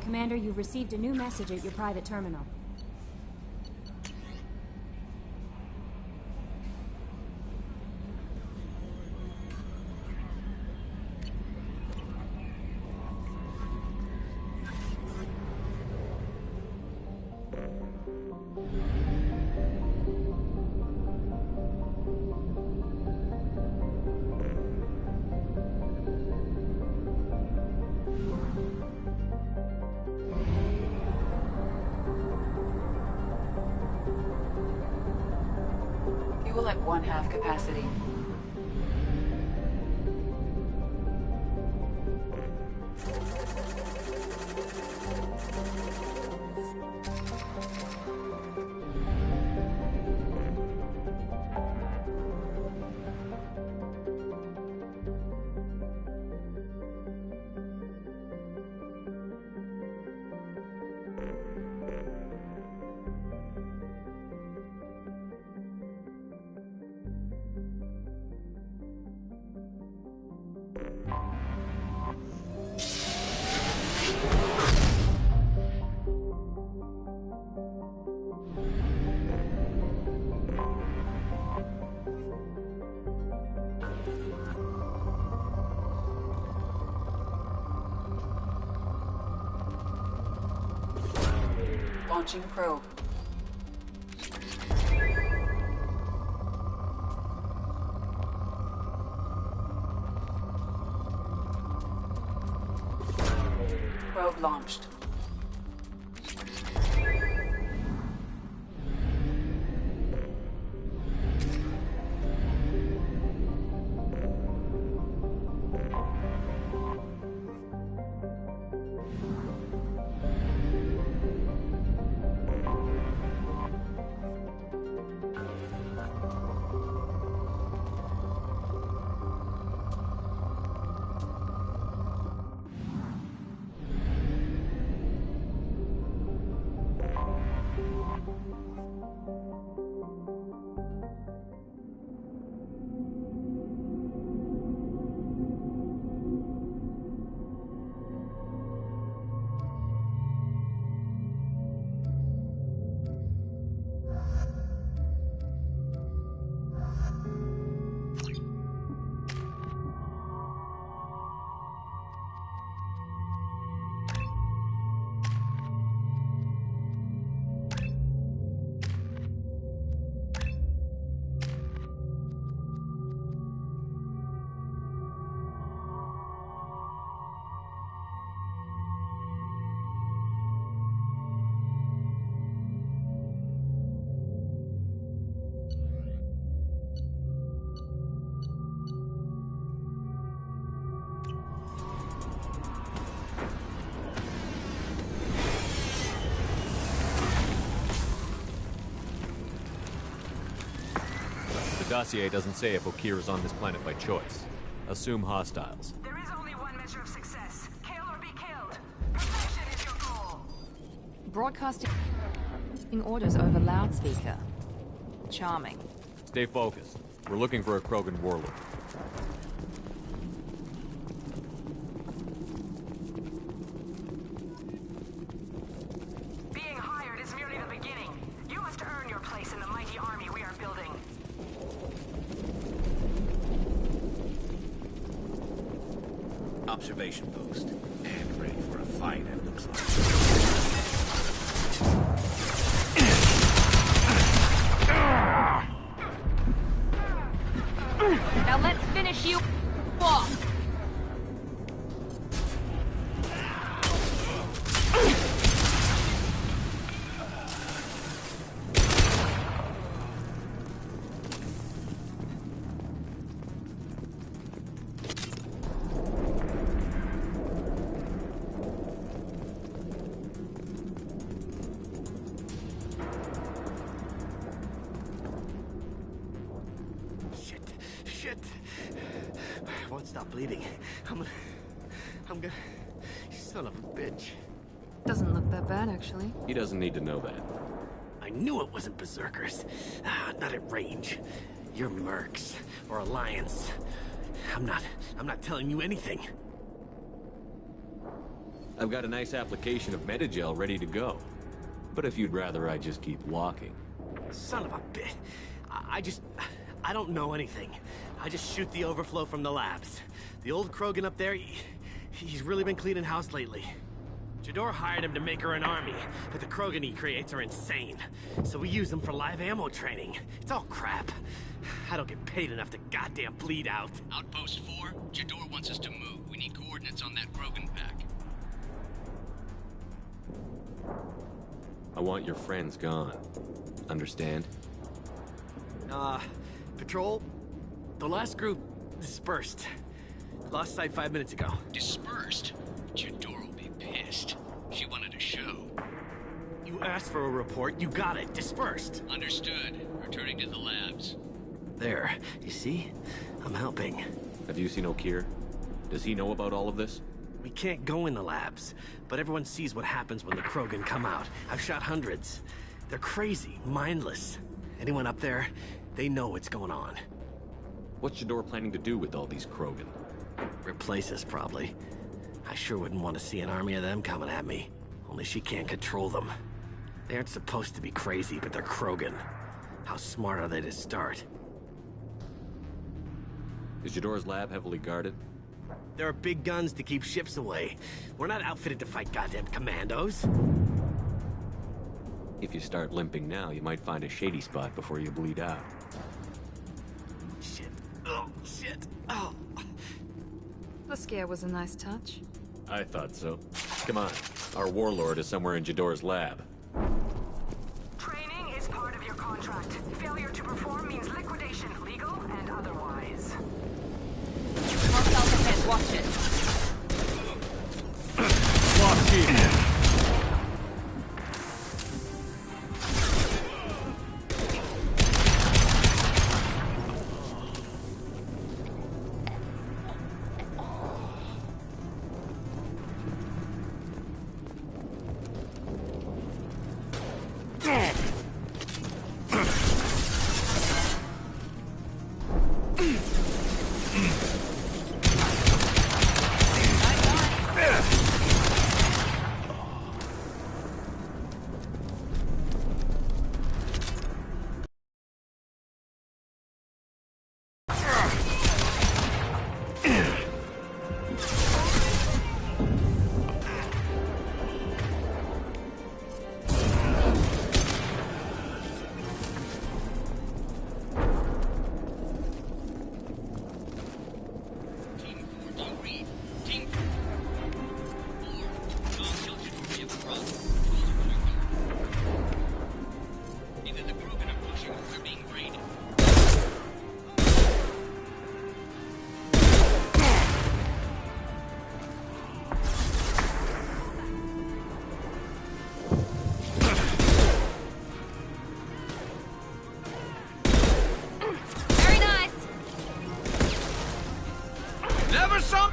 Commander, you've received a new message at your private terminal. 1/2 capacity. Launching probe. Probe launched. The dossier doesn't say if Okir is on this planet by choice. Assume hostiles. There is only one measure of success. Kill or be killed. Perfection is your goal. Broadcasting orders over loudspeaker. Charming. Stay focused. We're looking for a Krogan warlord. Being hired is merely the beginning. You must earn your place in the mighty army we are building. Observation post. And ready for a fight, it looks like. Now let's finish you off. Shit. I won't stop bleeding. I'm gonna... Son of a bitch. Doesn't look that bad, actually. He doesn't need to know that. I knew it wasn't Berserkers. Not at range. You're Mercs. Or Alliance. I'm not telling you anything. I've got a nice application of Metagel ready to go. But if you'd rather I just keep walking. Son of a bitch. I don't know anything. I just shoot the overflow from the labs. The old Krogan up there, he's really been cleaning house lately. Jador hired him to make her an army, but the Krogan he creates are insane. So we use them for live ammo training. It's all crap. I don't get paid enough to goddamn bleed out. Outpost 4, Jador wants us to move. We need coordinates on that Krogan pack. I want your friends gone. Understand? Patrol, the last group dispersed. Lost sight 5 minutes ago. Dispersed? Jador will be pissed. She wanted a show. You asked for a report, you got it. Dispersed. Understood. Returning to the labs. There. You see? I'm helping. Have you seen O'Keir? Does he know about all of this? We can't go in the labs, but everyone sees what happens when the Krogan come out. I've shot hundreds. They're crazy, mindless. Anyone up there, they know what's going on. What's Jador planning to do with all these Krogan? Replace us, probably. I sure wouldn't want to see an army of them coming at me. Only she can't control them. They aren't supposed to be crazy, but they're Krogan. How smart are they to start? Is Jador's lab heavily guarded? There are big guns to keep ships away. We're not outfitted to fight goddamn commandos. If you start limping now, you might find a shady spot before you bleed out. Shit. Oh, shit. Oh. The scare was a nice touch. I thought so. Come on. Our warlord is somewhere in Jador's lab. Training is part of your contract. Failure to perform means liquidation, legal and otherwise. Hostile ahead, watch it. Lock in.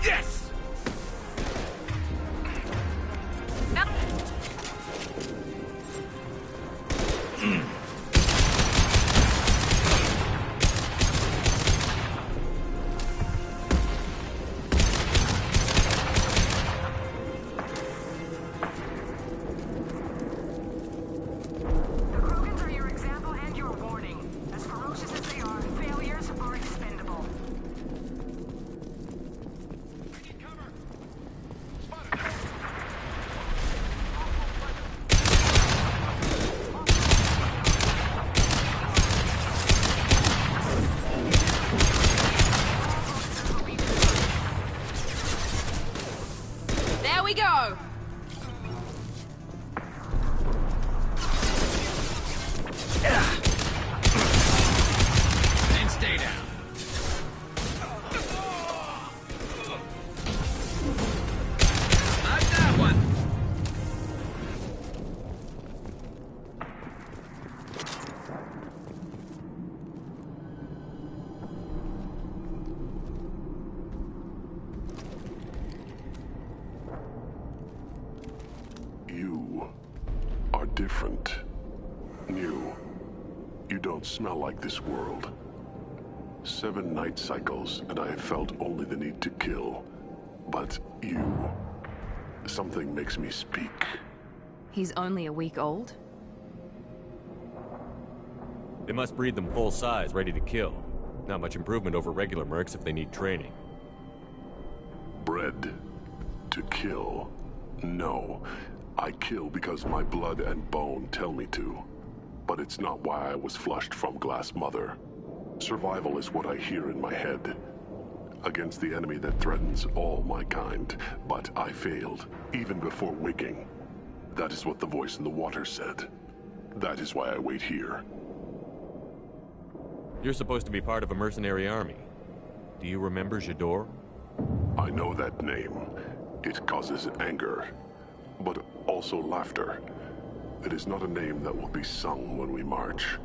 Yes! We go! And stay down. Not that one. You are different. New. You don't smell like this world. 7 night cycles, and I have felt only the need to kill. But you... something makes me speak. He's only a week old? They must breed them full size, ready to kill. Not much improvement over regular mercs if they need training. Bred to kill. No. I kill because my blood and bone tell me to. But it's not why I was flushed from Glass Mother. Survival is what I hear in my head. Against the enemy that threatens all my kind. But I failed, even before waking. That is what the voice in the water said. That is why I wait here. You're supposed to be part of a mercenary army. Do you remember Jador? I know that name. It causes anger, but also laughter. It is not a name that will be sung when we march.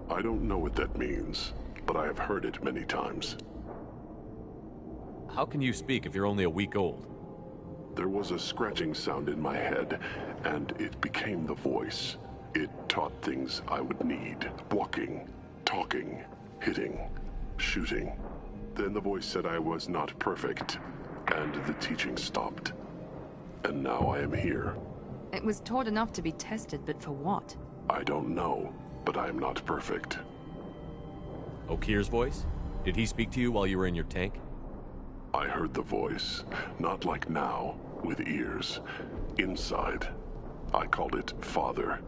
I don't know what that means, but I have heard it many times. How can you speak if you're only a week old? There was a scratching sound in my head, and it became the voice. It taught things I would need. Walking, talking, hitting, shooting. Then the voice said I was not perfect, and the teaching stopped. And now I am here. It was taught enough to be tested, but for what? I don't know, but I am not perfect. Okir's voice? Did he speak to you while you were in your tank? I heard the voice, not like now, with ears. Inside. I called it Father.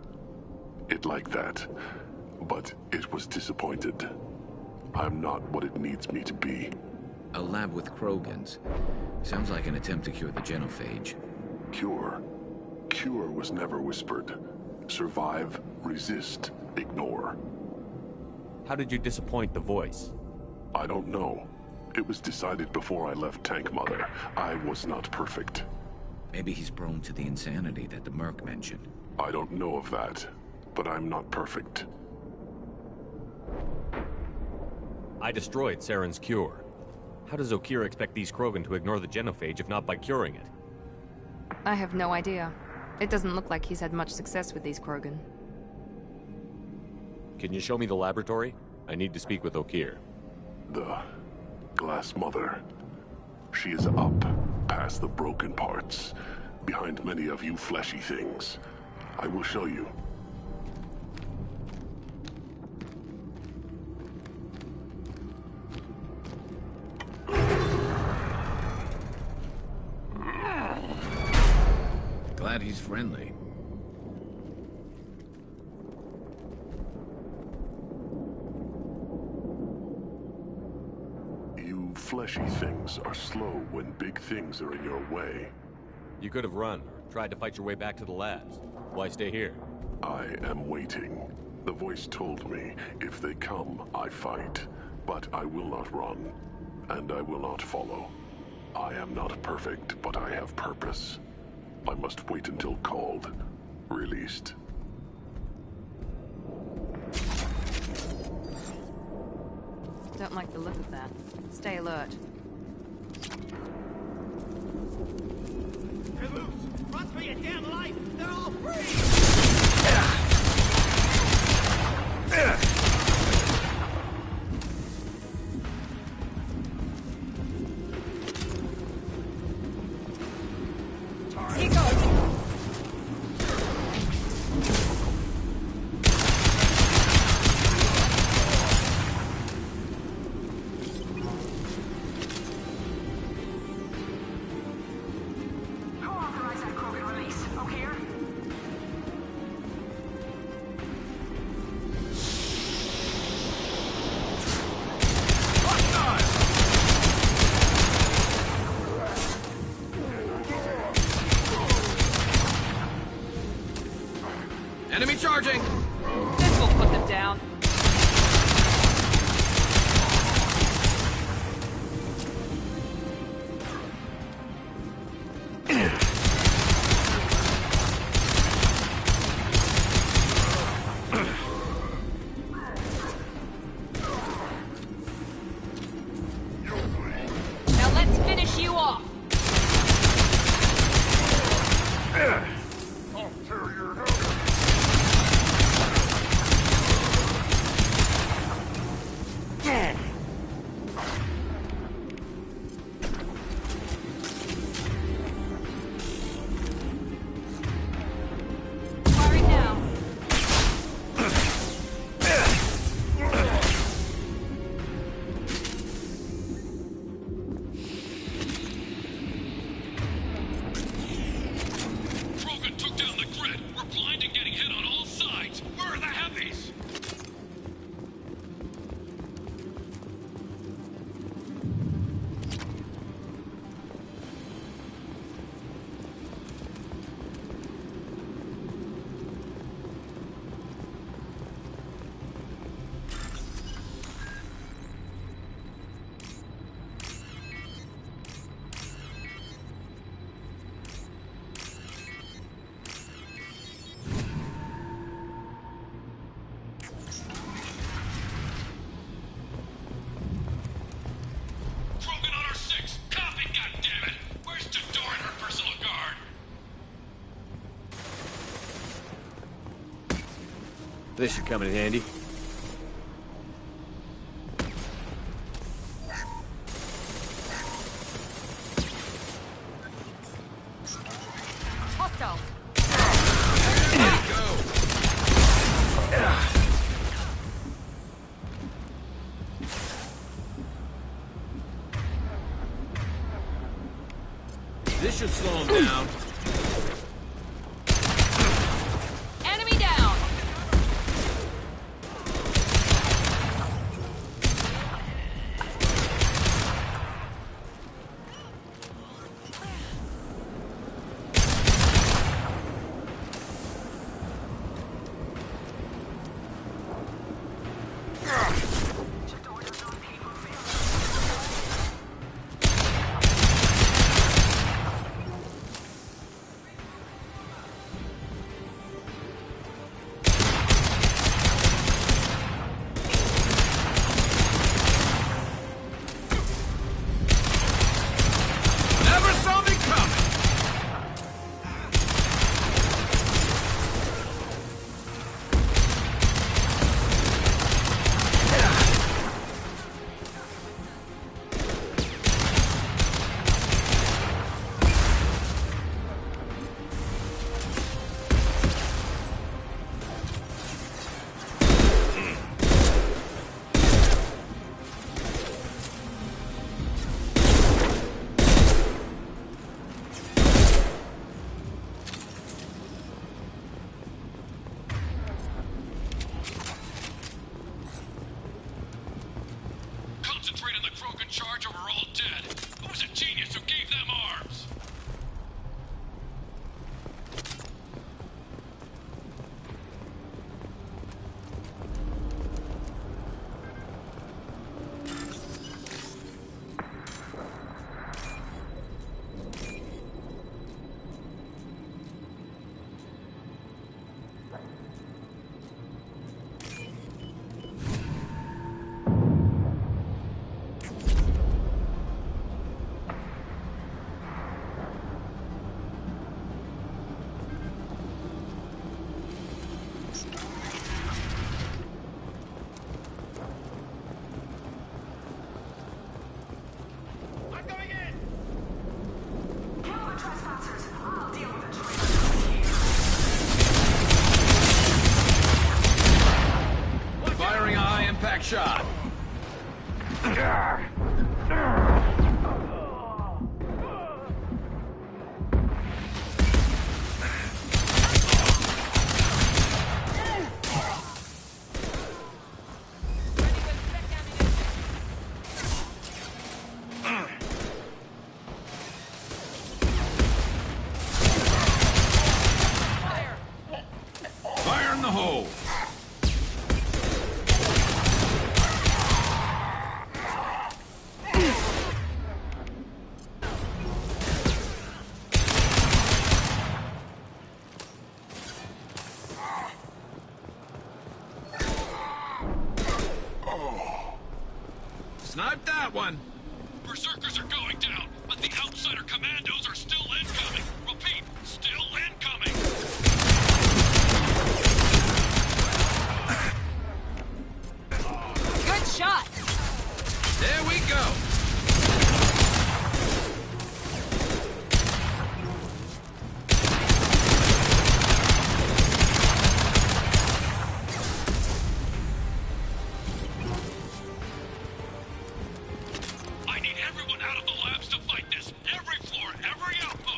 It like that, but it was disappointed. I'm not what it needs me to be. A lab with Krogans. Sounds like an attempt to cure the genophage. Cure? Cure was never whispered. Survive, resist, ignore. How did you disappoint the voice? I don't know. It was decided before I left Tank Mother. I was not perfect. Maybe he's prone to the insanity that the Merc mentioned. I don't know of that, but I'm not perfect. I destroyed Saren's cure. How does Okir expect these Krogan to ignore the genophage if not by curing it? I have no idea. It doesn't look like he's had much success with these Krogan. Can you show me the laboratory? I need to speak with Okir. The Glass Mother. She is up, past the broken parts, behind many of you fleshy things. I will show you. Glad he's friendly. You fleshy things are slow when big things are in your way. You could have run, or tried to fight your way back to the labs. Why stay here? I am waiting. The voice told me, if they come, I fight. But I will not run, and I will not follow. I am not perfect, but I have purpose. I must wait until called, released. Don't like the look of that. Stay alert. They're loose! Run for your damn life! They're all free! Here goes! Who authorized that Krogan release? Okir? Enemy charging! This will put them down. Now let's finish you off! I'll tear your head. This should come in handy. Hostiles. This should slow him down. Enemy down. Never saw me coming! Concentrate on the Krogan charge or we're all dead. Who's a genius who gave them arms? Firing a high-impact shot. Fire in the hole. Snipe that one. Berserkers are going down, but the outsider commandos are still incoming. Repeat, still incoming. Good shot. There we go. I need everyone out of the labs to fight this. Every floor, every outpost.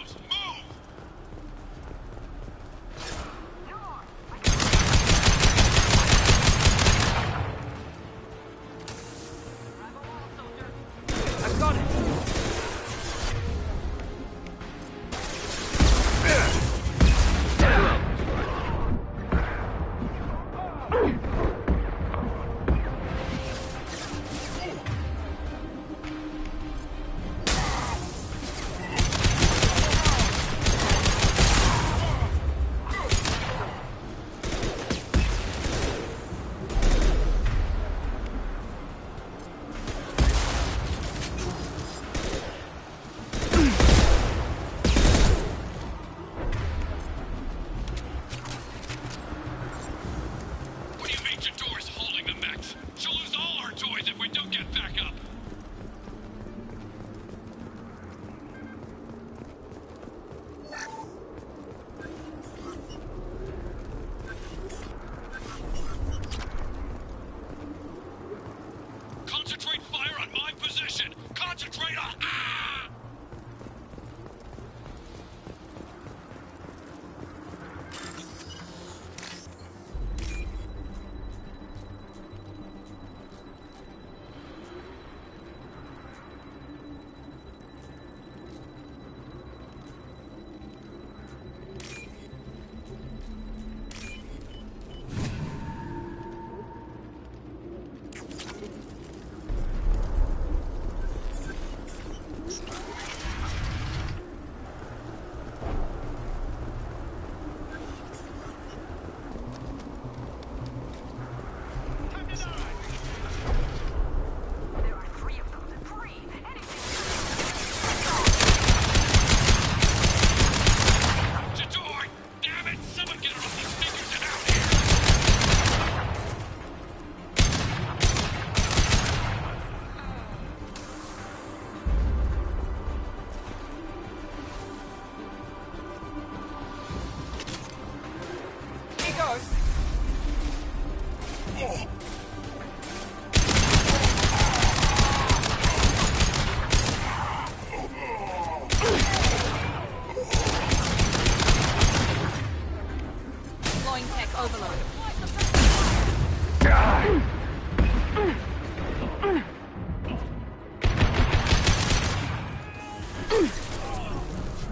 Overload.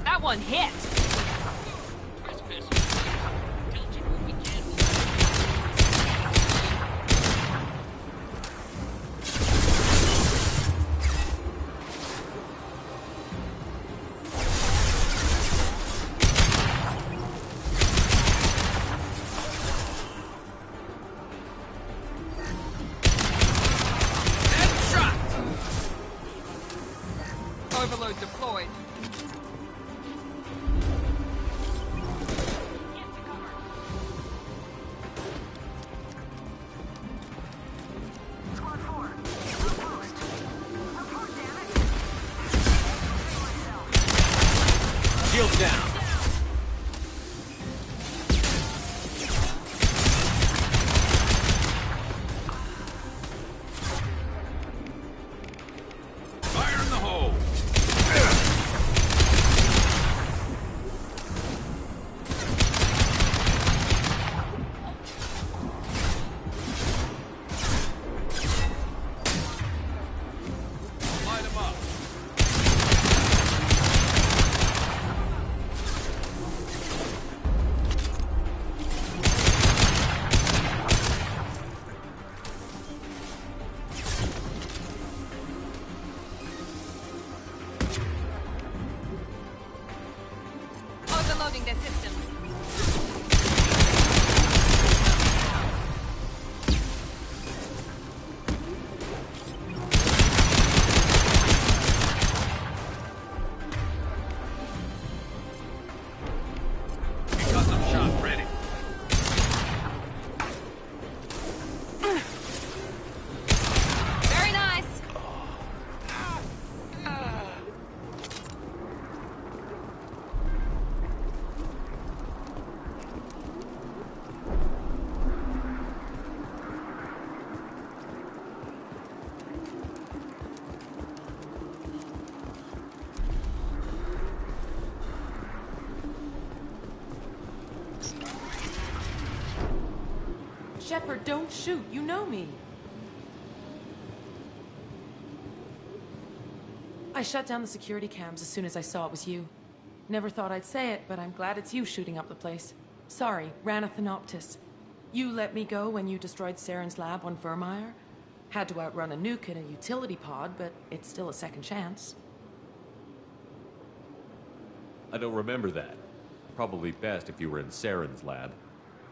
That one hit! Overload deployed. Squad 4, outpost. Report, damn it. Shields down. Fire in the hole! Light 'em up. Overloading their systems. Custom shot ready. Very nice. Shepard, don't shoot. You know me. I shut down the security cams as soon as I saw it was you. Never thought I'd say it, but I'm glad it's you shooting up the place. Sorry, Ranathanoptis. You let me go when you destroyed Saren's lab on Vermeer. Had to outrun a nuke in a utility pod, but it's still a second chance. I don't remember that. Probably best if you were in Saren's lab.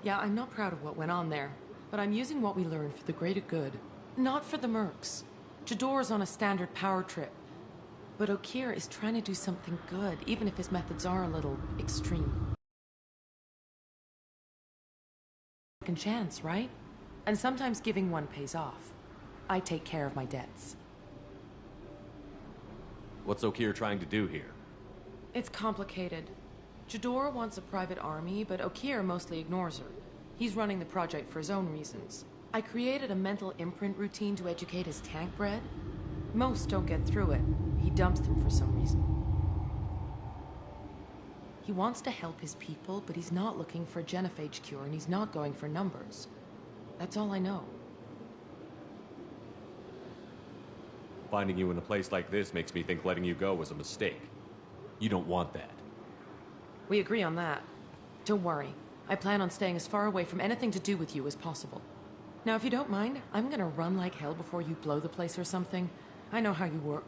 Yeah, I'm not proud of what went on there, but I'm using what we learned for the greater good. Not for the mercs. Jador's on a standard power trip. But Okir is trying to do something good, even if his methods are a little extreme. Second chance, right? And sometimes giving one pays off. I take care of my debts. What's Okir trying to do here? It's complicated. Jador wants a private army, but Okir mostly ignores her. He's running the project for his own reasons. I created a mental imprint routine to educate his tank bred. Most don't get through it. He dumps them for some reason. He wants to help his people, but he's not looking for a genophage cure, and he's not going for numbers. That's all I know. Finding you in a place like this makes me think letting you go was a mistake. You don't want that. We agree on that. Don't worry. I plan on staying as far away from anything to do with you as possible. Now, if you don't mind, I'm gonna run like hell before you blow the place or something. I know how you work.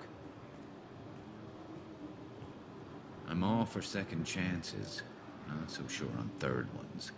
I'm all for second chances. Not so sure on third ones.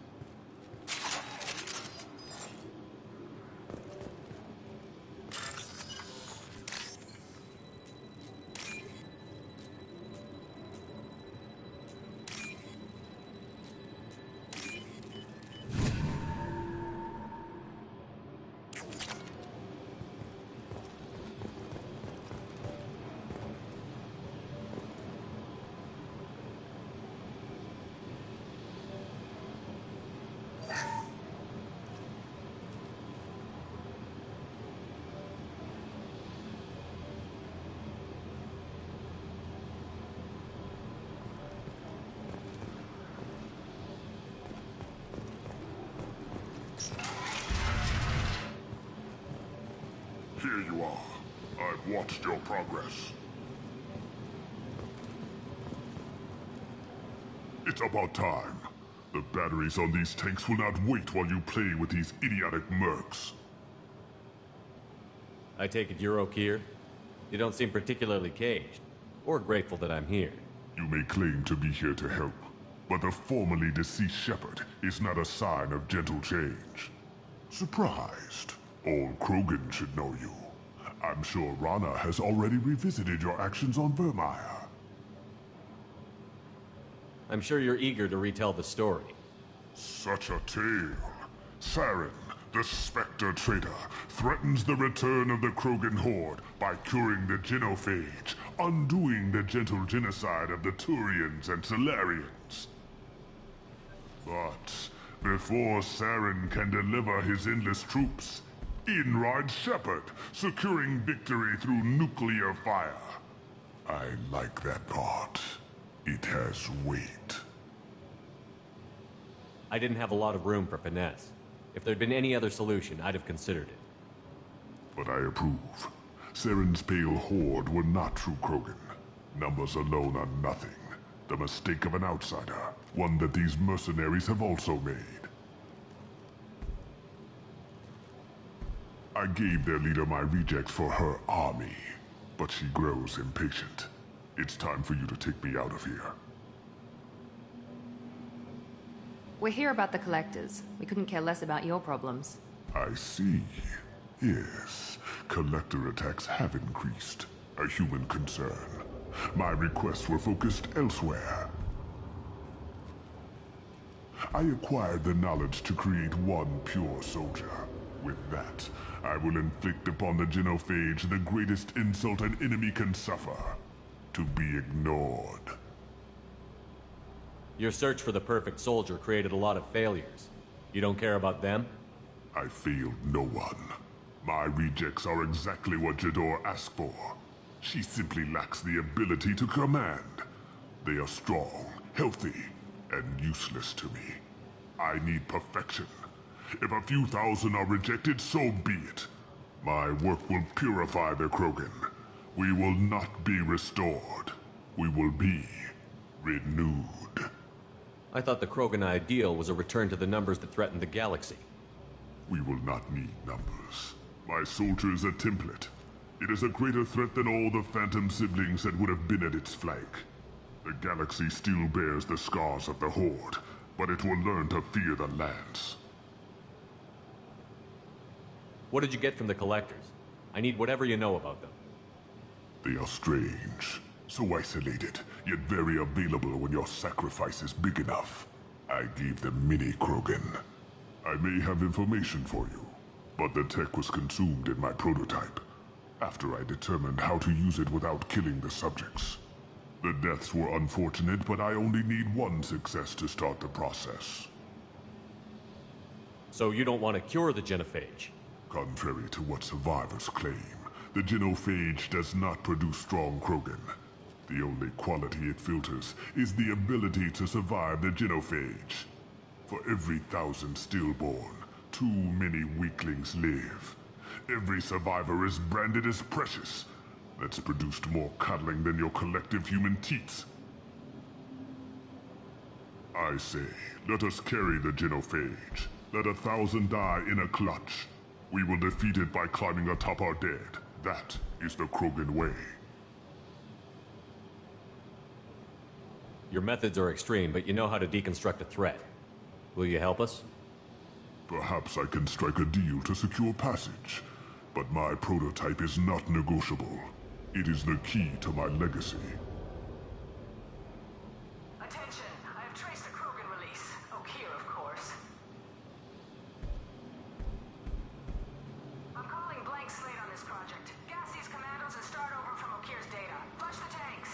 here you are. I've watched your progress. It's about time. The batteries on these tanks will not wait while you play with these idiotic mercs. I take it you're okay here? You don't seem particularly caged, or grateful that I'm here. You may claim to be here to help, but the formerly deceased Shepard is not a sign of gentle change. Surprised? Old Krogan should know you. I'm sure Rana has already revisited your actions on Vermeer. I'm sure you're eager to retell the story. Such a tale. Saren, the Spectre traitor, threatens the return of the Krogan horde by curing the genophage, undoing the gentle genocide of the Turians and Solarians. But before Saren can deliver his endless troops, in rides Shepard, securing victory through nuclear fire. I like that part. It has weight. I didn't have a lot of room for finesse. If there'd been any other solution, I'd have considered it. But I approve. Saren's pale horde were not true Krogan. Numbers alone are nothing. The mistake of an outsider. One that these mercenaries have also made. I gave their leader my rejects for her army, but she grows impatient. It's time for you to take me out of here. We're here about the collectors. We couldn't care less about your problems. I see. Yes, collector attacks have increased. A human concern. My requests were focused elsewhere. I acquired the knowledge to create one pure soldier. With that, I will inflict upon the genophage the greatest insult an enemy can suffer. To be ignored. Your search for the perfect soldier created a lot of failures. You don't care about them? I failed no one. My rejects are exactly what Jador asked for. She simply lacks the ability to command. They are strong, healthy, and useless to me. I need perfection. If a few thousand are rejected, so be it. My work will purify the Krogan. We will not be restored. We will be renewed. I thought the Krogan ideal was a return to the numbers that threatened the galaxy. We will not need numbers. My soldier is a template. It is a greater threat than all the Phantom siblings that would have been at its flank. The galaxy still bears the scars of the Horde, but it will learn to fear the Lance. What did you get from the Collectors? I need whatever you know about them. They are strange. So isolated, yet very available when your sacrifice is big enough. I gave them mini Krogan. I may have information for you, but the tech was consumed in my prototype, after I determined how to use it without killing the subjects. The deaths were unfortunate, but I only need one success to start the process. So you don't want to cure the genophage? Contrary to what survivors claim, the genophage does not produce strong Krogan. The only quality it filters is the ability to survive the genophage. For every 1,000 stillborn, too many weaklings live. Every survivor is branded as precious. That's produced more cuddling than your collective human teats. I say, let us carry the genophage. Let 1,000 die in a clutch. We will defeat it by climbing atop our dead. That is the Krogan way. Your methods are extreme, but you know how to deconstruct a threat. Will you help us? Perhaps I can strike a deal to secure passage. But my prototype is not negotiable. It is the key to my legacy. Attention! I have traced the Krogan release. Okeer, of course. I'm calling blank slate on this project. Gas these commandos and start over from Okeer's data. Flush the tanks.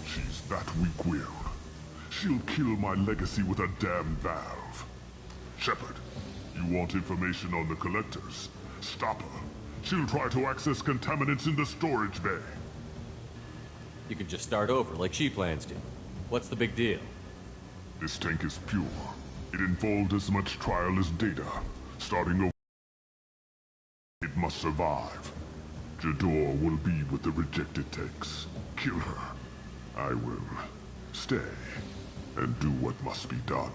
She's that weak-willed. She'll kill my legacy with a damn valve. Shepard, you want information on the Collectors? Stop her. She'll try to access contaminants in the storage bay. You could just start over, like she plans to. What's the big deal? This tank is pure. It involved as much trial as data. Starting over, it must survive. Jador will be with the rejected tanks. Kill her. I will stay and do what must be done.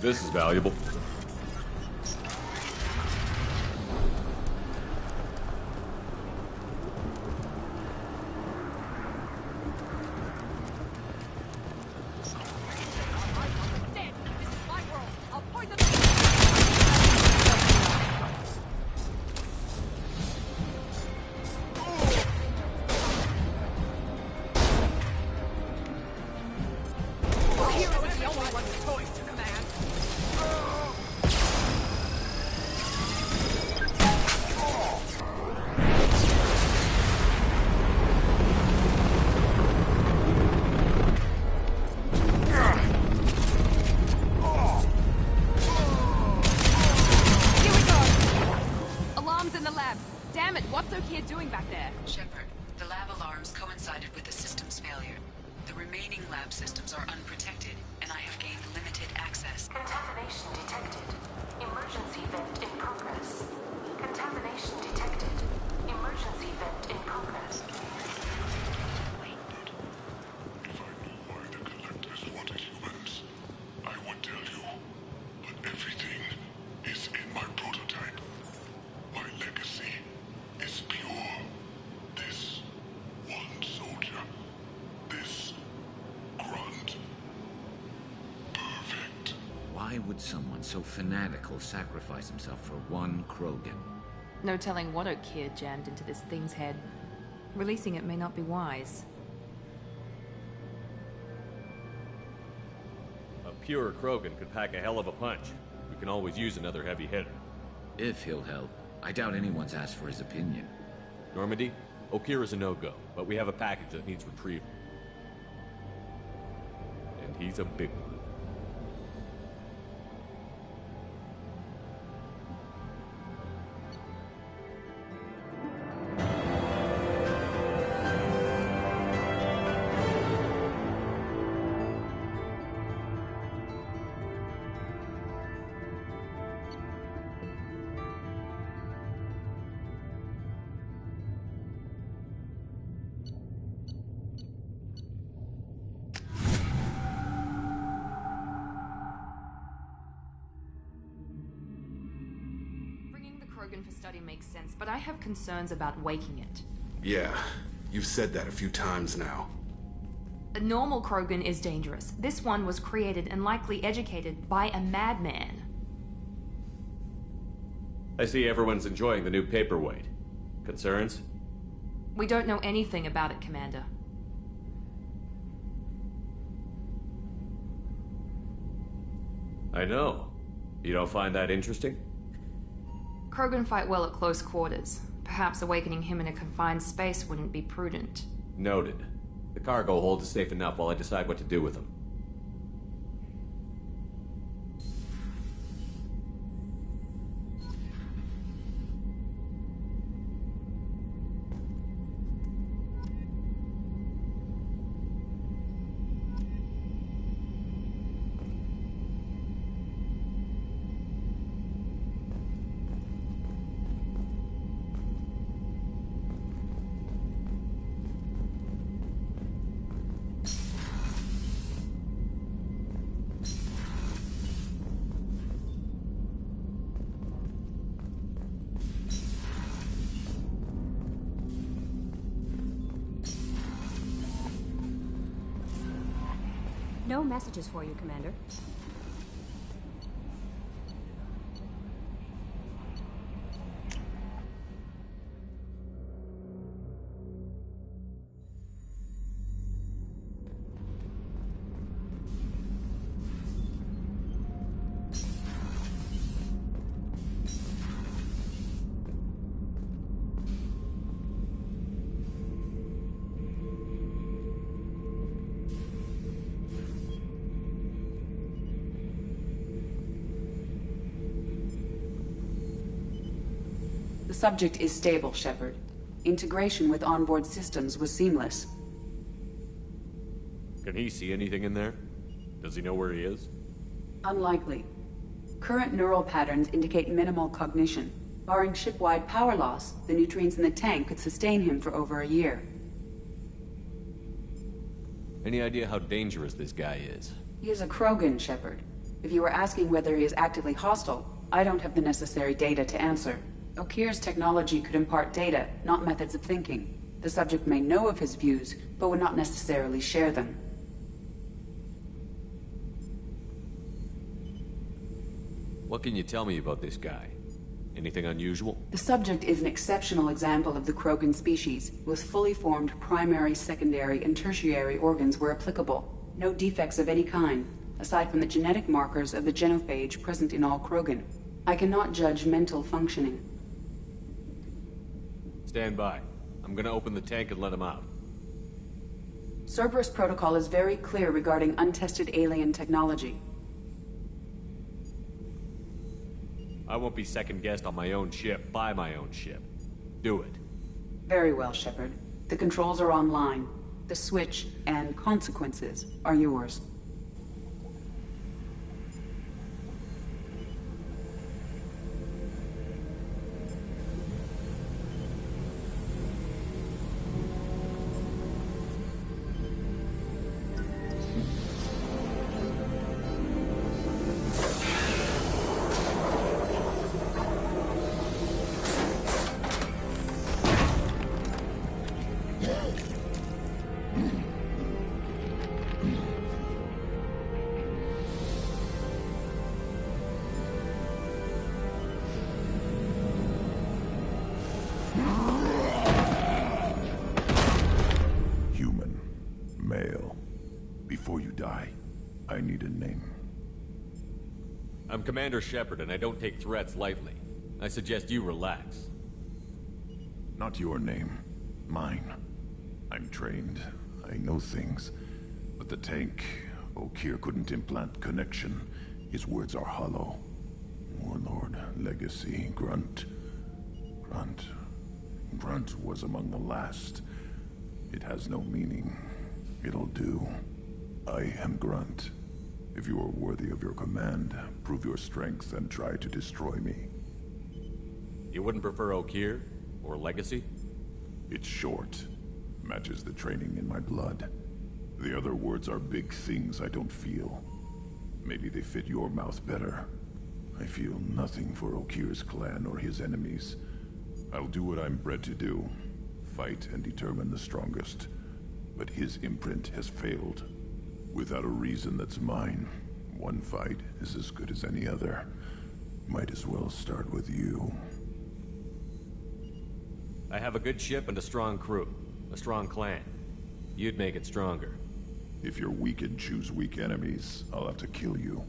This is valuable. Why would someone so fanatical sacrifice himself for one Krogan? No telling what Okeer jammed into this thing's head. Releasing it may not be wise. A pure Krogan could pack a hell of a punch. We can always use another heavy hitter. If he'll help. I doubt anyone's asked for his opinion. Normandy, Okeer is a no-go, but we have a package that needs retrieval. And he's a big one. For study makes sense, but I have concerns about waking it. Yeah, you've said that a few times now. A normal Krogan is dangerous. This one was created and likely educated by a madman. I see everyone's enjoying the new paperweight. Concerns? We don't know anything about it, Commander. I know. You don't find that interesting? Krogan fight well at close quarters. Perhaps awakening him in a confined space wouldn't be prudent. Noted. The cargo hold is safe enough while I decide what to do with them. No messages for you, Commander. subject is stable, Shepard. Integration with onboard systems was seamless. Can he see anything in there? Does he know where he is? Unlikely. Current neural patterns indicate minimal cognition. Barring ship-wide power loss, the nutrients in the tank could sustain him for over a year. Any idea how dangerous this guy is? He is a Krogan, Shepard. If you were asking whether he is actively hostile, I don't have the necessary data to answer. Okeer's technology could impart data, not methods of thinking. The subject may know of his views, but would not necessarily share them. What can you tell me about this guy? Anything unusual? The subject is an exceptional example of the Krogan species, with fully formed primary, secondary, and tertiary organs where applicable. No defects of any kind, aside from the genetic markers of the genophage present in all Krogan. I cannot judge mental functioning. Stand by. I'm gonna open the tank and let him out. Cerberus protocol is very clear regarding untested alien technology. I won't be second-guessed on my own ship, by my own ship. Do it. Very well, Shepard. The controls are online. The switch and consequences are yours. I'm Commander Shepard, and I don't take threats lightly. I suggest you relax. Not your name. Mine. I'm trained. I know things. But the tank, Okeer couldn't implant connection. His words are hollow. Warlord, Legacy, Grunt. Grunt was among the last. It has no meaning. It'll do. I am Grunt. If you are worthy of your command, prove your strength and try to destroy me. You wouldn't prefer Okeer? Or Legacy? It's short. Matches the training in my blood. The other words are big things I don't feel. Maybe they fit your mouth better. I feel nothing for Okeer's clan or his enemies. I'll do what I'm bred to do. Fight and determine the strongest. But his imprint has failed. Without a reason that's mine, one fight is as good as any other. Might as well start with you. I have a good ship and a strong crew. A strong clan. You'd make it stronger. If you're weak and choose weak enemies, I'll have to kill you.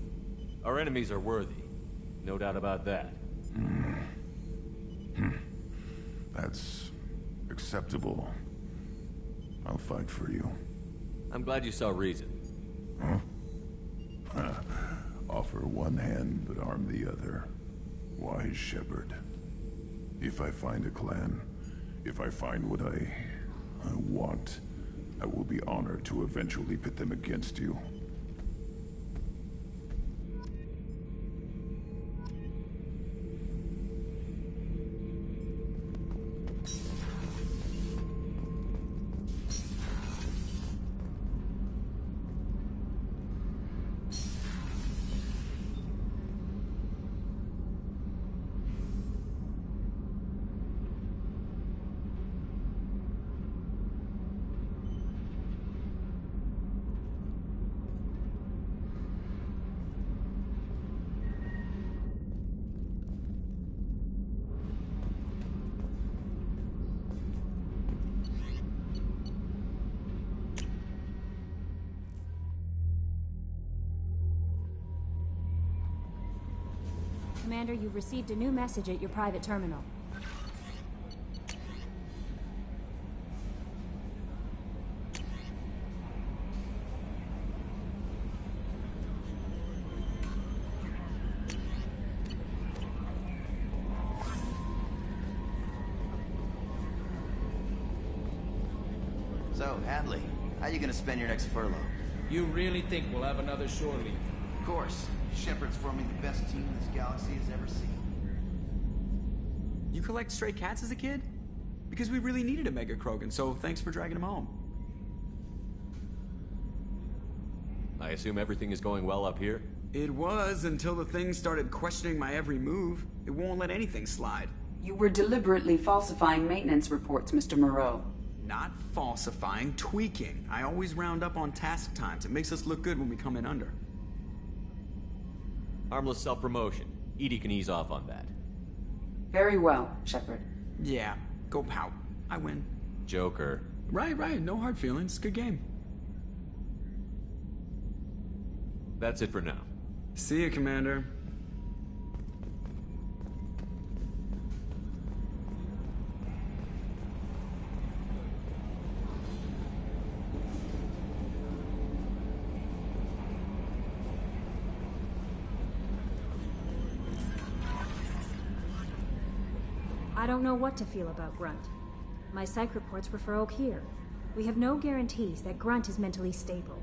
Our enemies are worthy. No doubt about that. That's acceptable. I'll fight for you. I'm glad you saw reason. Huh? Offer one hand, but arm the other. Wise Shepard. If I find a clan, if I find what I want, I will be honored to eventually pit them against you. Commander, you've received a new message at your private terminal. So, Hadley, how you gonna spend your next furlough? You really think we'll have another shore leave? Of course. Shepard's forming the best team this galaxy has ever seen. You collect stray cats as a kid? Because we really needed a Mega Krogan, so thanks for dragging him home. I assume everything is going well up here? It was until the thing started questioning my every move. It won't let anything slide. You were deliberately falsifying maintenance reports, Mr. Moreau. Not falsifying, tweaking. I always round up on task times. It makes us look good when we come in under. Harmless self-promotion. Edie can ease off on that. Very well, Shepard. Yeah, go pout. I win. Joker. Right. No hard feelings. Good game. That's it for now. See you, Commander. I don't know what to feel about Grunt. My psych reports refer Oak here. We have no guarantees that Grunt is mentally stable.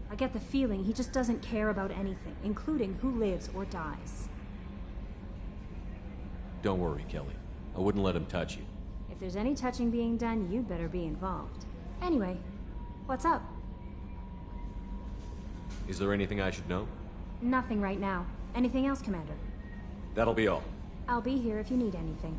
I get the feeling he just doesn't care about anything, including who lives or dies. Don't worry, Kelly. I wouldn't let him touch you. If there's any touching being done, you'd better be involved. Anyway, what's up? Is there anything I should know? Nothing right now. Anything else, Commander? That'll be all. I'll be here if you need anything.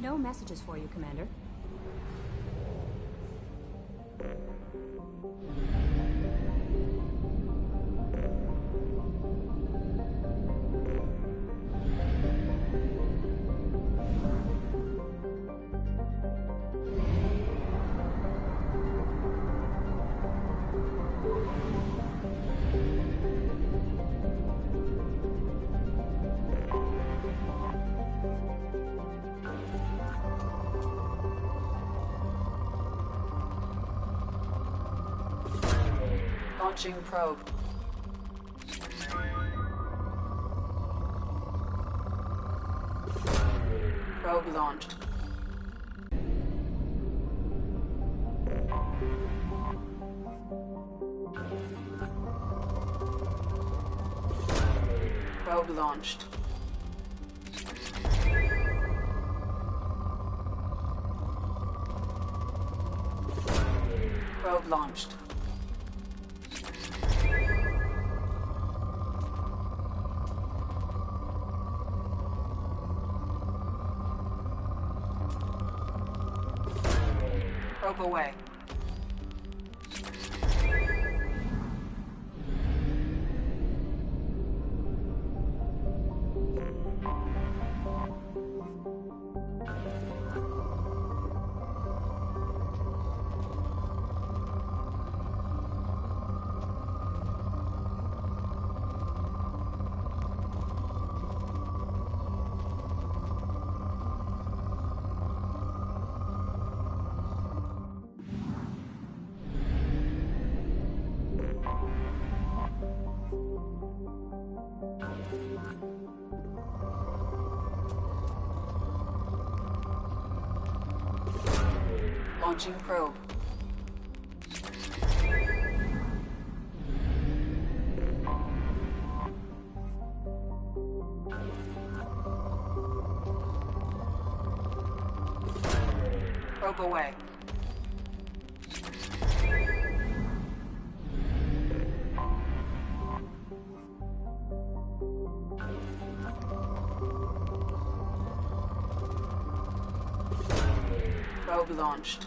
No messages for you, Commander. Launching probe. Probe launched. Probe launched. Probe launched. Probe away. Launching probe. Probe away. Probe launched.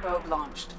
Probe launched.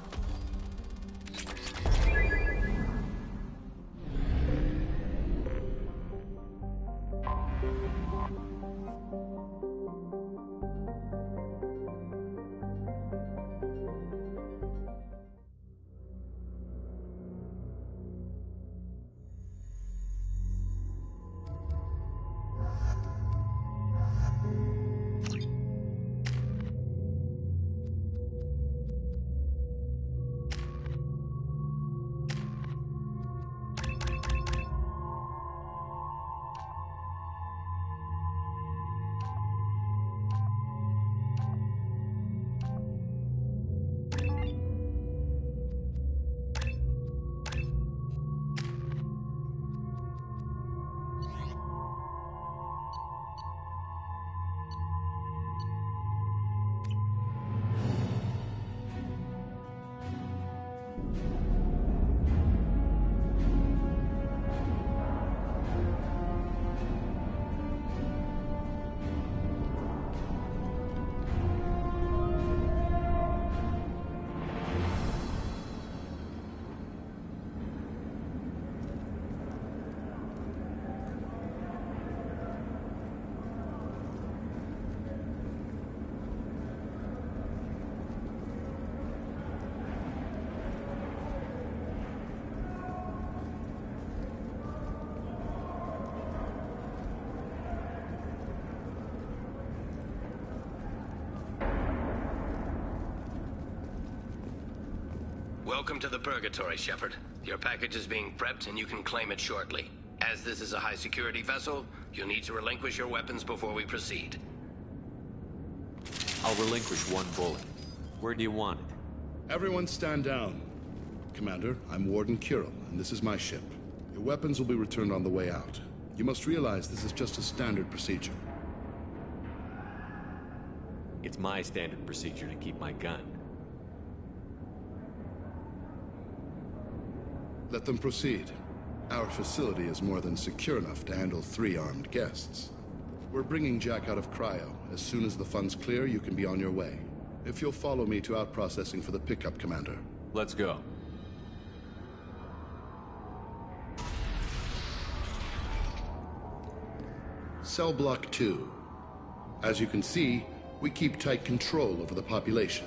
Welcome to the Purgatory, Shepard. Your package is being prepped and you can claim it shortly. As this is a high-security vessel, you'll need to relinquish your weapons before we proceed. I'll relinquish one bullet. Where do you want it? Everyone stand down. Commander, I'm Warden Kirill, and this is my ship. Your weapons will be returned on the way out. You must realize this is just a standard procedure. It's my standard procedure to keep my gun. Let them proceed. Our facility is more than secure enough to handle 3 armed guests. We're bringing Jack out of cryo. As soon as the funds clear, you can be on your way. If you'll follow me to out-processing for the pickup, Commander. Let's go. Cell Block 2. As you can see, we keep tight control over the population.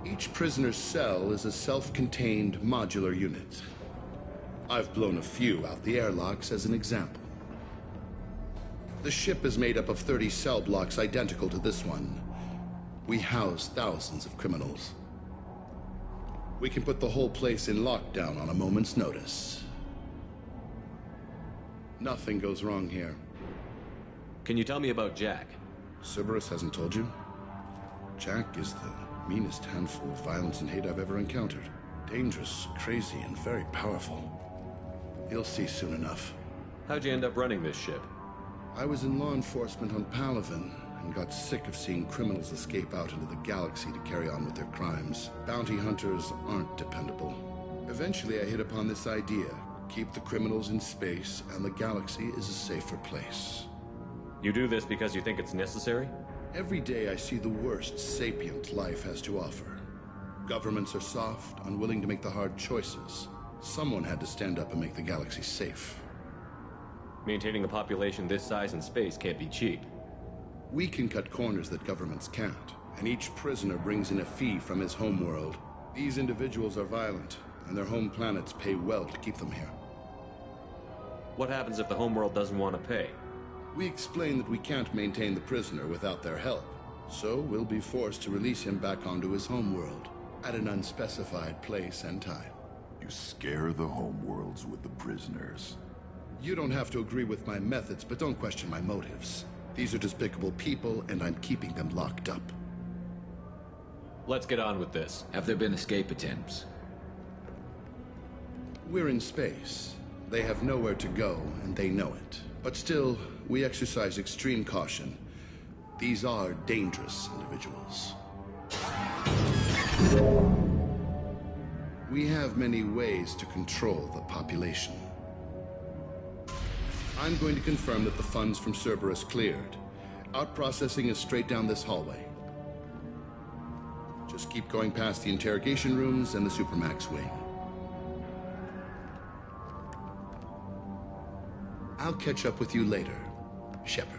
Each prisoner's cell is a self-contained modular unit. I've blown a few out the airlocks as an example. The ship is made up of 30 cell blocks identical to this one. We house thousands of criminals. We can put the whole place in lockdown on a moment's notice. Nothing goes wrong here. Can you tell me about Jack? Cerberus hasn't told you? Jack is the meanest handful of violence and hate I've ever encountered. Dangerous, crazy, and very powerful. You'll see soon enough. How'd you end up running this ship? I was in law enforcement on Palaven and got sick of seeing criminals escape out into the galaxy to carry on with their crimes. Bounty hunters aren't dependable. Eventually I hit upon this idea. Keep the criminals in space and the galaxy is a safer place. You do this because you think it's necessary? Every day I see the worst sapient life has to offer. Governments are soft, unwilling to make the hard choices. Someone had to stand up and make the galaxy safe. Maintaining a population this size in space can't be cheap. We can cut corners that governments can't, and each prisoner brings in a fee from his homeworld. These individuals are violent, and their home planets pay well to keep them here. What happens if the homeworld doesn't want to pay? We explain that we can't maintain the prisoner without their help, so we'll be forced to release him back onto his homeworld at an unspecified place and time. You scare the homeworlds with the prisoners. You don't have to agree with my methods, but don't question my motives. These are despicable people, and I'm keeping them locked up. Let's get on with this. Have there been escape attempts? We're in space. They have nowhere to go, and they know it. But still, we exercise extreme caution. These are dangerous individuals. We have many ways to control the population. I'm going to confirm that the funds from Cerberus cleared. Out-processing is straight down this hallway. Just keep going past the interrogation rooms and the Supermax wing. I'll catch up with you later, Shepard.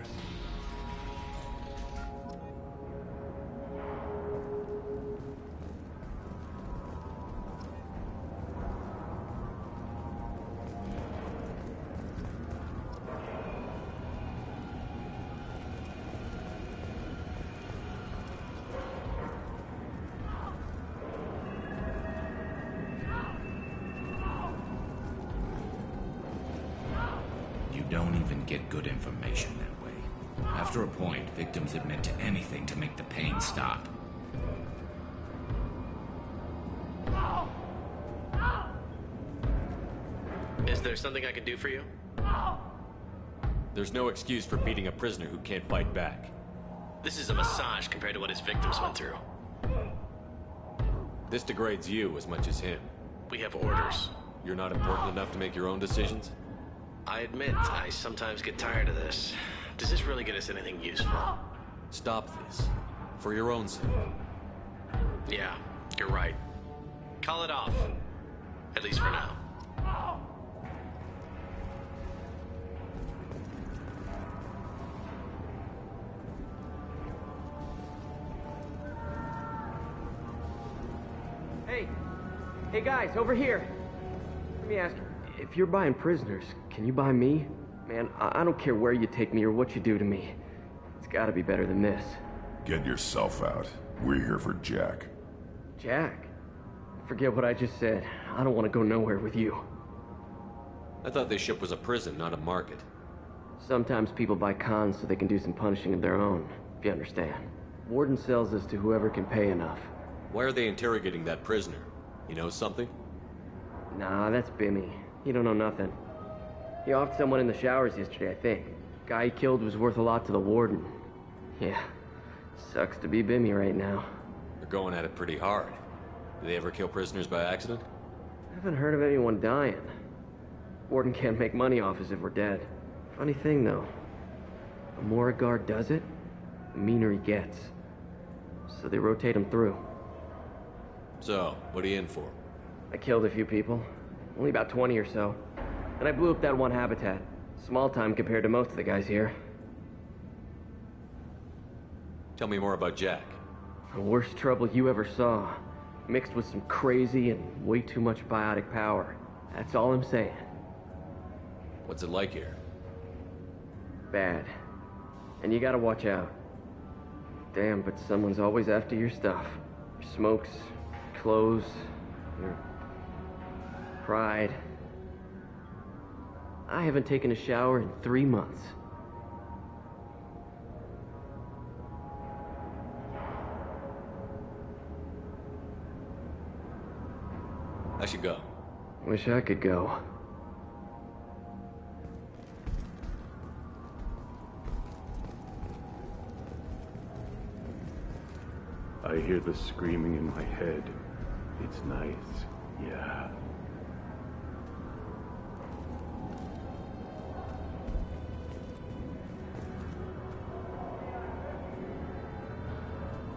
Don't even get good information that way. After a point, victims admit to anything to make the pain stop. Is there something I can do for you? There's no excuse for beating a prisoner who can't fight back. This is a massage compared to what his victims went through. This degrades you as much as him. We have orders. You're not important enough to make your own decisions? I admit, I sometimes get tired of this. Does this really get us anything useful? Stop this. For your own sake. Yeah, you're right. Call it off. At least for now. Hey guys, over here. Let me ask you. If you're buying prisoners, can you buy me? Man, I don't care where you take me or what you do to me. It's gotta be better than this. Get yourself out. We're here for Jack. Jack? Forget what I just said. I don't want to go nowhere with you. I thought this ship was a prison, not a market. Sometimes people buy cons so they can do some punishing of their own, if you understand. Warden sells us to whoever can pay enough. Why are they interrogating that prisoner? You know something? Nah, that's Bimmy. He don't know nothing. He offed someone in the showers yesterday, I think. Guy he killed was worth a lot to the warden. Yeah, sucks to be Bimmy right now. They're going at it pretty hard. Do they ever kill prisoners by accident? I haven't heard of anyone dying. Warden can't make money off us if we're dead. Funny thing, though. The more a guard does it, the meaner he gets. So they rotate him through. So, what are you in for? I killed a few people. Only about 20 or so. And I blew up that one habitat. Small time compared to most of the guys here. Tell me more about Jack. The worst trouble you ever saw. Mixed with some crazy and way too much biotic power. That's all I'm saying. What's it like here? Bad. And you gotta watch out. Damn, but someone's always after your stuff. Your smokes, clothes, your pride. I haven't taken a shower in 3 months. I should go. Wish I could go. I hear the screaming in my head. It's nice, yeah.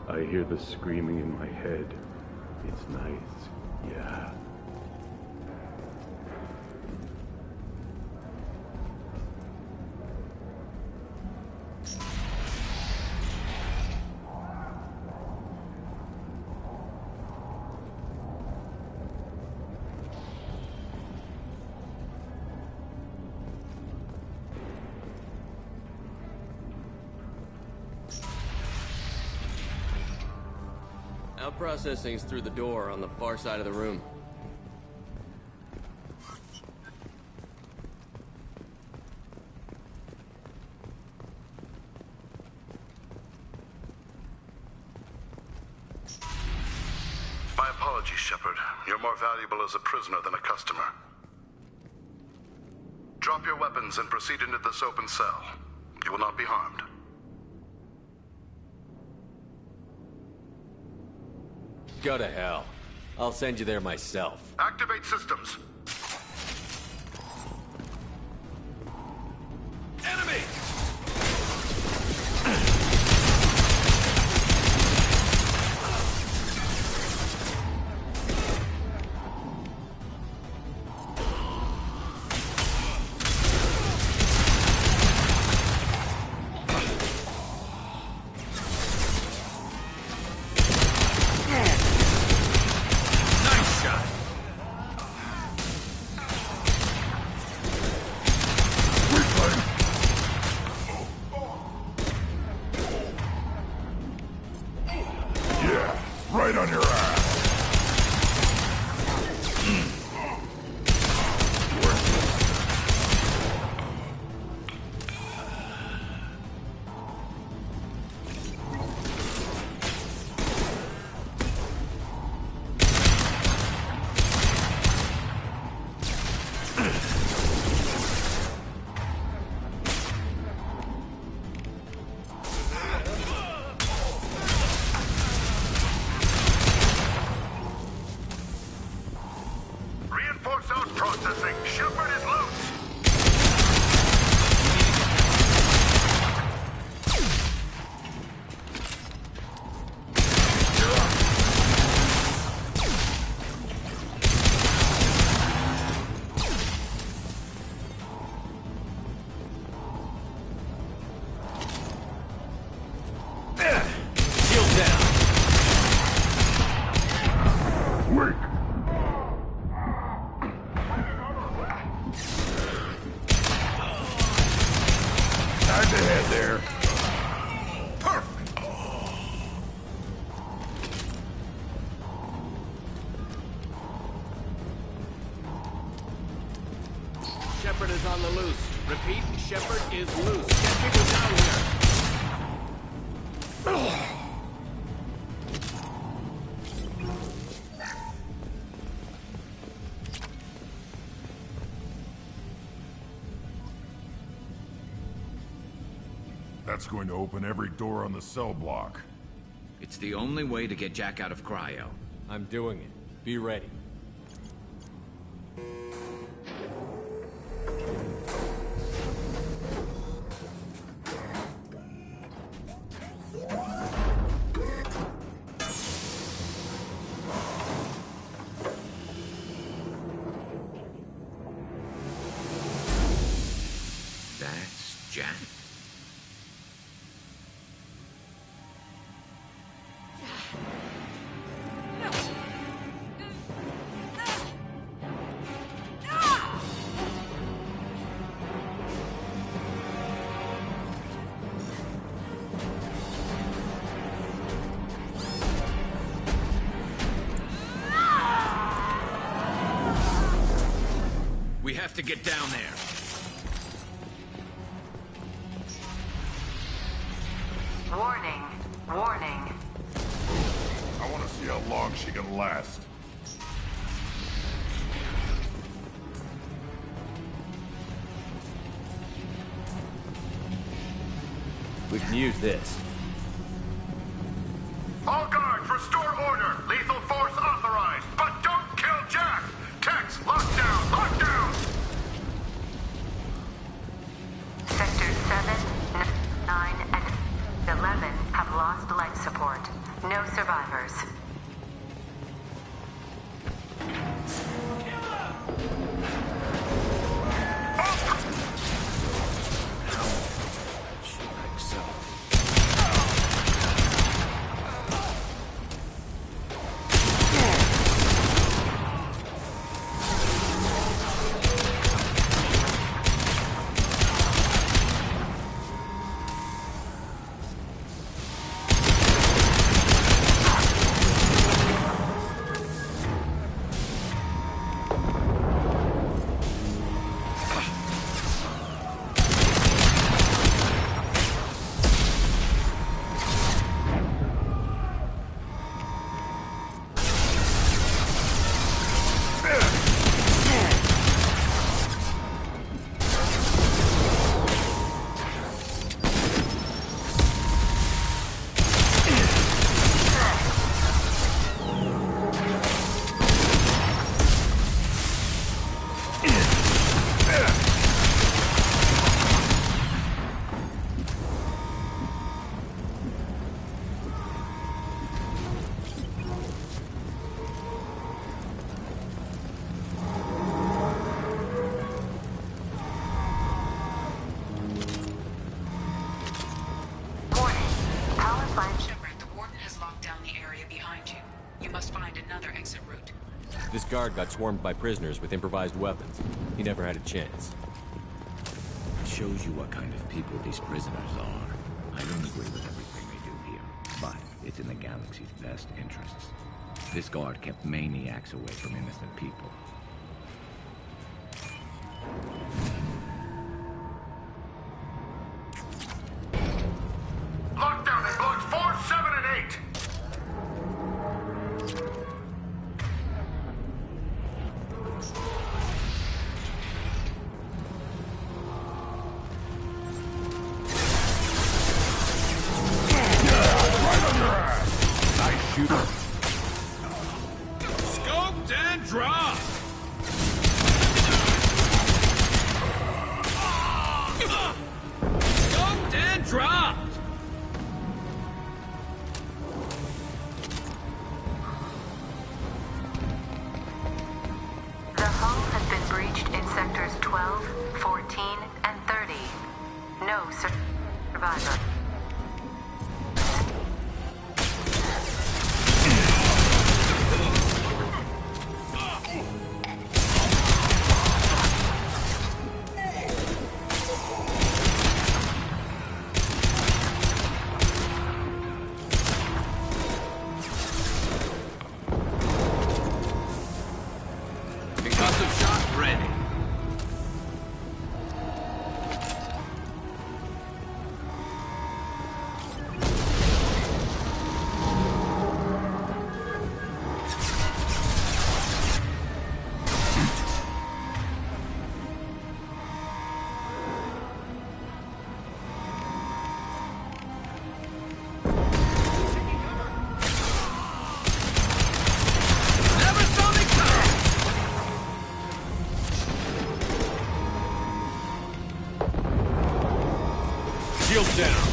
I hear the screaming in my head. It's nice, yeah. Out processing's through the door on the far side of the room. My apologies, Shepard. You're more valuable as a prisoner than a customer. Drop your weapons and proceed into this open cell. You will not be harmed. Go to hell. I'll send you there myself. Activate systems. Enemy! Right on your ass. Processing. Shepard is loose. Shield down. Wait. Time to head there. Perfect. Shepard is on the loose. Repeat, Shepard is loose. Get people down here. That's going to open every door on the cell block. It's the only way to get Jack out of cryo. I'm doing it. Be ready. Jack? We have to get down there. Warning. Warning. I want to see how long she can last. We can use this. All guards, restore order. Lethal force authorized, but don't kill Jack. Tex, lockdown, lockdown. Sectors 7, 9, and 11 have lost life support. No survivors. This guard got swarmed by prisoners with improvised weapons. He never had a chance. It shows you what kind of people these prisoners are. I don't agree with everything they do here, but it's in the galaxy's best interests. This guard kept maniacs away from innocent people. Lockdown in blocks 4, 7, and 8. Shooter. Scoped and dropped! Scoped and dropped! The hull has been breached in sectors 12, 14, and 30. No survivor. Concussive shot ready. Never saw me coming! Shield down.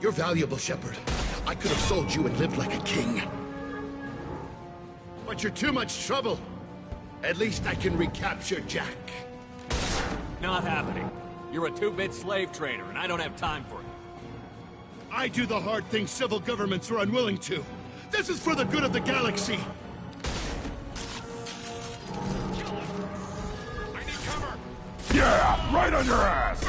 You're valuable, Shepard. I could have sold you and lived like a king. But you're too much trouble. At least I can recapture Jack. Not happening. You're a two-bit slave trader, and I don't have time for it. I do the hard things civil governments are unwilling to. This is for the good of the galaxy. Yeah, right on your ass!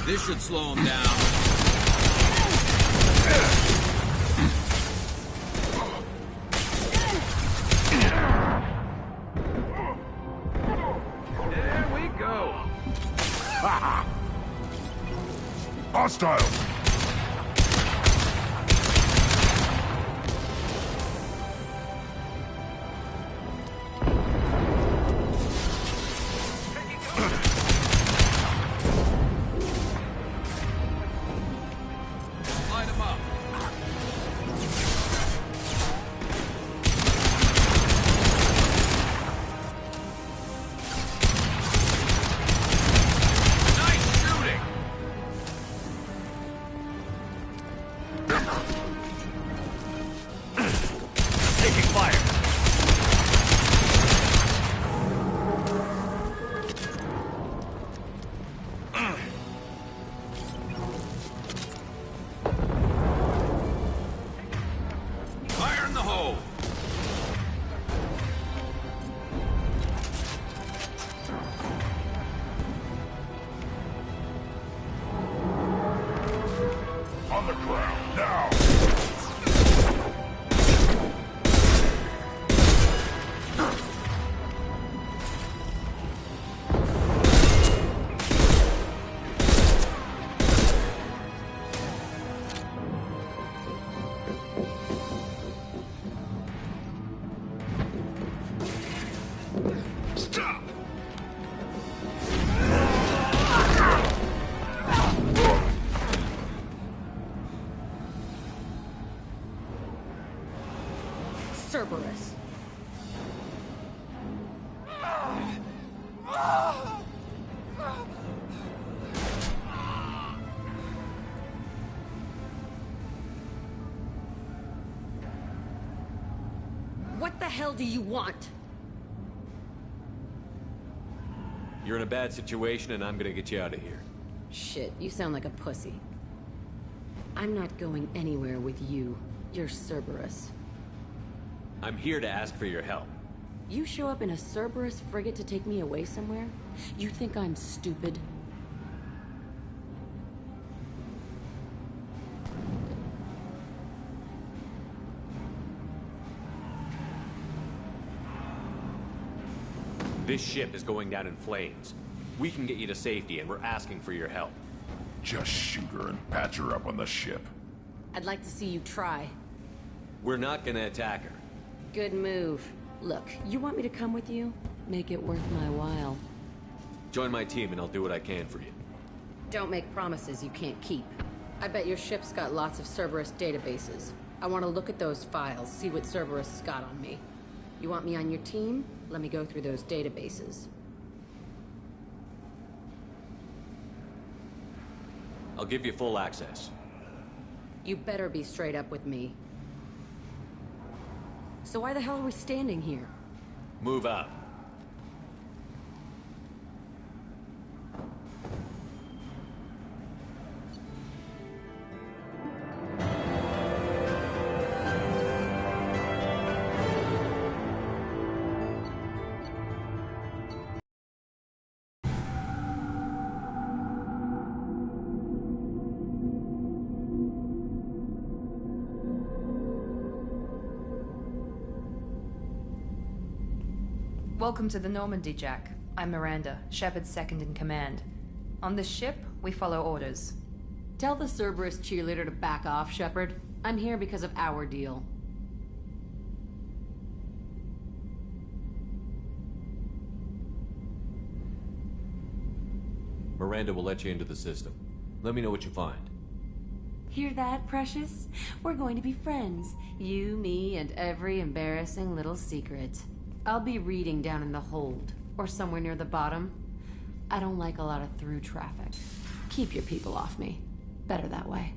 This should slow him down. There we go! Hostile! Cerberus. What the hell do you want? You're in a bad situation, and I'm gonna get you out of here. Shit, you sound like a pussy. I'm not going anywhere with you. You're Cerberus. I'm here to ask for your help. You show up in a Cerberus frigate to take me away somewhere? You think I'm stupid? This ship is going down in flames. We can get you to safety, and we're asking for your help. Just shoot her and patch her up on the ship. I'd like to see you try. We're not gonna attack her. Good move. Look, you want me to come with you? Make it worth my while. Join my team, and I'll do what I can for you. Don't make promises you can't keep. I bet your ship's got lots of Cerberus databases. I want to look at those files, see what Cerberus has got on me. You want me on your team? Let me go through those databases. I'll give you full access. You better be straight up with me. So why the hell are we standing here? Move out. Welcome to the Normandy, Jack. I'm Miranda, Shepard's second in command. On this ship, we follow orders. Tell the Cerberus cheerleader to back off, Shepard. I'm here because of our deal. Miranda will let you into the system. Let me know what you find. Hear that, Precious? We're going to be friends. You, me, and every embarrassing little secret. I'll be reading down in the hold, or somewhere near the bottom. I don't like a lot of through traffic. Keep your people off me. Better that way.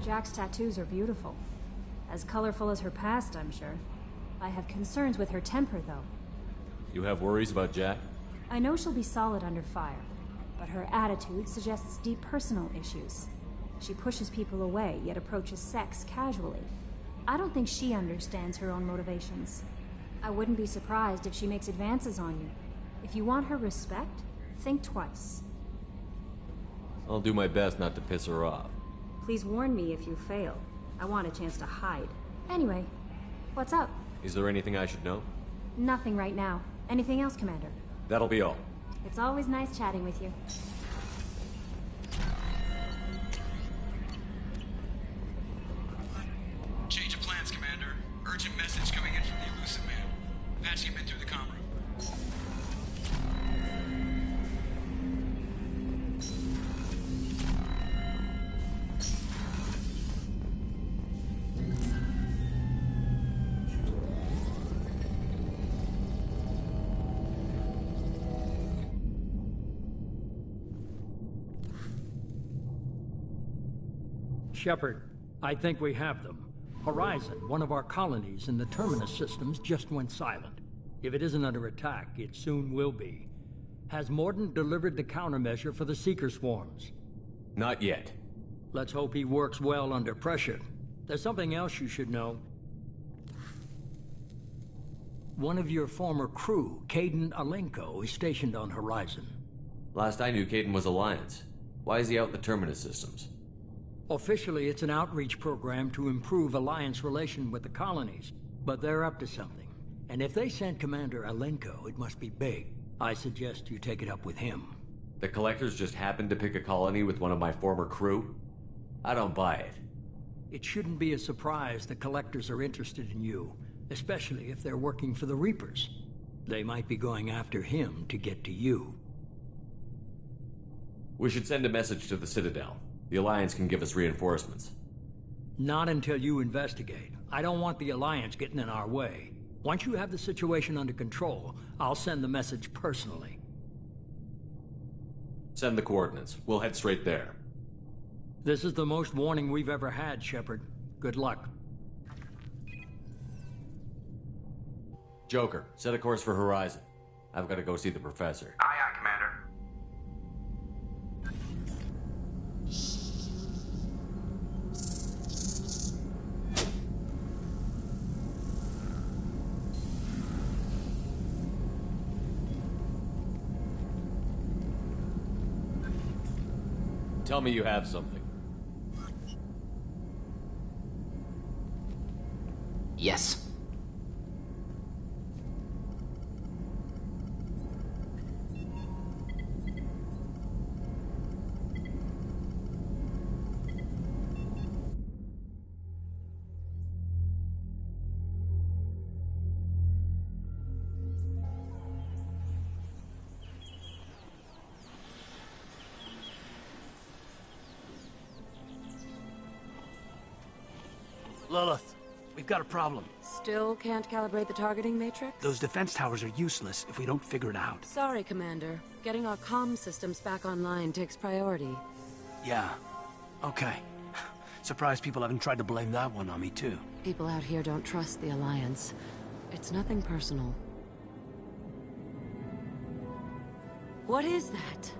Jack's tattoos are beautiful. As colorful as her past, I'm sure. I have concerns with her temper, though. You have worries about Jack? I know she'll be solid under fire, but her attitude suggests deep personal issues. She pushes people away, yet approaches sex casually. I don't think she understands her own motivations. I wouldn't be surprised if she makes advances on you. If you want her respect, think twice. I'll do my best not to piss her off. Please warn me if you fail. I want a chance to hide. Anyway, what's up? Is there anything I should know? Nothing right now. Anything else, Commander? That'll be all. It's always nice chatting with you. Change of plans, Commander. Urgent message coming in from the elusive man. Patching him in through the comm room. Shepard, I think we have them. Horizon, one of our colonies in the Terminus systems, just went silent. If it isn't under attack, it soon will be. Has Mordant delivered the countermeasure for the Seeker swarms? Not yet. Let's hope he works well under pressure. There's something else you should know. One of your former crew, Caden Alenko, is stationed on Horizon. Last I knew, Caden was Alliance. Why is he out in the Terminus systems? Officially, it's an outreach program to improve Alliance relation with the colonies, but they're up to something. And if they sent Commander Alenko, it must be big. I suggest you take it up with him. The Collectors just happened to pick a colony with one of my former crew? I don't buy it. It shouldn't be a surprise the Collectors are interested in you, especially if they're working for the Reapers. They might be going after him to get to you. We should send a message to the Citadel. The Alliance can give us reinforcements. Not until you investigate. I don't want the Alliance getting in our way. Once you have the situation under control, I'll send the message personally. Send the coordinates. We'll head straight there. This is the most warning we've ever had, Shepard. Good luck. Joker, set a course for Horizon. I've got to go see the Professor. Aye, aye, Commander. Tell me you have something. Yes. Lilith, we've got a problem. Still can't calibrate the targeting matrix? Those defense towers are useless if we don't figure it out. Sorry, Commander. Getting our comm systems back online takes priority. Yeah. Okay. Surprised people haven't tried to blame that one on me, too. People out here don't trust the Alliance. It's nothing personal. What is that?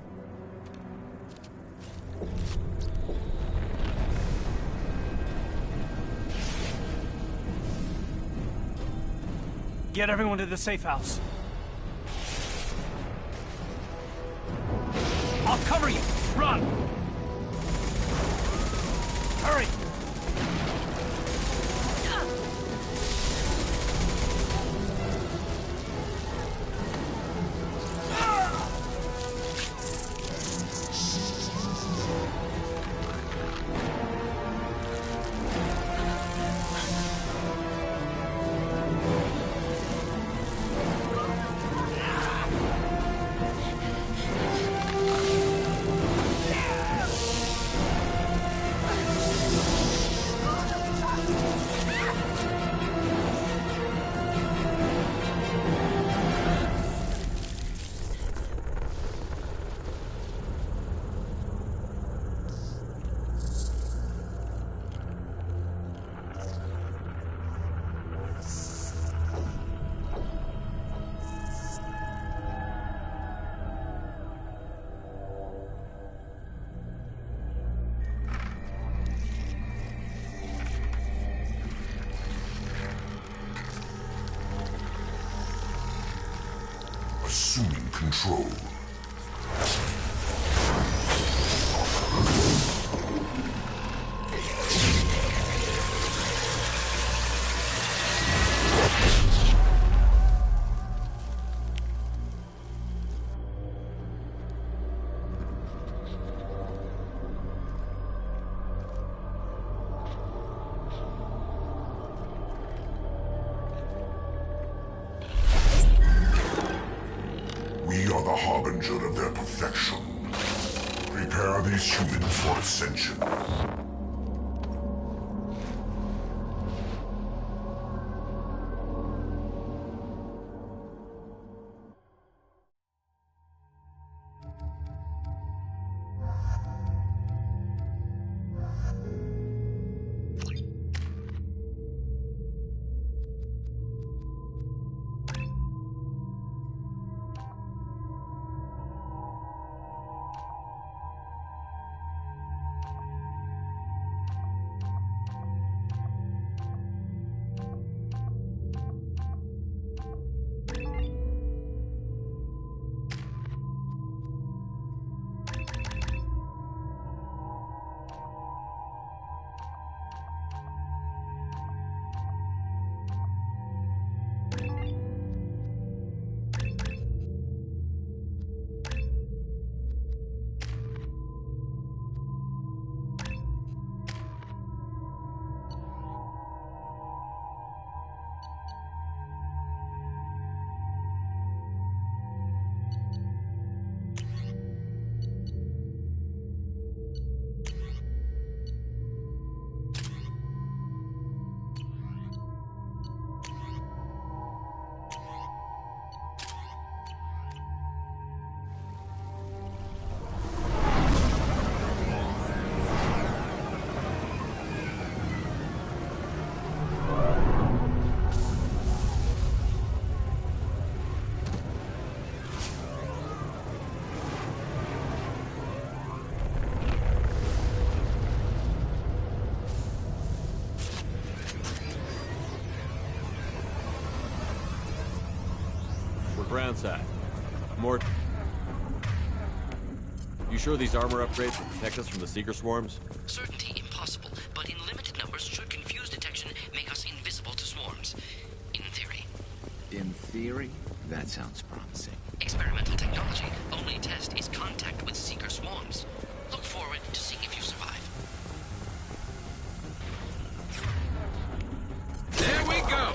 Get everyone to the safe house. I'll cover you. Run! Hurry! Assuming control. We are the harbinger of their perfection. Prepare these humans for ascension. Ground side. More. You sure these armor upgrades will protect us from the Seeker swarms? Certainty impossible, but in limited numbers should confuse detection make us invisible to swarms. In theory. In theory? That sounds promising. Experimental technology. Only test is contact with Seeker swarms. Look forward to seeing if you survive. There we go!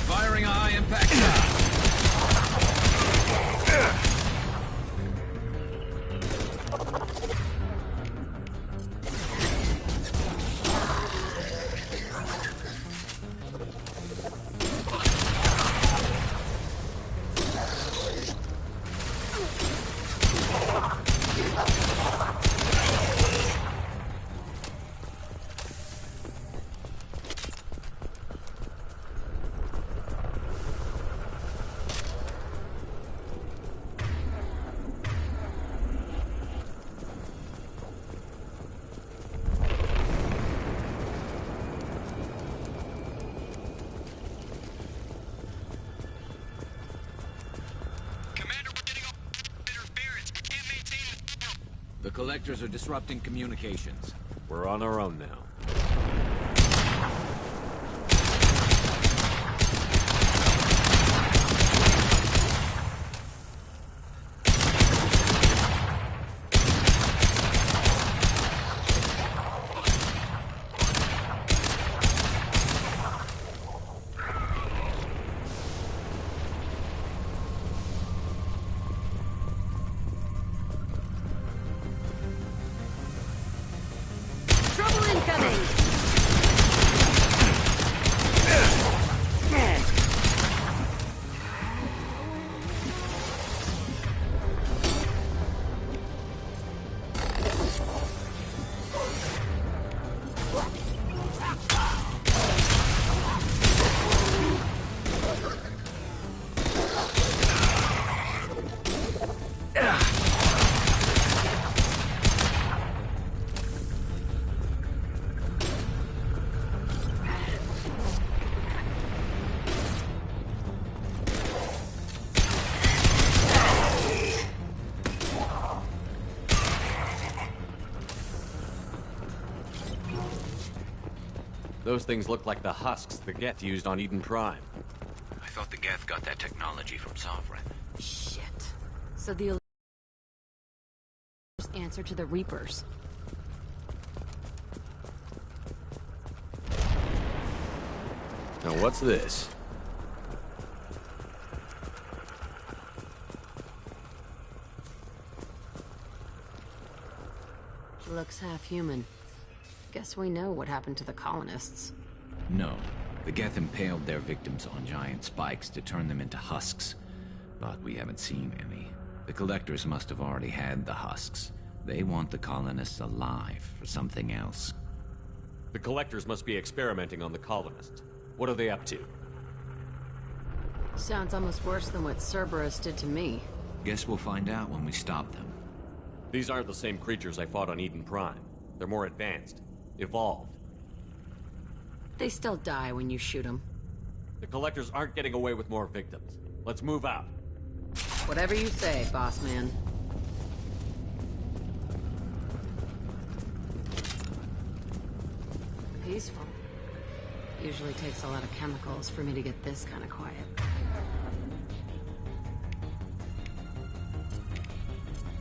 Firing a high-impact shot. The collectors are disrupting communications. We're on our own now. Trouble incoming! Those things look like the husks the Geth used on Eden Prime. I thought the Geth got that technology from Sovereign. Shit. So the answer to the Reapers. Now what's this? Looks half human. Guess we know what happened to the colonists. No. The Geth impaled their victims on giant spikes to turn them into husks. But we haven't seen any. The collectors must have already had the husks. They want the colonists alive for something else. The collectors must be experimenting on the colonists. What are they up to? Sounds almost worse than what Cerberus did to me. Guess we'll find out when we stop them. These aren't the same creatures I fought on Eden Prime. They're more advanced. Evolved. They still die when you shoot them. The collectors aren't getting away with more victims. Let's move out. Whatever you say, boss man. Peaceful. Usually takes a lot of chemicals for me to get this kind of quiet.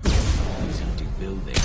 These empty buildings.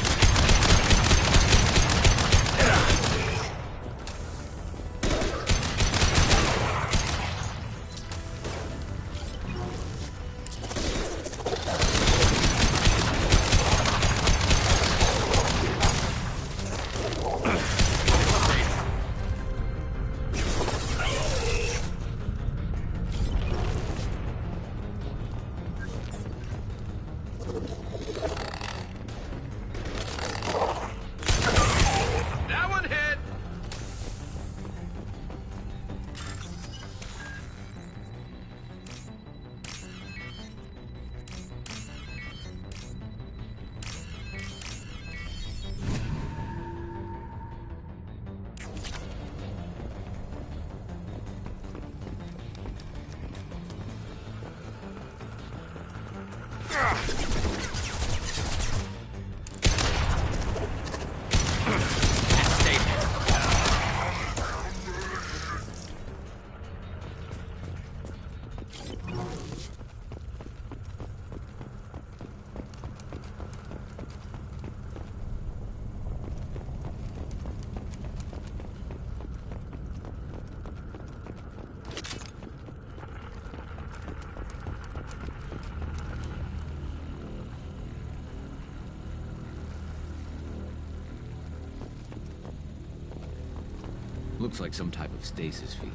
Looks like some type of stasis field.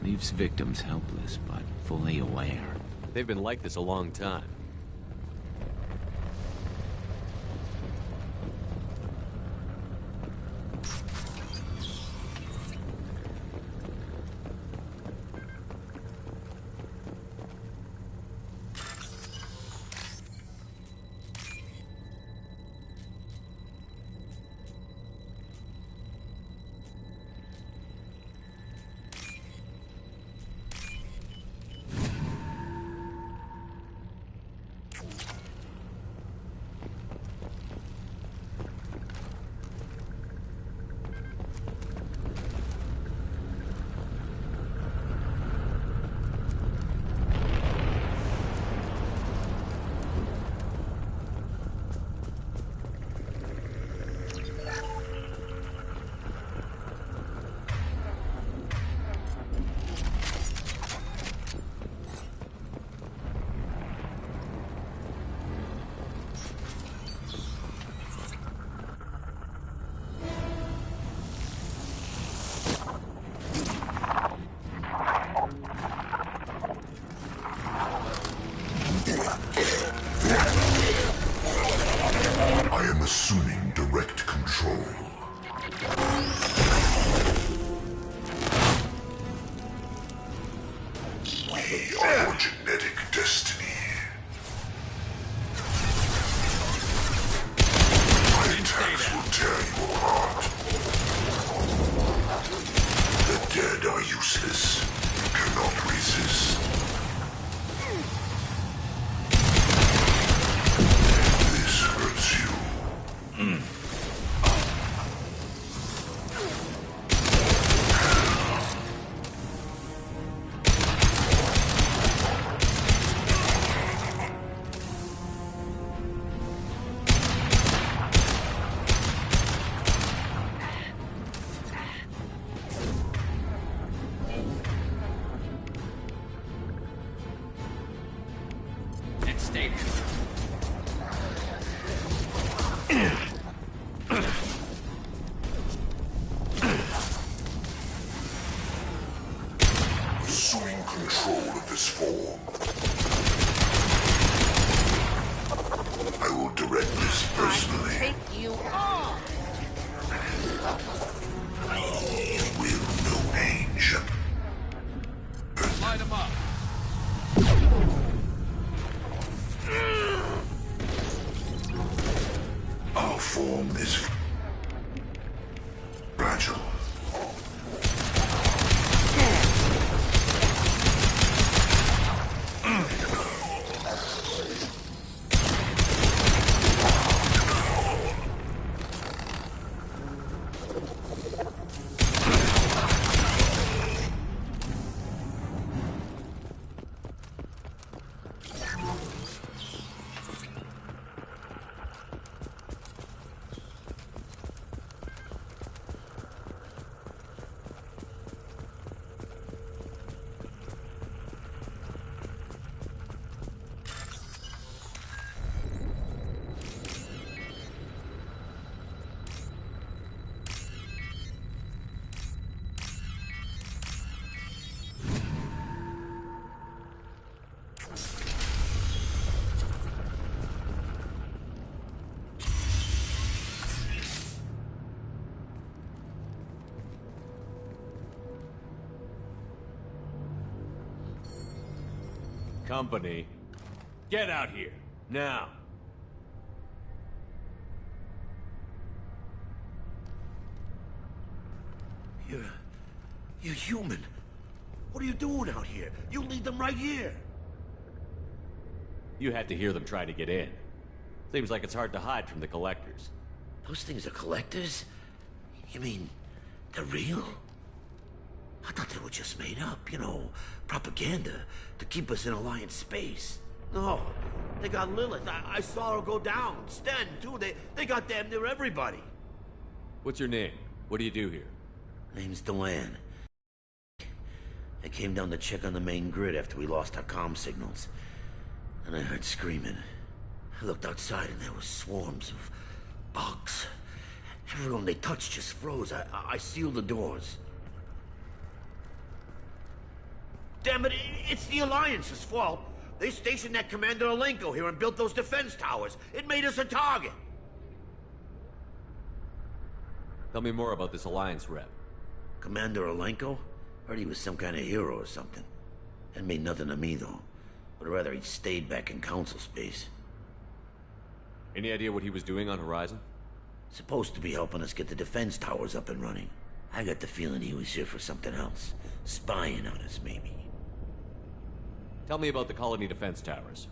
Leaves victims helpless, but fully aware. They've been like this a long time. I am assuming direct control. We are your genetic destiny. My attacks will tear you apart. The dead are useless. You cannot resist. This hurts you. Stay there. Assuming control of this form. I will direct this personally. Take you on. Will no age. Light him up. Our form is fragile. Company, get out here, now. You're human. What are you doing out here? You lead them right here. You had to hear them try to get in. Seems like it's hard to hide from the collectors. Those things are collectors? You mean, they're real? I thought they were just made up, you know, propaganda to keep us in Alliance space. No, they got Lilith. I saw her go down. Sten, too. They got damn near everybody. What's your name? What do you do here? Name's Delan. I came down to check on the main grid after we lost our comm signals. And I heard screaming. I looked outside and there were swarms of bugs. Everyone they touched just froze. I sealed the doors. Damn it, it's the Alliance's fault. They stationed that Commander Alenko here and built those defense towers. It made us a target. Tell me more about this Alliance rep. Commander Alenko? Heard he was some kind of hero or something. That made nothing to me, though. Would rather he'd stayed back in Council space. Any idea what he was doing on Horizon? Supposed to be helping us get the defense towers up and running. I got the feeling he was here for something else. Spying on us, maybe. Tell me about the colony defense towers.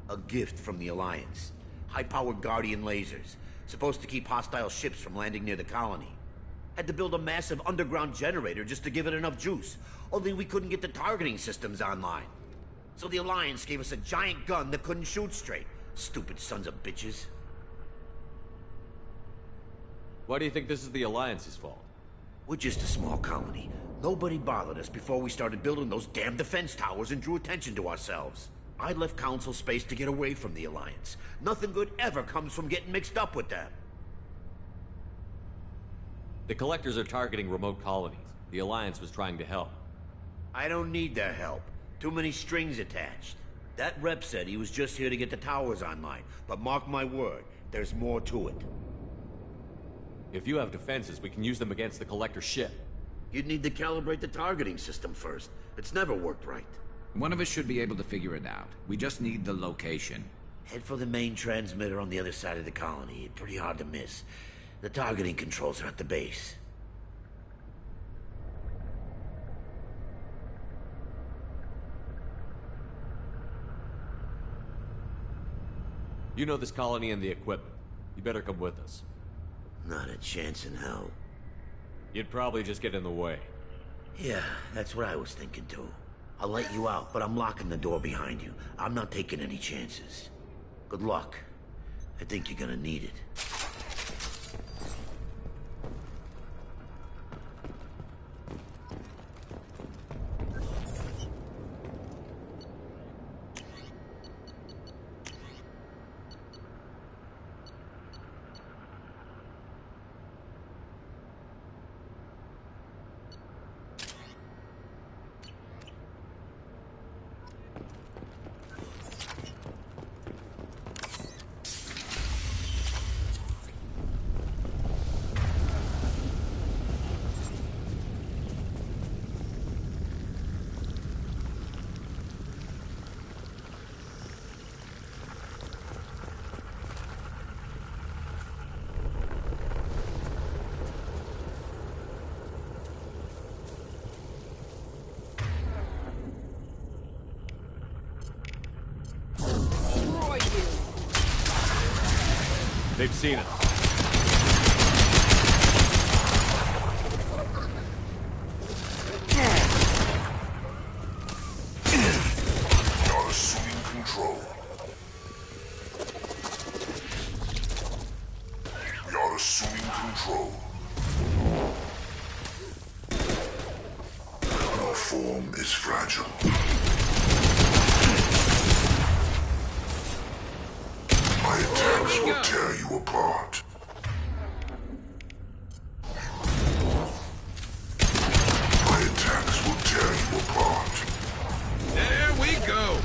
A gift from the Alliance. High-powered Guardian lasers. Supposed to keep hostile ships from landing near the colony. Had to build a massive underground generator just to give it enough juice. Only we couldn't get the targeting systems online. So the Alliance gave us a giant gun that couldn't shoot straight. Stupid sons of bitches. Why do you think this is the Alliance's fault? We're just a small colony. Nobody bothered us before we started building those damn defense towers and drew attention to ourselves. I left Council space to get away from the Alliance. Nothing good ever comes from getting mixed up with them. The Collectors are targeting remote colonies. The Alliance was trying to help. I don't need their help. Too many strings attached. That rep said he was just here to get the towers online. But mark my word, there's more to it. If you have defenses, we can use them against the Collector ship. You'd need to calibrate the targeting system first. It's never worked right. One of us should be able to figure it out. We just need the location. Head for the main transmitter on the other side of the colony. Pretty hard to miss. The targeting controls are at the base. You know this colony and the equipment. You better come with us. Not a chance in hell. You'd probably just get in the way. Yeah, that's what I was thinking too. I'll let you out, but I'm locking the door behind you. I'm not taking any chances. Good luck. I think you're gonna need it. They've seen us. You're assuming control. You're assuming control. Your form is fragile. My attacks will tear you apart. My attacks will tear you apart. There we go!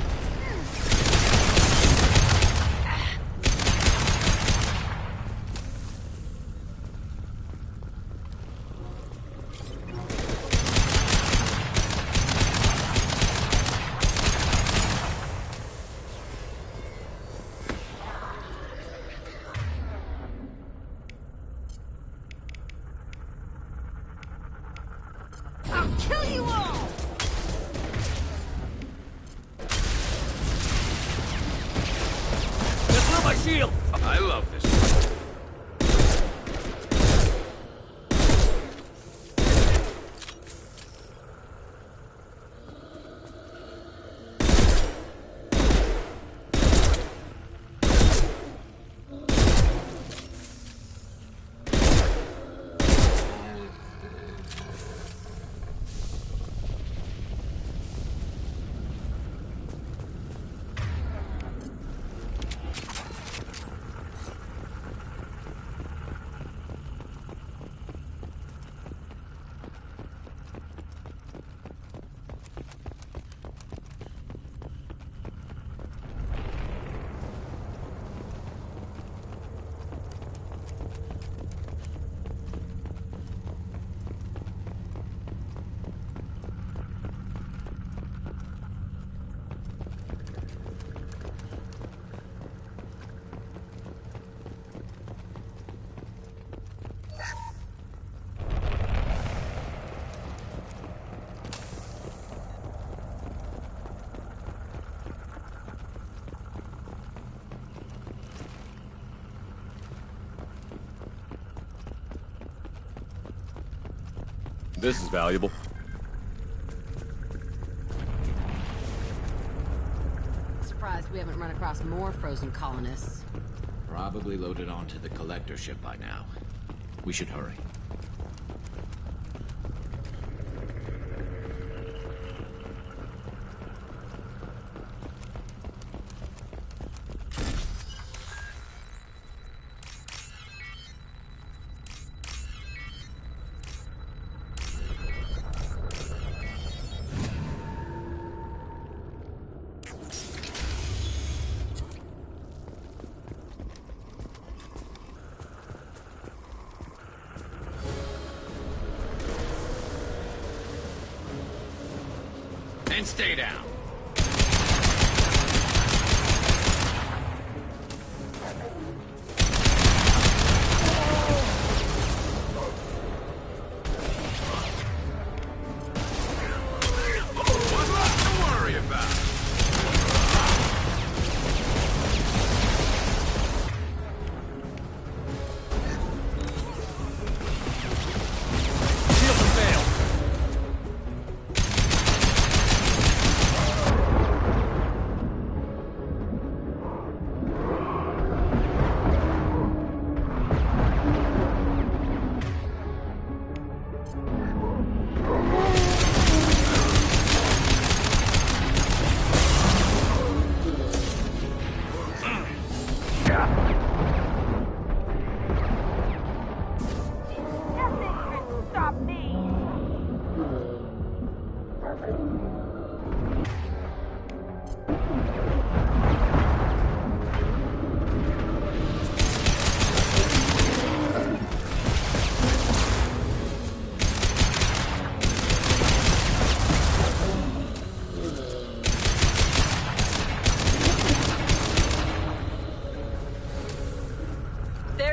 This is valuable. Surprised we haven't run across more frozen colonists. Probably loaded onto the collector ship by now. We should hurry. And stay down.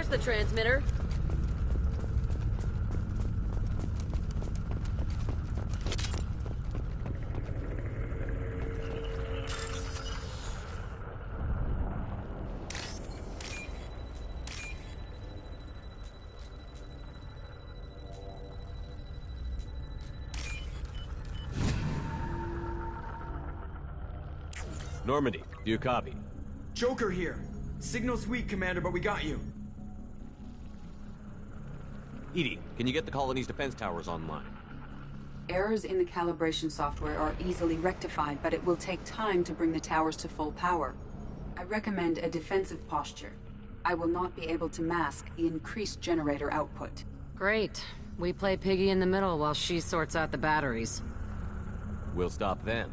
The transmitter. Normandy, do you copy? Joker here. Signal's weak, Commander, but we got you. Edie, can you get the colony's defense towers online? Errors in the calibration software are easily rectified, but it will take time to bring the towers to full power. I recommend a defensive posture. I will not be able to mask the increased generator output. Great. We play piggy in the middle while she sorts out the batteries. We'll stop them.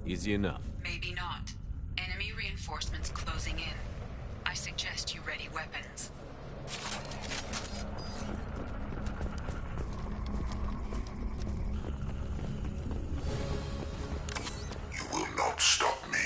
Easy enough. Maybe not. Enemy reinforcements closing in. I suggest you ready weapons. You will not stop me.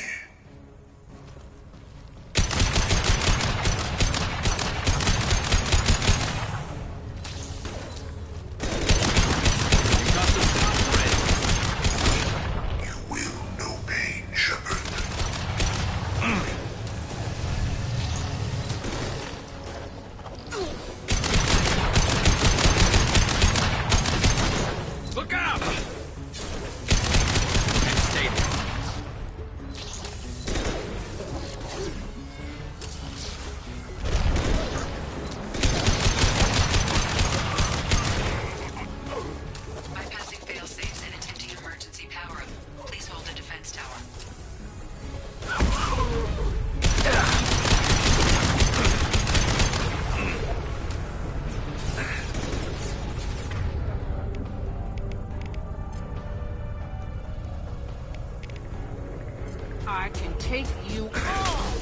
I can take you on!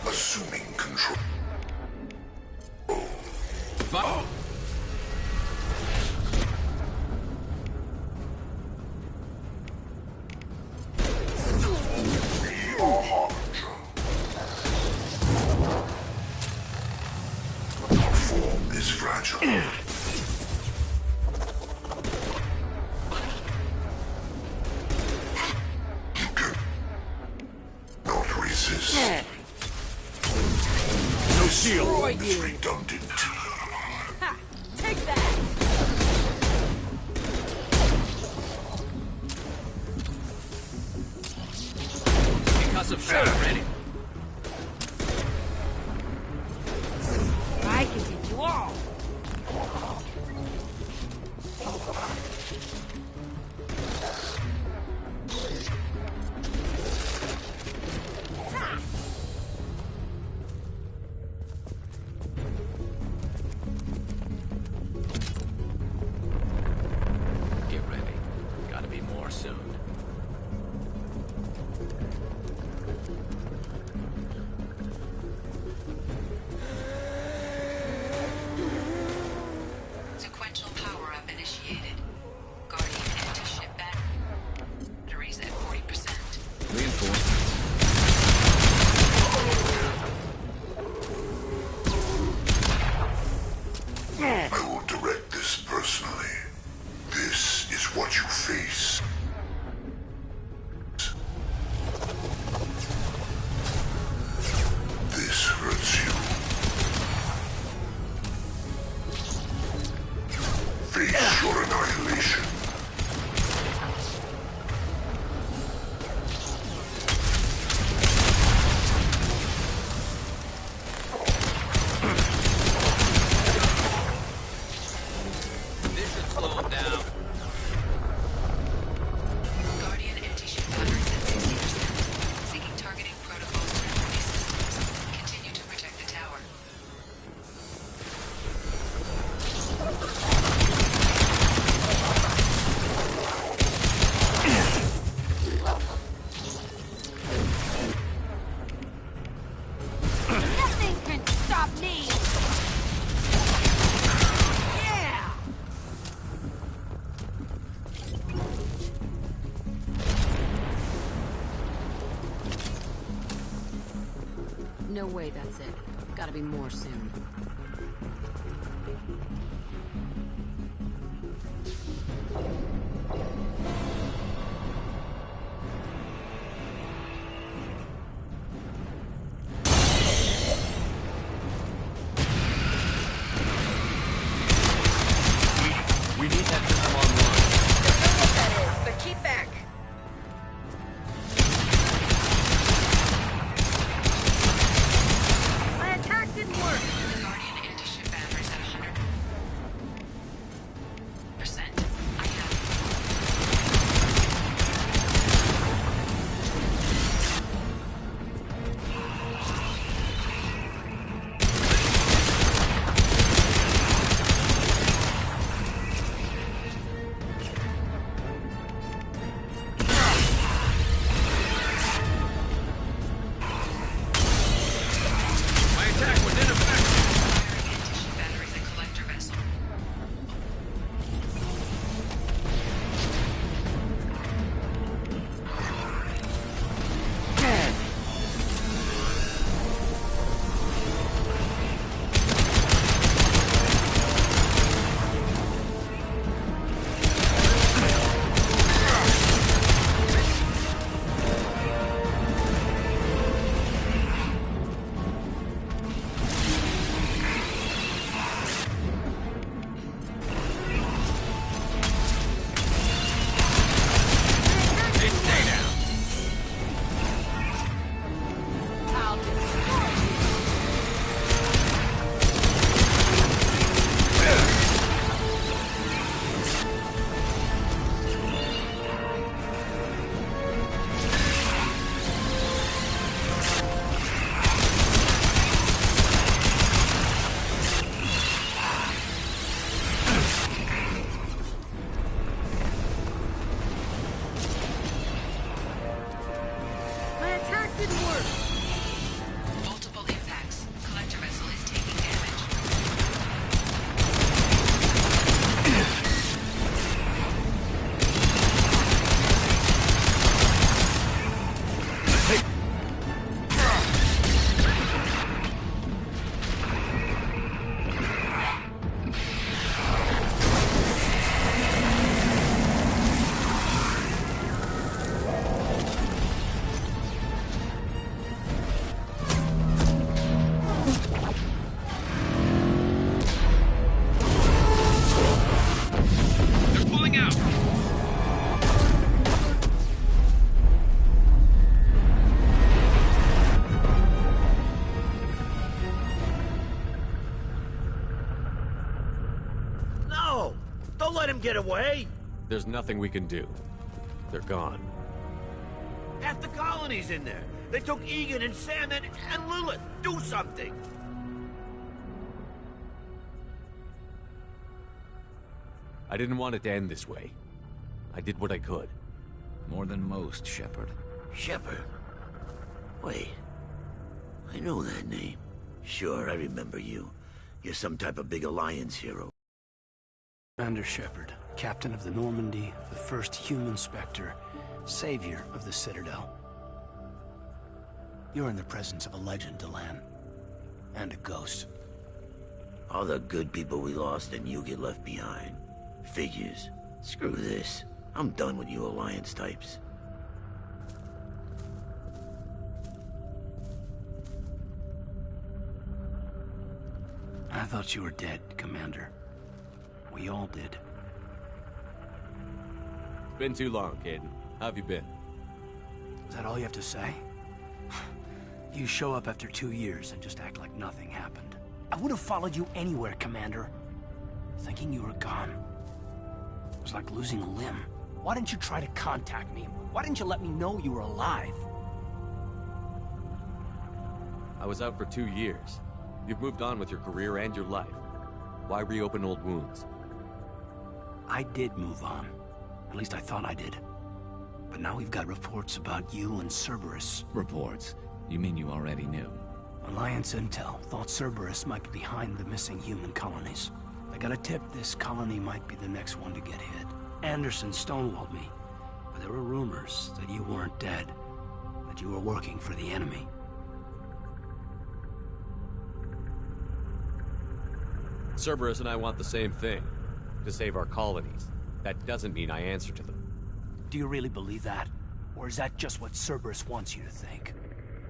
Assuming control. Our form is fragile. Not resist. No shield. Destroy you. Redundant. Ha! Take that! Concussive shot ready. I can take you all. Get ready. Gotta be more soon. Sequential power-up initiated. Guardian anti-ship batteries at 40%. Reinforcements. I will direct this personally. This is what you face. This hurts you. Face your annihilation. This should slow him down. Guardian anti-ship batteries at 60%. Seeking targeting protocols for enemy systems. Continue to protect the tower. Nothing can stop me! Yeah! No way that's it. Gotta be more soon. We need that system online. Don't know what that is, but keep back. My attack didn't work. them get away? There's nothing we can do. They're gone. Half the colony's in there. They took Egan and Sam and Lilith. Do something. I didn't want it to end this way. I did what I could. More than most, Shepard. Shepard? Wait. I know that name. Sure, I remember you. You're some type of big Alliance hero. Commander Shepard, captain of the Normandy, the first human Spectre, savior of the Citadel. You're in the presence of a legend, Delan. And a ghost. All the good people we lost and you get left behind. Figures. Screw this. I'm done with you Alliance types. I thought you were dead, Commander. We all did. It's been too long, Caden. How have you been? Is that all you have to say? You show up after 2 years and just act like nothing happened. I would have followed you anywhere, Commander. Thinking you were gone. It was like losing a limb. Why didn't you try to contact me? Why didn't you let me know you were alive? I was out for 2 years. You've moved on with your career and your life. Why reopen old wounds? I did move on. At least I thought I did. But now we've got reports about you and Cerberus. Reports? You mean you already knew? Alliance intel thought Cerberus might be behind the missing human colonies. I got a tip this colony might be the next one to get hit. Anderson stonewalled me, but there were rumors that you weren't dead, that you were working for the enemy. Cerberus and I want the same thing, to save our colonies. That doesn't mean I answer to them. Do you really believe that? Or is that just what Cerberus wants you to think?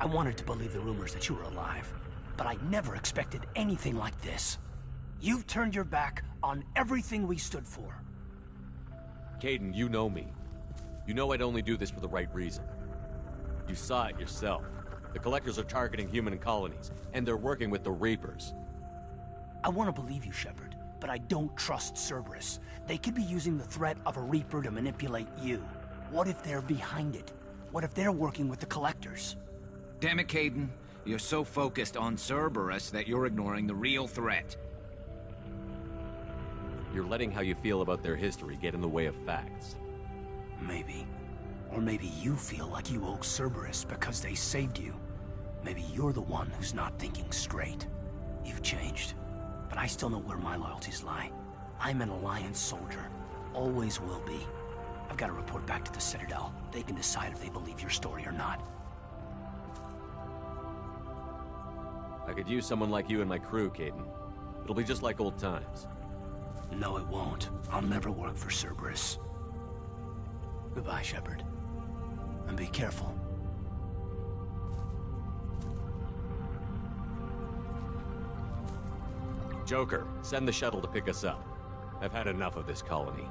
I wanted to believe the rumors that you were alive, but I never expected anything like this. You've turned your back on everything we stood for. Caden, you know me. You know I'd only do this for the right reason. You saw it yourself. The Collectors are targeting human colonies, and they're working with the Reapers. I want to believe you, Shepard, but I don't trust Cerberus. They could be using the threat of a Reaper to manipulate you. What if they're behind it? What if they're working with the Collectors? Damn it, Caden. You're so focused on Cerberus that you're ignoring the real threat. You're letting how you feel about their history get in the way of facts. Maybe. Or maybe you feel like you owe Cerberus because they saved you. Maybe you're the one who's not thinking straight. You've changed. But I still know where my loyalties lie. I'm an Alliance soldier. Always will be. I've got to report back to the Citadel. They can decide if they believe your story or not. I could use someone like you in my crew, Caden. It'll be just like old times. No, it won't. I'll never work for Cerberus. Goodbye, Shepard. And be careful. Joker, send the shuttle to pick us up. I've had enough of this colony.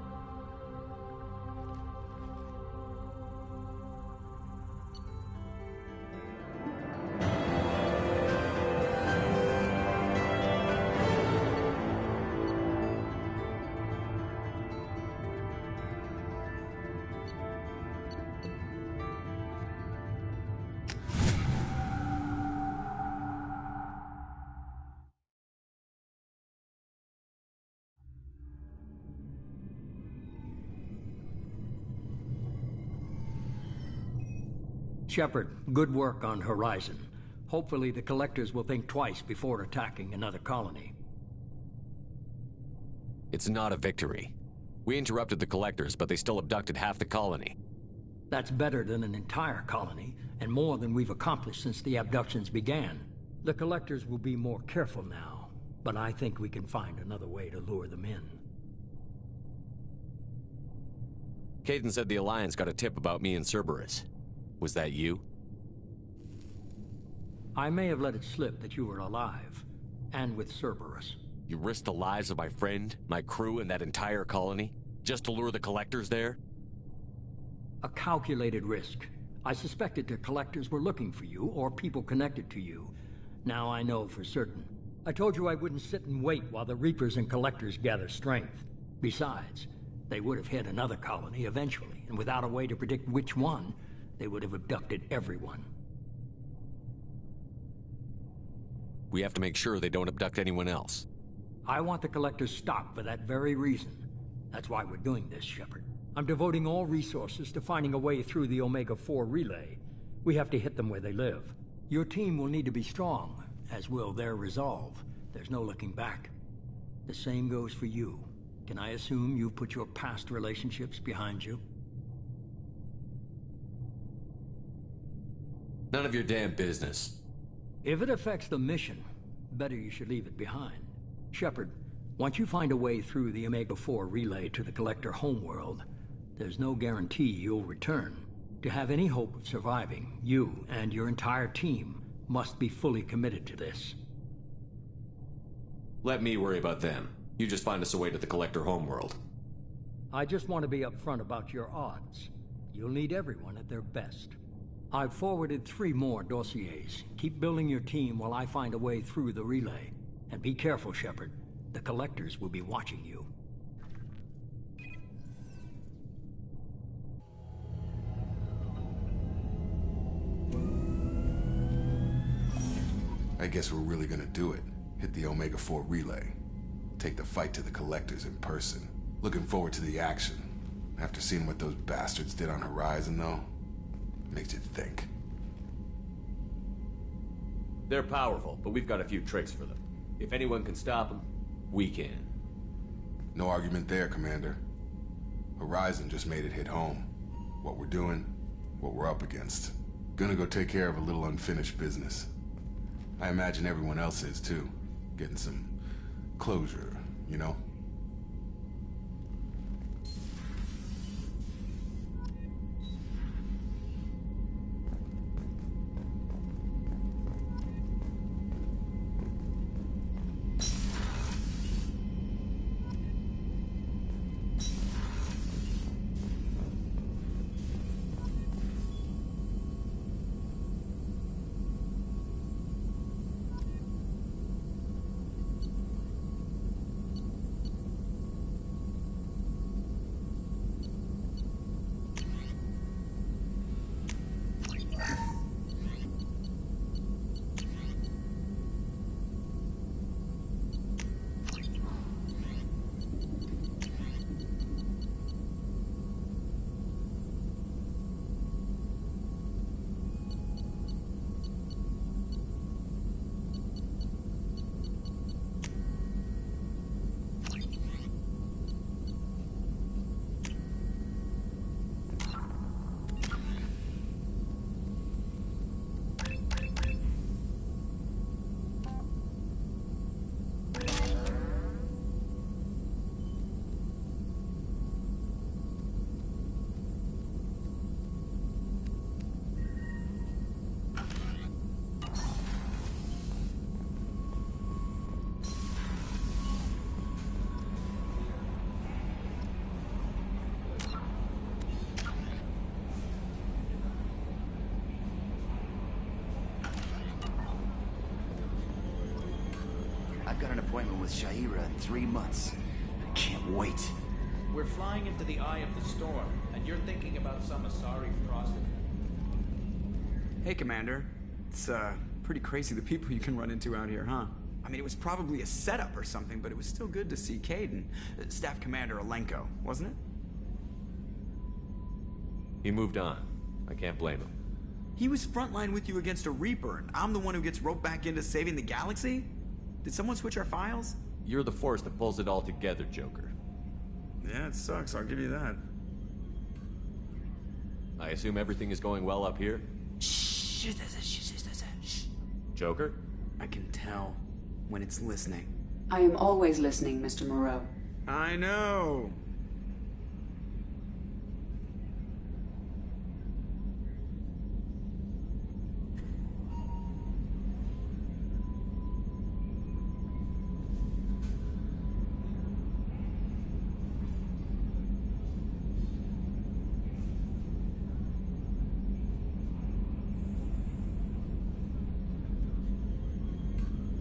Shepard, good work on Horizon. Hopefully the Collectors will think twice before attacking another colony. It's not a victory. We interrupted the Collectors, but they still abducted half the colony. That's better than an entire colony, and more than we've accomplished since the abductions began. The Collectors will be more careful now, but I think we can find another way to lure them in. Caden said the Alliance got a tip about me and Cerberus. Was that you? I may have let it slip that you were alive, and with Cerberus. You risked the lives of my friend, my crew, and that entire colony, just to lure the Collectors there? A calculated risk. I suspected the Collectors were looking for you, or people connected to you. Now I know for certain. I told you I wouldn't sit and wait while the Reapers and Collectors gather strength. Besides, They would have hit another colony eventually, and without a way to predict which one, they would have abducted everyone. We have to make sure they don't abduct anyone else. I want the Collectors stopped for that very reason. That's why we're doing this, Shepard. I'm devoting all resources to finding a way through the Omega-4 relay. We have to hit them where they live. Your team will need to be strong, as will their resolve. There's no looking back. The same goes for you. Can I assume you've put your past relationships behind you? None of your damn business. If it affects the mission, better you should leave it behind. Shepard, once you find a way through the Omega-4 relay to the Collector homeworld, there's no guarantee you'll return. To have any hope of surviving, you and your entire team must be fully committed to this. Let me worry about them. You just find us a way to the Collector homeworld. I just want to be upfront about your odds. You'll need everyone at their best. I've forwarded 3 more dossiers. Keep building your team while I find a way through the relay. And be careful, Shepard. The Collectors will be watching you. I guess we're really gonna do it. Hit the Omega-4 relay. Take the fight to the Collectors in person. Looking forward to the action. After seeing what those bastards did on Horizon, though, makes you think. They're powerful, but we've got a few tricks for them. If anyone can stop them, we can. No argument there, Commander. Horizon just made it hit home. What we're doing, what we're up against. Gonna go take care of a little unfinished business. I imagine everyone else is, too. Getting some closure, you know? I've got an appointment with Shaira in 3 months. I can't wait. We're flying into the eye of the storm, and you're thinking about some Asari prostitute. Hey, Commander. It's, pretty crazy the people you can run into out here, huh? I mean, it was probably a setup or something, but it was still good to see Caden. Staff Commander Alenko, wasn't it? He moved on. I can't blame him. He was frontline with you against a Reaper, and I'm the one who gets roped back into saving the galaxy? Did someone switch our files? You're the force that pulls it all together, Joker. Yeah, it sucks, I'll give you that. I assume everything is going well up here? Shh. Joker? I can tell when it's listening. I am always listening, Mr. Moreau. I know.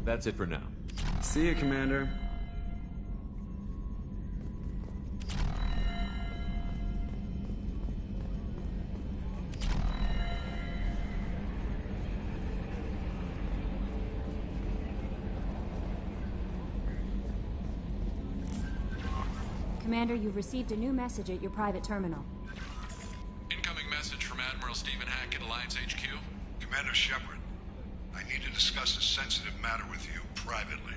That's it for now. See you, Commander. Commander, you've received a new message at your private terminal. Incoming message from Admiral Stephen Hackett, Alliance HQ. Commander Shepard, I need to discuss a sensitive matter with you privately.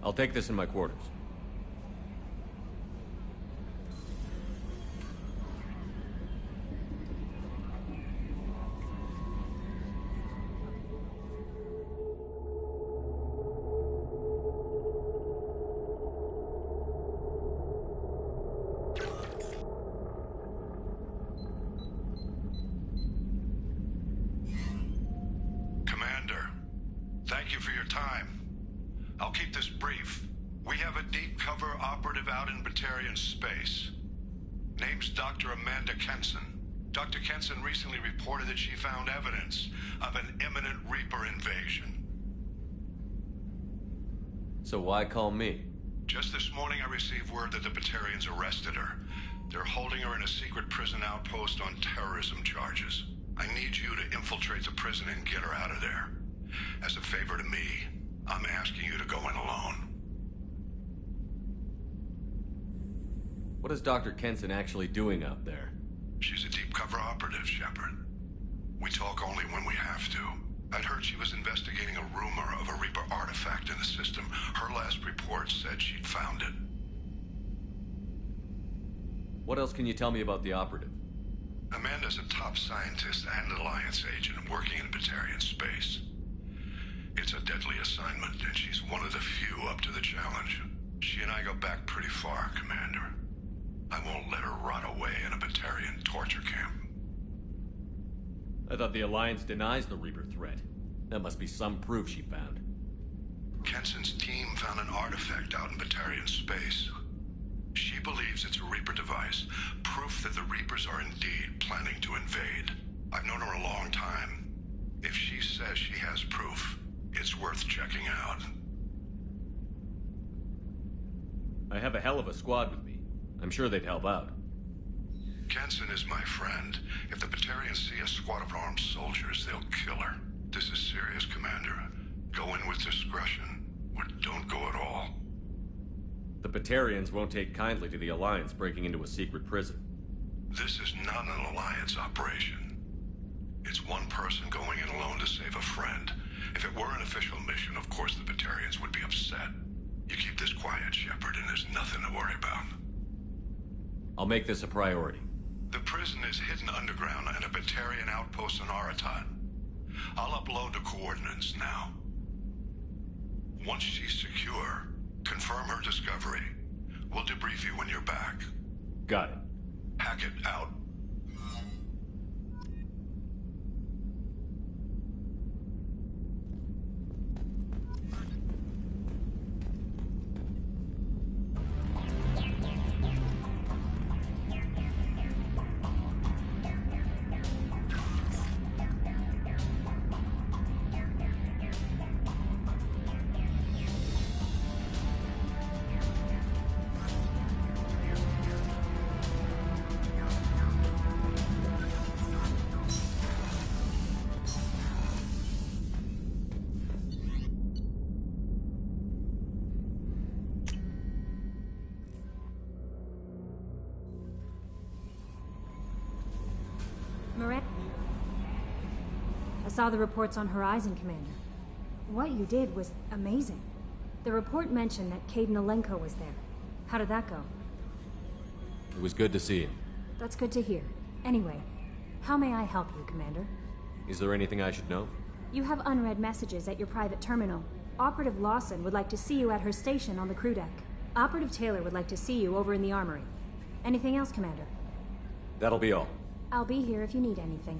I'll take this in my quarters. Commander, thank you for your time. I'll keep this brief. We have a deep cover operative out in Batarian space. Name's Dr. Amanda Kenson. Dr. Kenson recently reported that she found evidence of an imminent Reaper invasion. So why call me? Just this morning I received word that the Batarians arrested her. They're holding her in a secret prison outpost on terrorism charges. I need you to infiltrate the prison and get her out of there. As a favor to me, I'm asking you to go in alone. What is Dr. Kenson actually doing out there? She's a deep cover operative, Shepard. We talk only when we have to. I'd heard she was investigating a rumor of a Reaper artifact in the system. Her last report said she'd found it. What else can you tell me about the operative? Amanda's a top scientist and Alliance agent working in Batarian space. It's a deadly assignment, and she's one of the few up to the challenge. She and I go back pretty far, Commander. I won't let her rot away in a Batarian torture camp. I thought the Alliance denies the Reaper threat. That must be some proof she found. Kenson's team found an artifact out in Batarian space. She believes it's a Reaper device, proof that the Reapers are indeed planning to invade. I've known her a long time. If she says she has proof, it's worth checking out. I have a hell of a squad with me. I'm sure they'd help out. Kenson is my friend. If the Batarians see a squad of armed soldiers, they'll kill her. This is serious, Commander. Go in with discretion, or don't go at all. The Batarians won't take kindly to the Alliance breaking into a secret prison. This is not an Alliance operation. It's one person going in alone to save a friend. If it were an official mission, of course the Batarians would be upset. You keep this quiet, Shepard, and there's nothing to worry about. I'll make this a priority. The prison is hidden underground in a Batarian outpost on Aratat. I'll upload the coordinates now. Once she's secure, confirm her discovery. We'll debrief you when you're back. Got it. Hackett out. I saw the reports on Horizon, Commander. What you did was amazing. The report mentioned that Caden Alenko was there. How did that go? It was good to see him. That's good to hear. Anyway, how may I help you, Commander? Is there anything I should know? You have unread messages at your private terminal. Operative Lawson would like to see you at her station on the crew deck. Operative Taylor would like to see you over in the armory. Anything else, Commander? That'll be all. I'll be here if you need anything.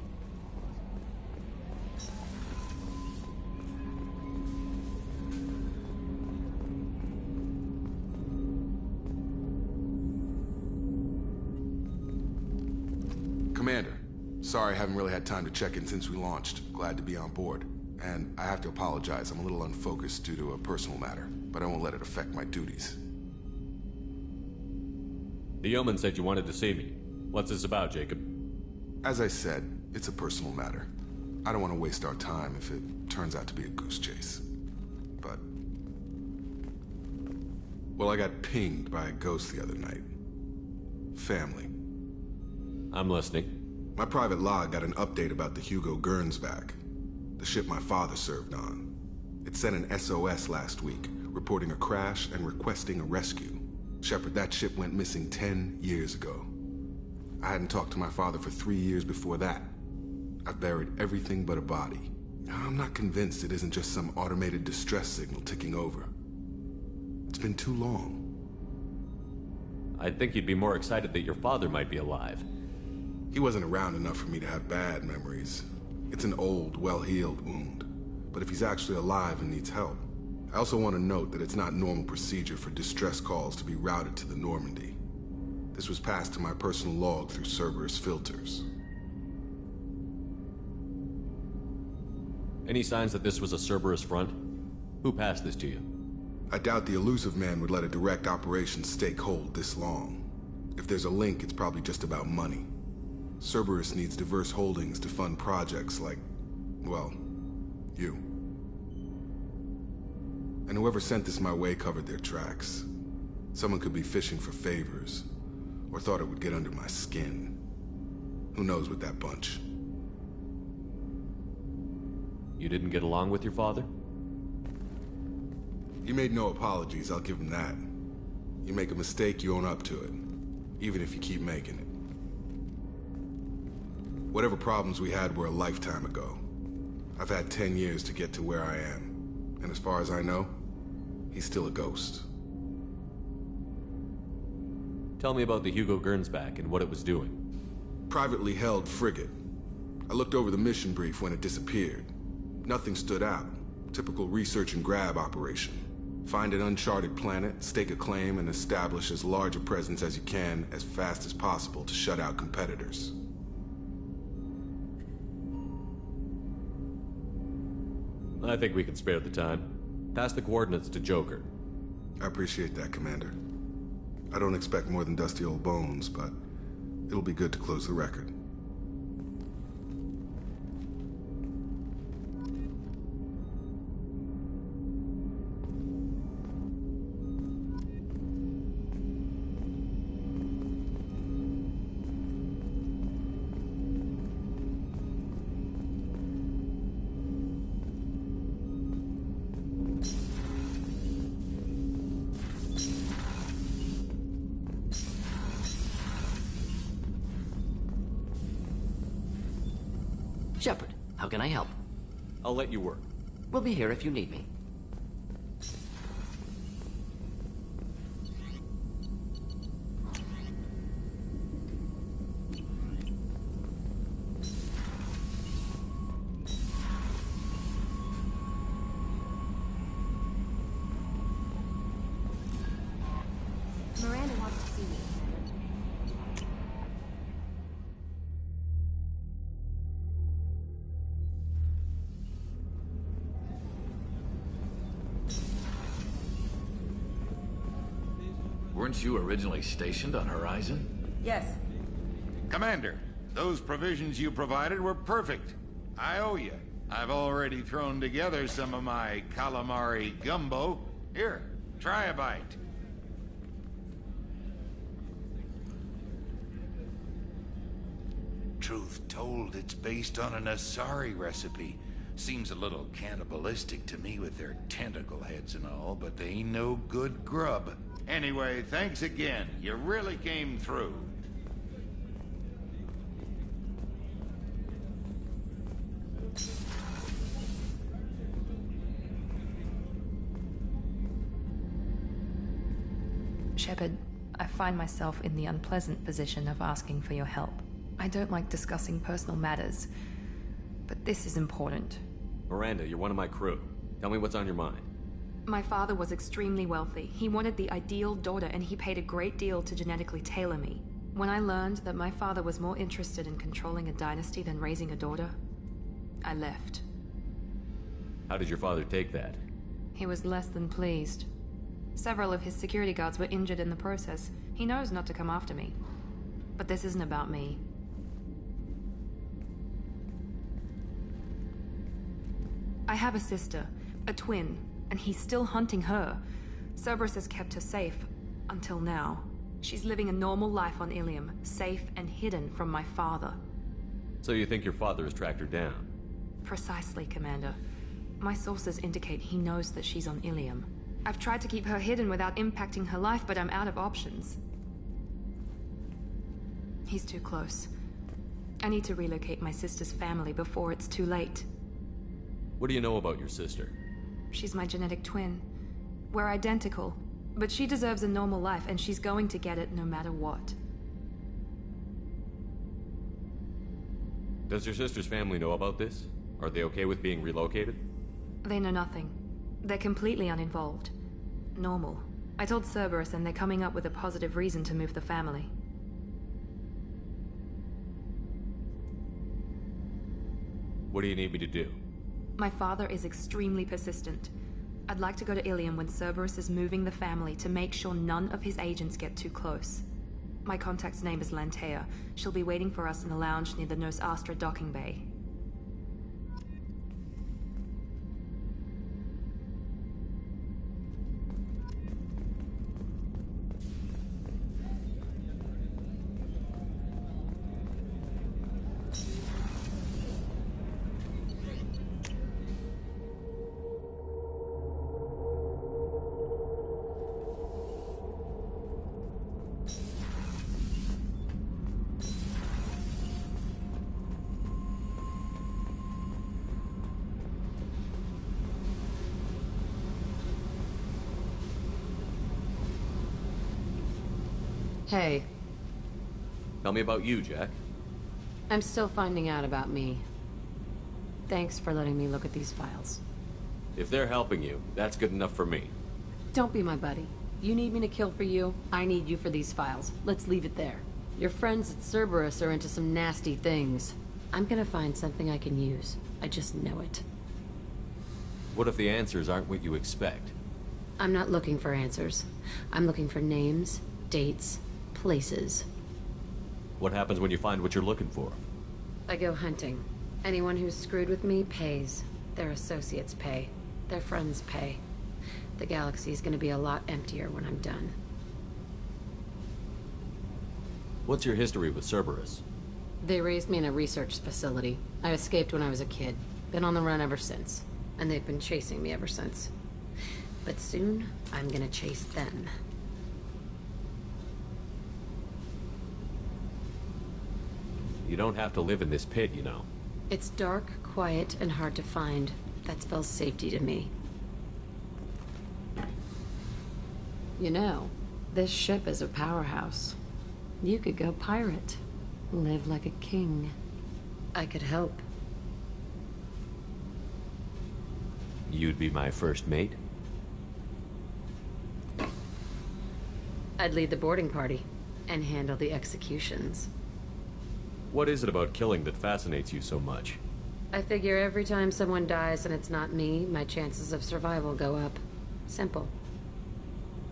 Commander, sorry I haven't really had time to check in since we launched. Glad to be on board. And I have to apologize, I'm a little unfocused due to a personal matter, but I won't let it affect my duties. The Yeoman said you wanted to see me. What's this about, Jacob? As I said, it's a personal matter. I don't want to waste our time if it turns out to be a goose chase. But... well, I got pinged by a ghost the other night. family. I'm listening. My private log got an update about the Hugo Gernsback, the ship my father served on. It sent an SOS last week, reporting a crash and requesting a rescue. Shepard, that ship went missing 10 years ago. I hadn't talked to my father for 3 years before that. I've buried everything but a body. I'm not convinced it isn't just some automated distress signal ticking over. It's been too long. I'd think you'd be more excited that your father might be alive. He wasn't around enough for me to have bad memories. It's an old, well-healed wound. But if he's actually alive and needs help, I also want to note that it's not normal procedure for distress calls to be routed to the Normandy. This was passed to my personal log through Cerberus filters. Any signs that this was a Cerberus front? Who passed this to you? I doubt the elusive man would let a direct operation stake hold this long. If there's a link, it's probably just about money. Cerberus needs diverse holdings to fund projects like, well, you. And whoever sent this my way covered their tracks. Someone could be fishing for favors, or thought it would get under my skin. Who knows with that bunch? You didn't get along with your father? He made no apologies, I'll give him that. You make a mistake, you own up to it. Even if you keep making it. Whatever problems we had were a lifetime ago. I've had 10 years to get to where I am. And as far as I know, he's still a ghost. Tell me about the Hugo Gernsback and what it was doing. Privately held frigate. I looked over the mission brief when it disappeared. Nothing stood out. Typical research and grab operation. Find an uncharted planet, stake a claim, and establish as large a presence as you can as fast as possible to shut out competitors. I think we can spare the time. Pass the coordinates to Joker. I appreciate that, Commander. I don't expect more than dusty old bones, but it'll be good to close the record. Shepard, how can I help? I'll let you work. We'll be here if you need me. Miranda wants to see me. Weren't you originally stationed on Horizon? Yes. Commander, those provisions you provided were perfect. I owe you. I've already thrown together some of my calamari gumbo. Here, try a bite. Truth told, it's based on an Asari recipe. Seems a little cannibalistic to me with their tentacle heads and all, but they ain't no good grub. Anyway, thanks again. You really came through. Shepard, I find myself in the unpleasant position of asking for your help. I don't like discussing personal matters, but this is important. Miranda, you're one of my crew. Tell me what's on your mind. My father was extremely wealthy. He wanted the ideal daughter, and he paid a great deal to genetically tailor me. When I learned that my father was more interested in controlling a dynasty than raising a daughter, I left. How did your father take that? He was less than pleased. Several of his security guards were injured in the process. He knows not to come after me. But this isn't about me. I have a sister, a twin, and he's still hunting her. Cerberus has kept her safe, until now. She's living a normal life on Ilium, safe and hidden from my father. So you think your father has tracked her down? Precisely, Commander. My sources indicate he knows that she's on Ilium. I've tried to keep her hidden without impacting her life, but I'm out of options. He's too close. I need to relocate my sister's family before it's too late. What do you know about your sister? She's my genetic twin. We're identical, but she deserves a normal life, and she's going to get it no matter what. Does your sister's family know about this? Are they okay with being relocated? They know nothing. They're completely uninvolved. Normal. I told Cerberus, and they're coming up with a positive reason to move the family. What do you need me to do? My father is extremely persistent. I'd like to go to Ilium when Cerberus is moving the family to make sure none of his agents get too close. My contact's name is Lantea. She'll be waiting for us in the lounge near the Nos Astra docking bay. Hey. Tell me about you, Jack. I'm still finding out about me. Thanks for letting me look at these files. If they're helping you, that's good enough for me. Don't be my buddy. You need me to kill for you, I need you for these files. Let's leave it there. Your friends at Cerberus are into some nasty things. I'm gonna find something I can use. I just know it. What if the answers aren't what you expect? I'm not looking for answers. I'm looking for names, dates, places. What happens when you find what you're looking for? I go hunting. Anyone who's screwed with me pays. Their associates pay. Their friends pay. The galaxy's gonna be a lot emptier when I'm done. What's your history with Cerberus? They raised me in a research facility. I escaped when I was a kid. Been on the run ever since. And they've been chasing me ever since. But soon, I'm gonna chase them. You don't have to live in this pit, you know. It's dark, quiet, and hard to find. That spells safety to me. You know, this ship is a powerhouse. You could go pirate. Live like a king. I could help. You'd be my first mate? I'd lead the boarding party and handle the executions. What is it about killing that fascinates you so much? I figure every time someone dies and it's not me, my chances of survival go up. Simple.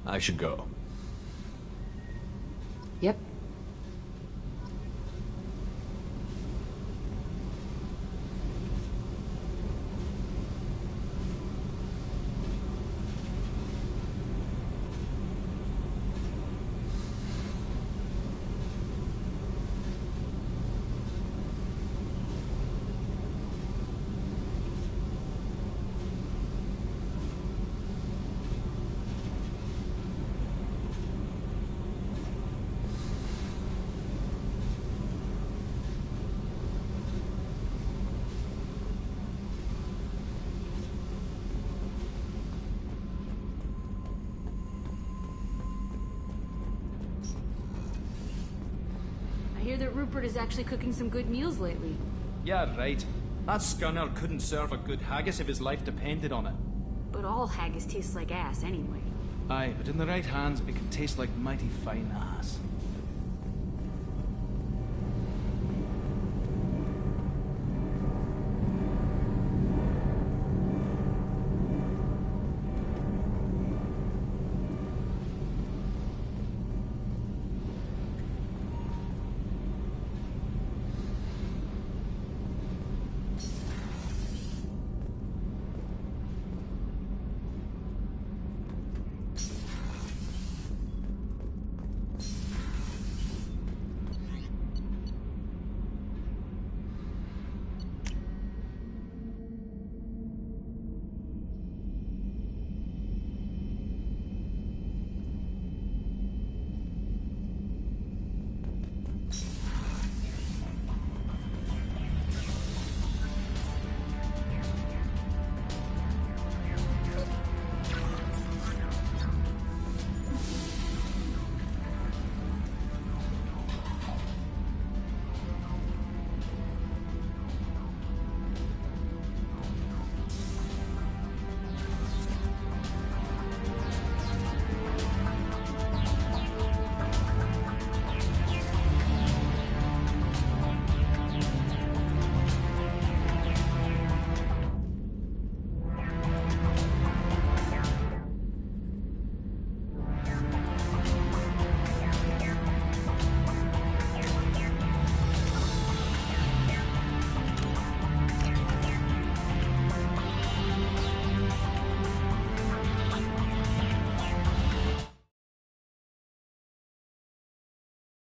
I should go. Yep. I hear that Rupert is actually cooking some good meals lately. Yeah, right. That scunner couldn't serve a good haggis if his life depended on it. But all haggis tastes like ass anyway. Aye, but in the right hands, it can taste like mighty fine ass.